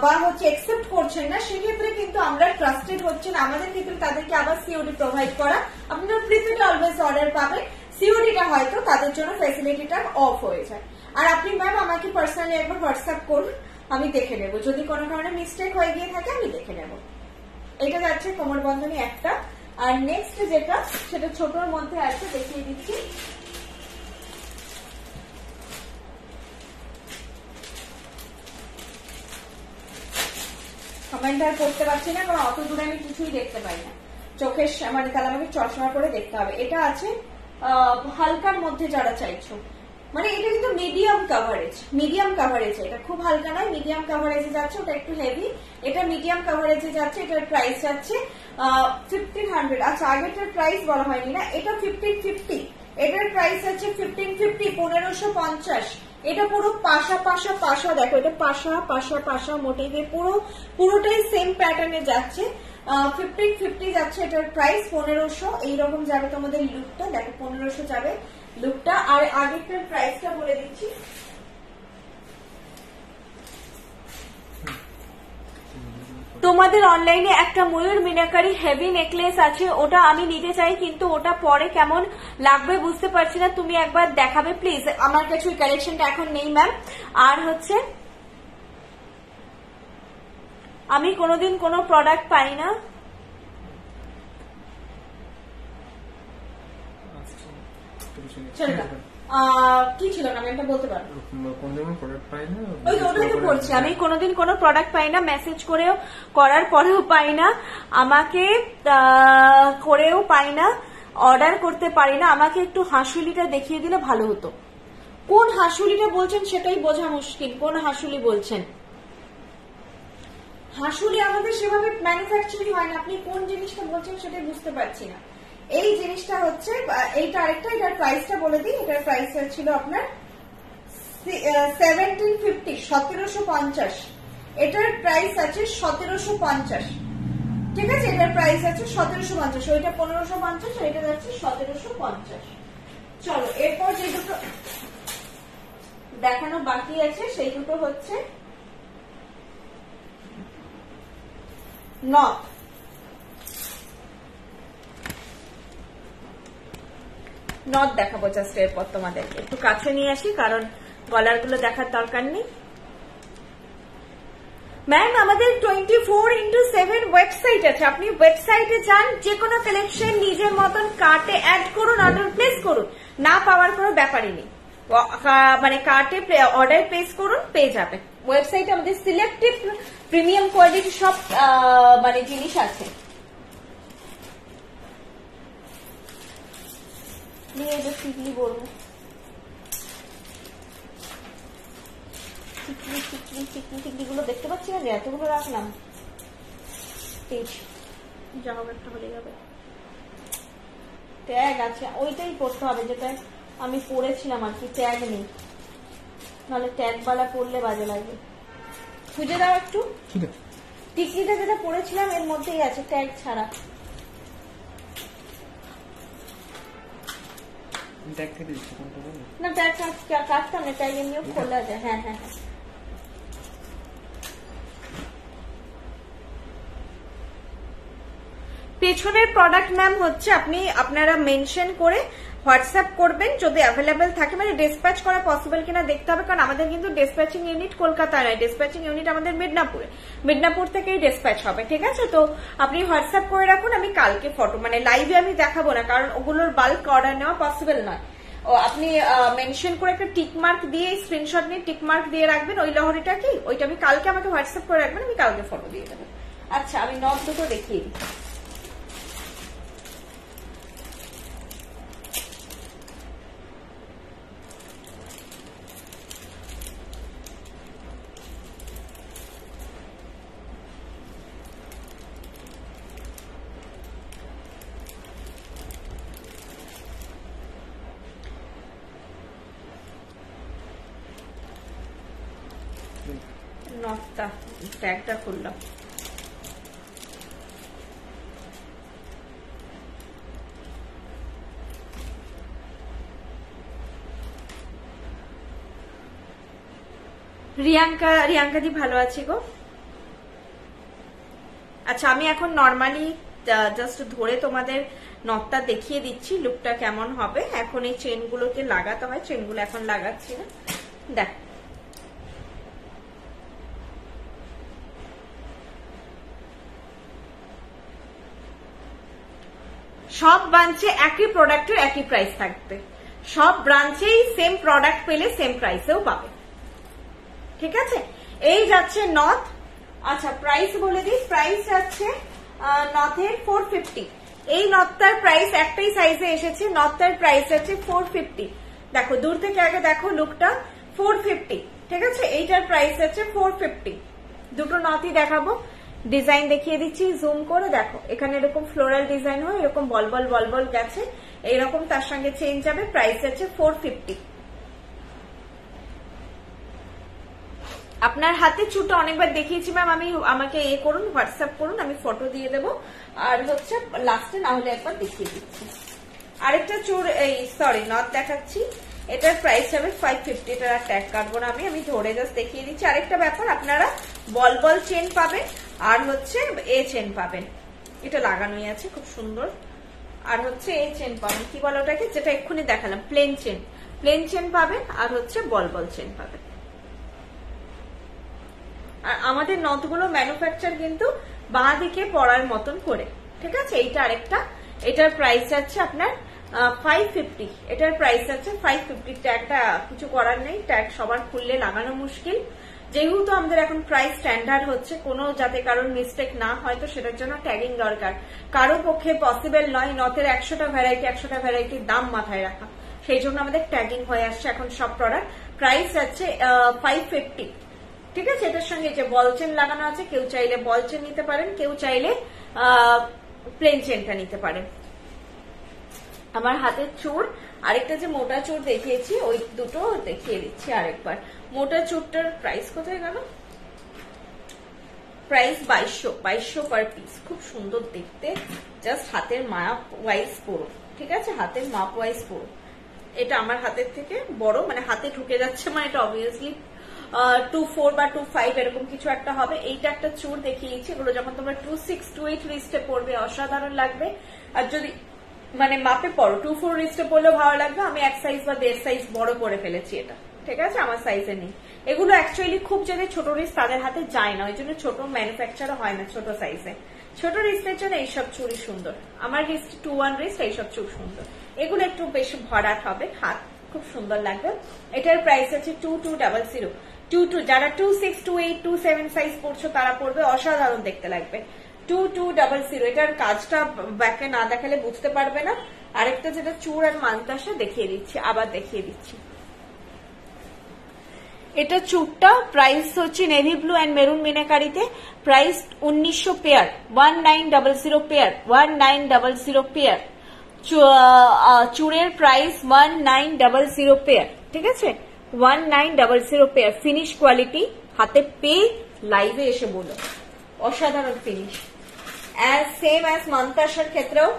বা হচ্ছে একসেপ্ট করছেন না, সেক্ষেত্রে কিন্তু আমরা ট্রাস্টেড হচ্ছেন, আমাদের ক্ষেত্রে তাদেরকে আবার সিওডি প্রোভাইড করা। আপনারা প্রিপেড অলওয়েজ অর্ডার পাবেন, সিওডিটা হয়তো তাদের জন্য ফ্যাসিলিটিটা অফ হয়ে যায়। আর আপনি ম্যাম আমাকে পার্সোনালি একবার হোয়াটসঅ্যাপ করুন, আমি দেখে নেব। যদি কোনো ধরনের মিস্টেক হয়ে গিয়ে থাকে আমি দেখে নেব। এটা যাচ্ছে কোমর বন্ধনী একটা। আর নেক্সট যেটা, সেটা ছোটর মধ্যে আছে, দেখিয়ে দিচ্ছি। কমেন্ট আর করতে পারছি না, কারণ অত দূরে আমি কিছুই দেখতে পাই না চোখের, মানে তাহলে আমাকে চশমা করে দেখতে হবে। এটা আছে হালকার মধ্যে যারা চাইছো, মানে এটা কিন্তু মিডিয়াম কাভারেজ, এটা খুব হালকা নয়, মিডিয়াম কাভারেজে যাচ্ছে। ওটা একটু হেভি, এটা মিডিয়াম কাভারেজে যাচ্ছে। এটার প্রাইস যাচ্ছে 1500। আচ্ছা, আগেরটার প্রাইস বলা হয়নি না, এটা 1550, এটার প্রাইস আছে 1550, 1550। এটা পুরো পাশা দেখো, এটা পাশা মোটিভে পুরোটাই সেম প্যাটার্নে যাচ্ছে। 1550 যাচ্ছে এটার প্রাইস, 1500 এইরকম যাবে তোমাদের লুকটা, দেখো 1500 যাবে লুকটা। আর আগেরটার প্রাইসটা বলে দিচ্ছি, তোমাদের অনলাইনে একটা ময়ূর মিনাকারি হেভি নেকলেস আছে, ওটা আমি নিতে চাই, কিন্তু ওটা পরে কেমন লাগবে বুঝতে পারছি না, তুমি একবার দেখাবে প্লিজ। আমার কাছে ওই কালেকশনটা এখন নেই ম্যাম। আর হচ্ছে আমি কোনোদিন কোনো প্রোডাক্ট পাই না, কি ছিল না, আমি একটা বলতে পারবো। ওটাই তো বলছি, আমি কোনোদিন কোনো প্রোডাক্ট পাই না, মেসেজ করেও করার পরেও পাই না, আমাকে করেও পাই না, অর্ডার করতে পারি না। আমাকে একটু হাঁসুলিটা দেখিয়ে দিলে ভালো হতো। কোন হাঁসুলিটা বলছেন সেটাই বোঝা মুশকিল, কোন হাঁসুলি বলছেন। হাঁসুলি আমাদের সেভাবে ম্যানুফ্যাকচারিং হয় না, আপনি কোন জিনিসটা বলছেন সেটাই বুঝতে পারছি না। এই জিনিসটা হচ্ছে এইটা আরেকটা, এটার প্রাইসটা বলে দিই। এটার প্রাইস ছিল আপনার 1750, 1750। এটার প্রাইস আছে 1750, ঠিক আছে? এটার প্রাইস আছে 1750, ওইটা 1550, এটা যাচ্ছে 1750। চলো এরপর যে দুটো দেখানো বাকি আছে সেই দুটো হচ্ছে নথ, নথ দেখাবো জাস্ট এরপর তোমাদেরকে। একটু কাছে নিয়ে আসি কারণ গলার গুলো দেখার দরকার নেই। ম্যাম আমাদের 24/7 ওয়েবসাইট আছে, আপনি ওয়েবসাইটে যান, যে কোনো কালেকশন নিজের মতন কার্টে অ্যাড করুন, অর্ডার প্লেস করুন, না পাওয়ার কোনো ব্যাপারই নেই। মানে কার্টে অর্ডার প্লেস করুন, পেয়ে যাবেন। ওয়েবসাইটে আমাদের সিলেক্টিভ প্রিমিয়াম কোয়ালিটি সব মানে জিনিস আছে। নিয়ে যে টিকলি বলবো, টিকলি গুলো দেখতে পাচ্ছি না যে এতগুলো রাখলাম, যা হবে একটা হয়ে যাবে। ট্যাগ আছে, ওইটাই পড়তে হবে যেটা আমি পড়েছিলাম আর কি, ট্যাগ নেই, নাহলে ট্যাগওয়ালা পড়লে বাজে লাগবে। খুঁজে দাও একটু, টিকলিটা যেটা পড়েছিলাম এর মধ্যেই আছে, ট্যাগ ছাড়া। না ট্যাগ কাটতাম না, ট্যাগ এমনিও খোলা যায়। হ্যাঁ হ্যাঁ হ্যাঁ, পেছনের প্রোডাক্ট ম্যাম হচ্ছে আপনারা মেনশন করে হোয়াটসঅ্যাপ করবেন যদি অ্যাভেলেবেল থাকে, মানে ডিসপ্যাচ করা পসিবল কিনা দেখতে হবে, কারণ আমাদের কিন্তু ডিসপ্যাচিং ইউনিট কলকাতায় নয়, ডিসপ্যাচিং ইউনিট আমাদের মিদনাপুর থেকেই ডিসপ্যাচ হবে। ঠিক আছে, তো আপনি হোয়াটসঅ্যাপ করে রাখুন, আমি কালকে ফটো মানে লাইভে আমি দেখাবো না, কারণ ওগুলোর বাল্ক অর্ডার নেওয়া পসিবল নয়। আপনি মেনশন করে একটা টিক মার্ক দিয়ে স্ক্রিনশট নিয়ে টিক মার্ক দিয়ে রাখবেন, ওই লহরিটা কি ওইটা আমি কালকে আমাকে হোয়াটসঅ্যাপ করে রাখবেন, আমি কালকে ফটো দিয়ে দেবো। আচ্ছা আমি নট দুটো দেখিয়ে দিই। নটটা ট্যাগটা খুললাম, রিয়াঙ্কা জি ভালো আছি গো। আচ্ছা আমি এখন নর্মালি জাস্ট ধরে তোমাদের নটটা দেখিয়ে দিচ্ছি লুকটা কেমন হবে। এখন এই চেন গুলোকে লাগাতে হয়, চেনগুলো এখন লাগাচ্ছি না। দেখ সব ব্রাঞ্চে একই প্রোডাক্টের একই প্রাইস থাকবে, সব ব্রাঞ্চেই সেম প্রোডাক্ট পেলে সেম প্রাইসেও পাবে। ঠিক আছে, এই যাচ্ছে নথ। আচ্ছা প্রাইস বলে দিই, প্রাইস যাচ্ছে নথের 450। এই নথটার প্রাইস একটাই সাইজে এসেছে, নথটার প্রাইস যাচ্ছে 450। দেখো দূর থেকে আগে দেখো লুকটা 450। ঠিক আছে, এইটার প্রাইস যাচ্ছে 450। দুটো নথই দেখাবো, ডিজাইন দেখিয়ে দিচ্ছি জুম করে। দেখো এখানে এরকম ফ্লোরাল ডিজাইন হয়, এরকম বলবল বলবল গেছে, এইরকম তার সঙ্গে চেঞ্জ যাবে। প্রাইস যাচ্ছে 450। আপনার হাতে চুলটা অনেকবার দেখিয়েছি ম্যাম, আমাকে করুন, হোয়াটসঅ্যাপ করুন, আমি ফটো দিয়ে দেবো। আর হচ্ছে লাস্টে না হলে একবার দেখিয়ে দিচ্ছি। আরেকটা চুল সরি নথ দেখাচ্ছি, এটার প্রাইস হবে 550। এটার আর ট্যাগ কাটবো না, আমি ধরে জাস্ট দেখিয়ে দিচ্ছি। আরেকটা ব্যাপার, আপনারা বল বল চেন পাবেন আর হচ্ছে এ চেন পাবেন, এটা লাগানোই আছে খুব সুন্দর। আর হচ্ছে এই চেন পাবেন, কি বলে ওটাকে, যেটা এক্ষুনি দেখালাম, প্লেন চেন পাবেন আর হচ্ছে বল বল চেন পাবেন। আর আমাদের নথগুলো ম্যানুফ্যাকচার কিন্তু বাঁ দিকে পড়ার মতন করে। ঠিক আছে, এইটা আরেকটা, এটার প্রাইস যাচ্ছে আপনার 550। এটার প্রাইস যাচ্ছে 550। ট্যাগটা কিছু করার নেই, ট্যাগ সবার খুললে লাগানো মুশকিল, যেহেতু আমাদের এখন প্রাইস স্ট্যান্ডার্ড হচ্ছে, কোনো যাতে কারোর মিস্টেক না হয় তো সেটার জন্য ট্যাগিং দরকার। কারো পক্ষে পসিবল নয় নথের 100টা ভ্যারাইটির দাম মাথায় রাখা, সেই জন্য আমাদের ট্যাগিং হয়ে আসছে এখন সব প্রোডাক্ট। প্রাইস যাচ্ছে 550। ঠিক আছে, এটার সঙ্গে যে বল চেন লাগানো আছে, কেউ চাইলে বল চেন নিতে পারেন, কেউ চাইলে প্লেন চেনটা নিতে পারেন। আমার হাতের চোর আরেকটা যে মোটা চোর দেখিয়েছি, ওই দুটো দেখিয়ে দিচ্ছি আরেকবার। মোটা চোরটার প্রাইস কোথায় গেল, প্রাইস 2200 পার পিস। খুব সুন্দর দেখতে, জাস্ট হাতের মাপ ওয়াইজ পড়ো। ঠিক আছে, হাতের মাপ ওয়াইজ পড়ো। এটা আমার হাতের থেকে বড়, মানে হাতে ঢুকে যাচ্ছে, মানে এটা অবভিয়াসলি 24 বা 25 এরকম কিছু একটা হবে। এইটা একটা চূড় দেখিয়েছি, এগুলো যখন তোমরা 26, 28 রিস্টে পড়বে অসাধারণ লাগবে। আর যদি মানে মাপে পড়ো 24 রিস্টে পড়লেও ভালো লাগবে। আমি 1 সাইজ বা 1.5 সাইজ বড় করে ফেলেছি এটা, ঠিক আছে, আমার সাইজে নেই। এগুলো অ্যাকচুয়ালি খুব যাদের ছোট রিস্ট তাদের হাতে যায় না, ওই জন্য ছোট ম্যানুফ্যাকচারও হয় না ছোট সাইজে। ছোট রিস্টের জন্য এইসব চুড়ি সুন্দর, আমার রিস্ট 2-1 রিস্ট, এইসব চুড় সুন্দর। এগুলো একটু বেশি ভরাট হবে, হাত খুব সুন্দর লাগবে। এটার প্রাইস আছে 2200। 22 যারা 26, 28, 27 সাইজ পড়ছো তারা পড়বে, অসাধারণ দেখতে লাগবে। 2200। এটার কাজটা ব্যাকে না দেখালে বুঝতে পারবে না। আরেকটা যেটা চূড় আর মানতাসা দেখিয়ে দিচ্ছি, আবার দেখিয়ে দিচ্ছি। এটা চূড়টা প্রাইস হচ্ছে নেভি ব্লু এন্ড মেরুন মিনাকারিতে, প্রাইস 1900 পেয়ার, 1900 পেয়ার, 1900 পেয়ার। চূড়ের প্রাইস 1900 পেয়ার, ঠিক আছে, 1900 পেয়ার। ফিনিশ কোয়ালিটি, হাতে পেয়ে লাইভে এসে বলো, অসাধারণ ফিনিশ। সেম অ্যাজ মানতাসার ক্ষেত্রেও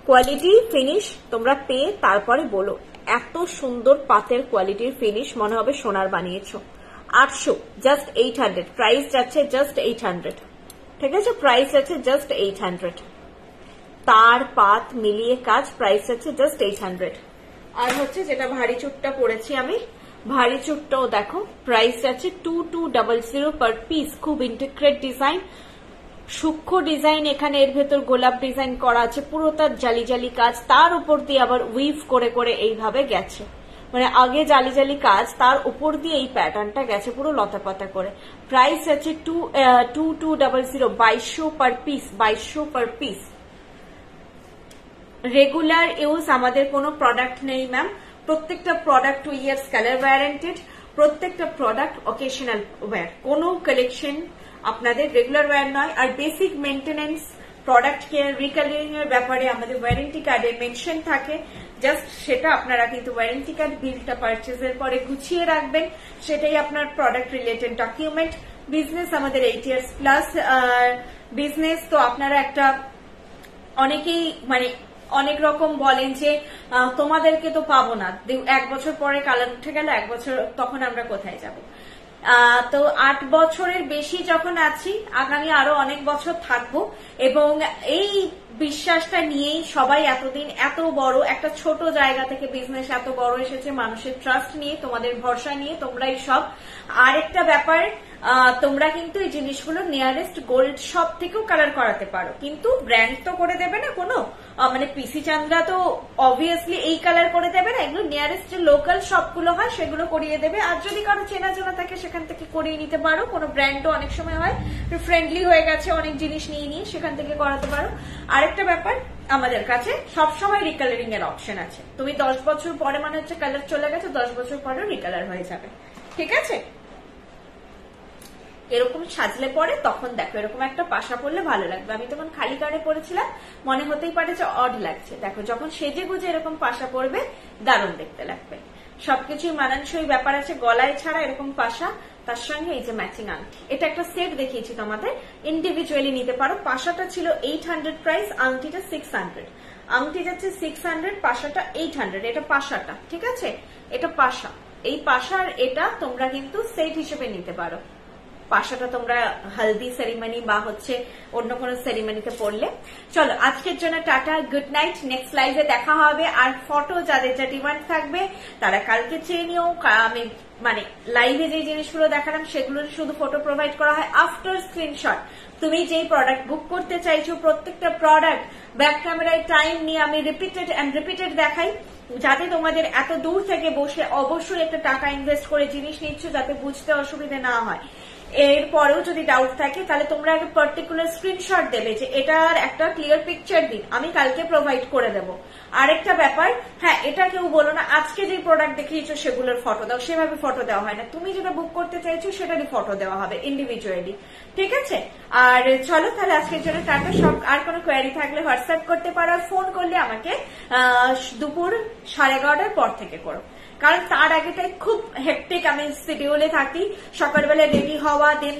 কোয়ালিটি ফিনিশ তোমরা পেয়ে তারপরে বলো, এত সুন্দর পাতের কোয়ালিটির ফিনিশ, মনে হবে সোনার বানিয়েছো। 800, জাস্ট 800, প্রাইস যাচ্ছে জাস্ট 800, ঠিক আছে, প্রাইস যাচ্ছে জাস্ট 800। তার পাত মিলিয়ে কাজ, প্রাইস আছে জাস্ট 800। আর হচ্ছে যেটা ভারী চুটটা পরেছি আমি, ভারী চুটটাও দেখো, প্রাইস আছে 2200 পার পিস। খুব ইন্টিগ্রেট ডিজাইন, সূক্ষ্ম ডিজাইন, এখানে এর ভেতর গোলাপ ডিজাইন করা আছে, পুরো তার জালি জালি কাজ, তার উপর দিয়ে আবার উইভ করে করে এইভাবে গেছে, মানে আগে জালি জালি কাজ, তার উপর দিয়ে এই প্যাটার্নটা গেছে পুরো লতা পাতা করে। প্রাইস আছে 2200, 2200 per piece, 2200 per piece. Regular use আমাদের কোনো প্রোডাক্ট নেই ম্যাম, প্রত্যেকটা প্রোডাক্ট 2 ইয়ার্স কালার ওয়ারেন্টেড, প্রত্যেকটা প্রোডাক্ট অকেশনাল ওয়্যার, কোনো কালেকশন আপনাদের রেগুলার ওয়্যার নয়। আর বেসিক মেনটেনেন্স, প্রোডাক্ট কেয়ার, রিকালারিং এর ব্যাপারে আমাদের ওয়ারেন্টি কার্ডে মেনশন থাকে, জাস্ট সেটা আপনারা কিন্তু ওয়ারেন্টি কার্ড বিলটা পারচেজের পরে গুছিয়ে রাখবেন, সেটাই আপনার প্রোডাক্ট রিলেটেড ডকুমেন্ট। বিজনেস আমাদের 8 ইয়ার্স প্লাস বিজনেস, তো আপনারা একটা অনেকেই মানে অনেক রকম বলেন যে তোমাদেরকে তো পাবো না, 1 বছর পরে কালার উঠে গেল, 1 বছর তখন আমরা কোথায় যাব। তো 8 বছরের বেশি যখন আছি, আগামী আরো অনেক বছর থাকবো, এবং এই বিশ্বাসটা নিয়েই সবাই এতদিন এত বড় একটা ছোট জায়গা থেকে বিজনেস এত বড় এসেছে, মানুষের ট্রাস্ট নিয়ে, তোমাদের ভরসা নিয়ে, তোমরাই সব। আরেকটা ব্যাপার, তোমরা কিন্তু এই জিনিসগুলো নিয়ারেস্ট গোল্ড শপ থেকেও কালার করাতে পারো, কিন্তু ব্র্যান্ড তো করে দেবে না কোনো, মানে পিসি চান্দ্রা তো অবভিয়াসলি এই কালার করে দেবে না, এগুলো নিয়ারেস্ট যে লোকাল শপগুলো হয় সেগুলো করিয়ে দেবে। আর যদি কারো চেনা জানা থাকে সেখান থেকে করিয়ে নিতে পারো, কোনো ব্র্যান্ডও অনেক সময় হয় ফ্রেন্ডলি হয়ে গেছে, অনেক জিনিস নিয়ে সেখান থেকে করাতে পারো। আরেকটা ব্যাপার, আমাদের কাছে সবসময় রিকালারিং এর অপশন আছে, তুমি 10 বছর পরে মনে হচ্ছে কালার চলে গেছে, 10 বছর পরেও রিকালার হয়ে যাবে, ঠিক আছে। এরকম সাজলে পরে তখন দেখো এরকম একটা পাশা পরলে ভালো লাগবে। আমি তখন খালি গাড়ে পরেছিলাম, মনে হতেই পারে যে অড লাগছে, দেখো যখন সেজে গুজে এরকম পাশা পরবে দারুণ দেখতে লাগবে। সবকিছুই মানানসই ব্যাপার আছে, গলায় ছাড়া এরকম পাশা, তার সঙ্গে এই যে ম্যাচিং আংটি। এটা একটা সেট দেখিয়েছি তোমাদের, ইন্ডিভিজুয়ালি নিতে পারো। পাশাটা ছিল 800 প্রাইস, আংটিটা 600, আংটি যাচ্ছে 600, পাশাটা 800। এটা পাশাটা, ঠিক আছে, এটা পাশা, এই পাশার এটা তোমরা কিন্তু সেট হিসেবে নিতে পারো। পাশাটা তোমরা হলদি সেরিমনি বা হচ্ছে অন্য কোনো সেরিমনিতে পড়লে। চলো আজকের জন্য টাটা, গুড নাইট, নেক্সট লাইভে দেখা হবে। আর ফটো যাদের যা ডিমান্ড থাকবে তারা কালকে চেয়ে নিও, আমি মানে লাইভে যে জিনিসগুলো দেখালাম সেগুলোর শুধু ফটো প্রোভাইড করা হয় আফটার স্ক্রিনশট। তুমি যেই প্রোডাক্ট বুক করতে চাইছো প্রত্যেকটা প্রোডাক্ট ব্যাক ক্যামেরায় টাইম নিয়ে আমি রিপিটেড দেখাই, যাতে তোমাদের এত দূর থেকে বসে অবশ্যই একটা টাকা ইনভেস্ট করে জিনিস নিচ্ছ যাতে বুঝতে অসুবিধা না হয়। এরপরেও যদি ডাউট থাকে তাহলে তোমরা একটা পার্টিকুলার স্ক্রিনশট দেবে যে এটার একটা ক্লিয়ার পিকচার দিন, আমি কালকে প্রোভাইড করে দেবো। আরেকটা ব্যাপার, হ্যাঁ এটা কেউ বলো না আজকে যে প্রোডাক্ট দেখিয়েছো সেগুলোর ফটো দাও, সেভাবে ফটো দেওয়া হয় না, তুমি যেটা বুক করতে চাইছো সেটারই ফটো দেওয়া হবে ইন্ডিভিজুয়ালি, ঠিক আছে। আর চলো তাহলে আজকের জন্য টাটা। সব আর কোনো কোয়ারি থাকলে হোয়াটসঅ্যাপ করতে পারো, আর ফোন করলে আমাকে দুপুর 11:30 পর থেকে করো, কারণ তার আগেটাই খুব হেক্টিক আমি শিডিউলে থাকি। সকালবেলা রেডি হওয়া, দেন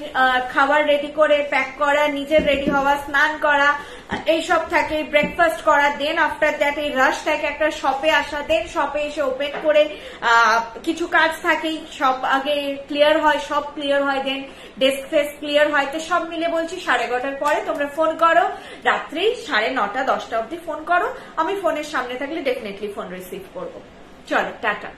খাবার রেডি করে প্যাক করা, নিজের রেডি হওয়া, স্নান করা, এইসব থাকে, ব্রেকফাস্ট করা, দেন আফটার দ্যাট এই রাশ থাকে একটা শপে আসা, দেন শপে এসে ওপেন করে কিছু কাজ থাকেই, সব আগে ক্লিয়ার হয়, সব ক্লিয়ার হয়, দেন ডেস্ক ফেস ক্লিয়ার হয়। তো সব মিলে বলছি 11:30 পরে তোমরা ফোন করো, রাত্রি 9:30, 10টা অব্দি ফোন করো, আমি ফোনের সামনে থাকলে ডেফিনেটলি ফোন রিসিভ করবো। চলো টাটা।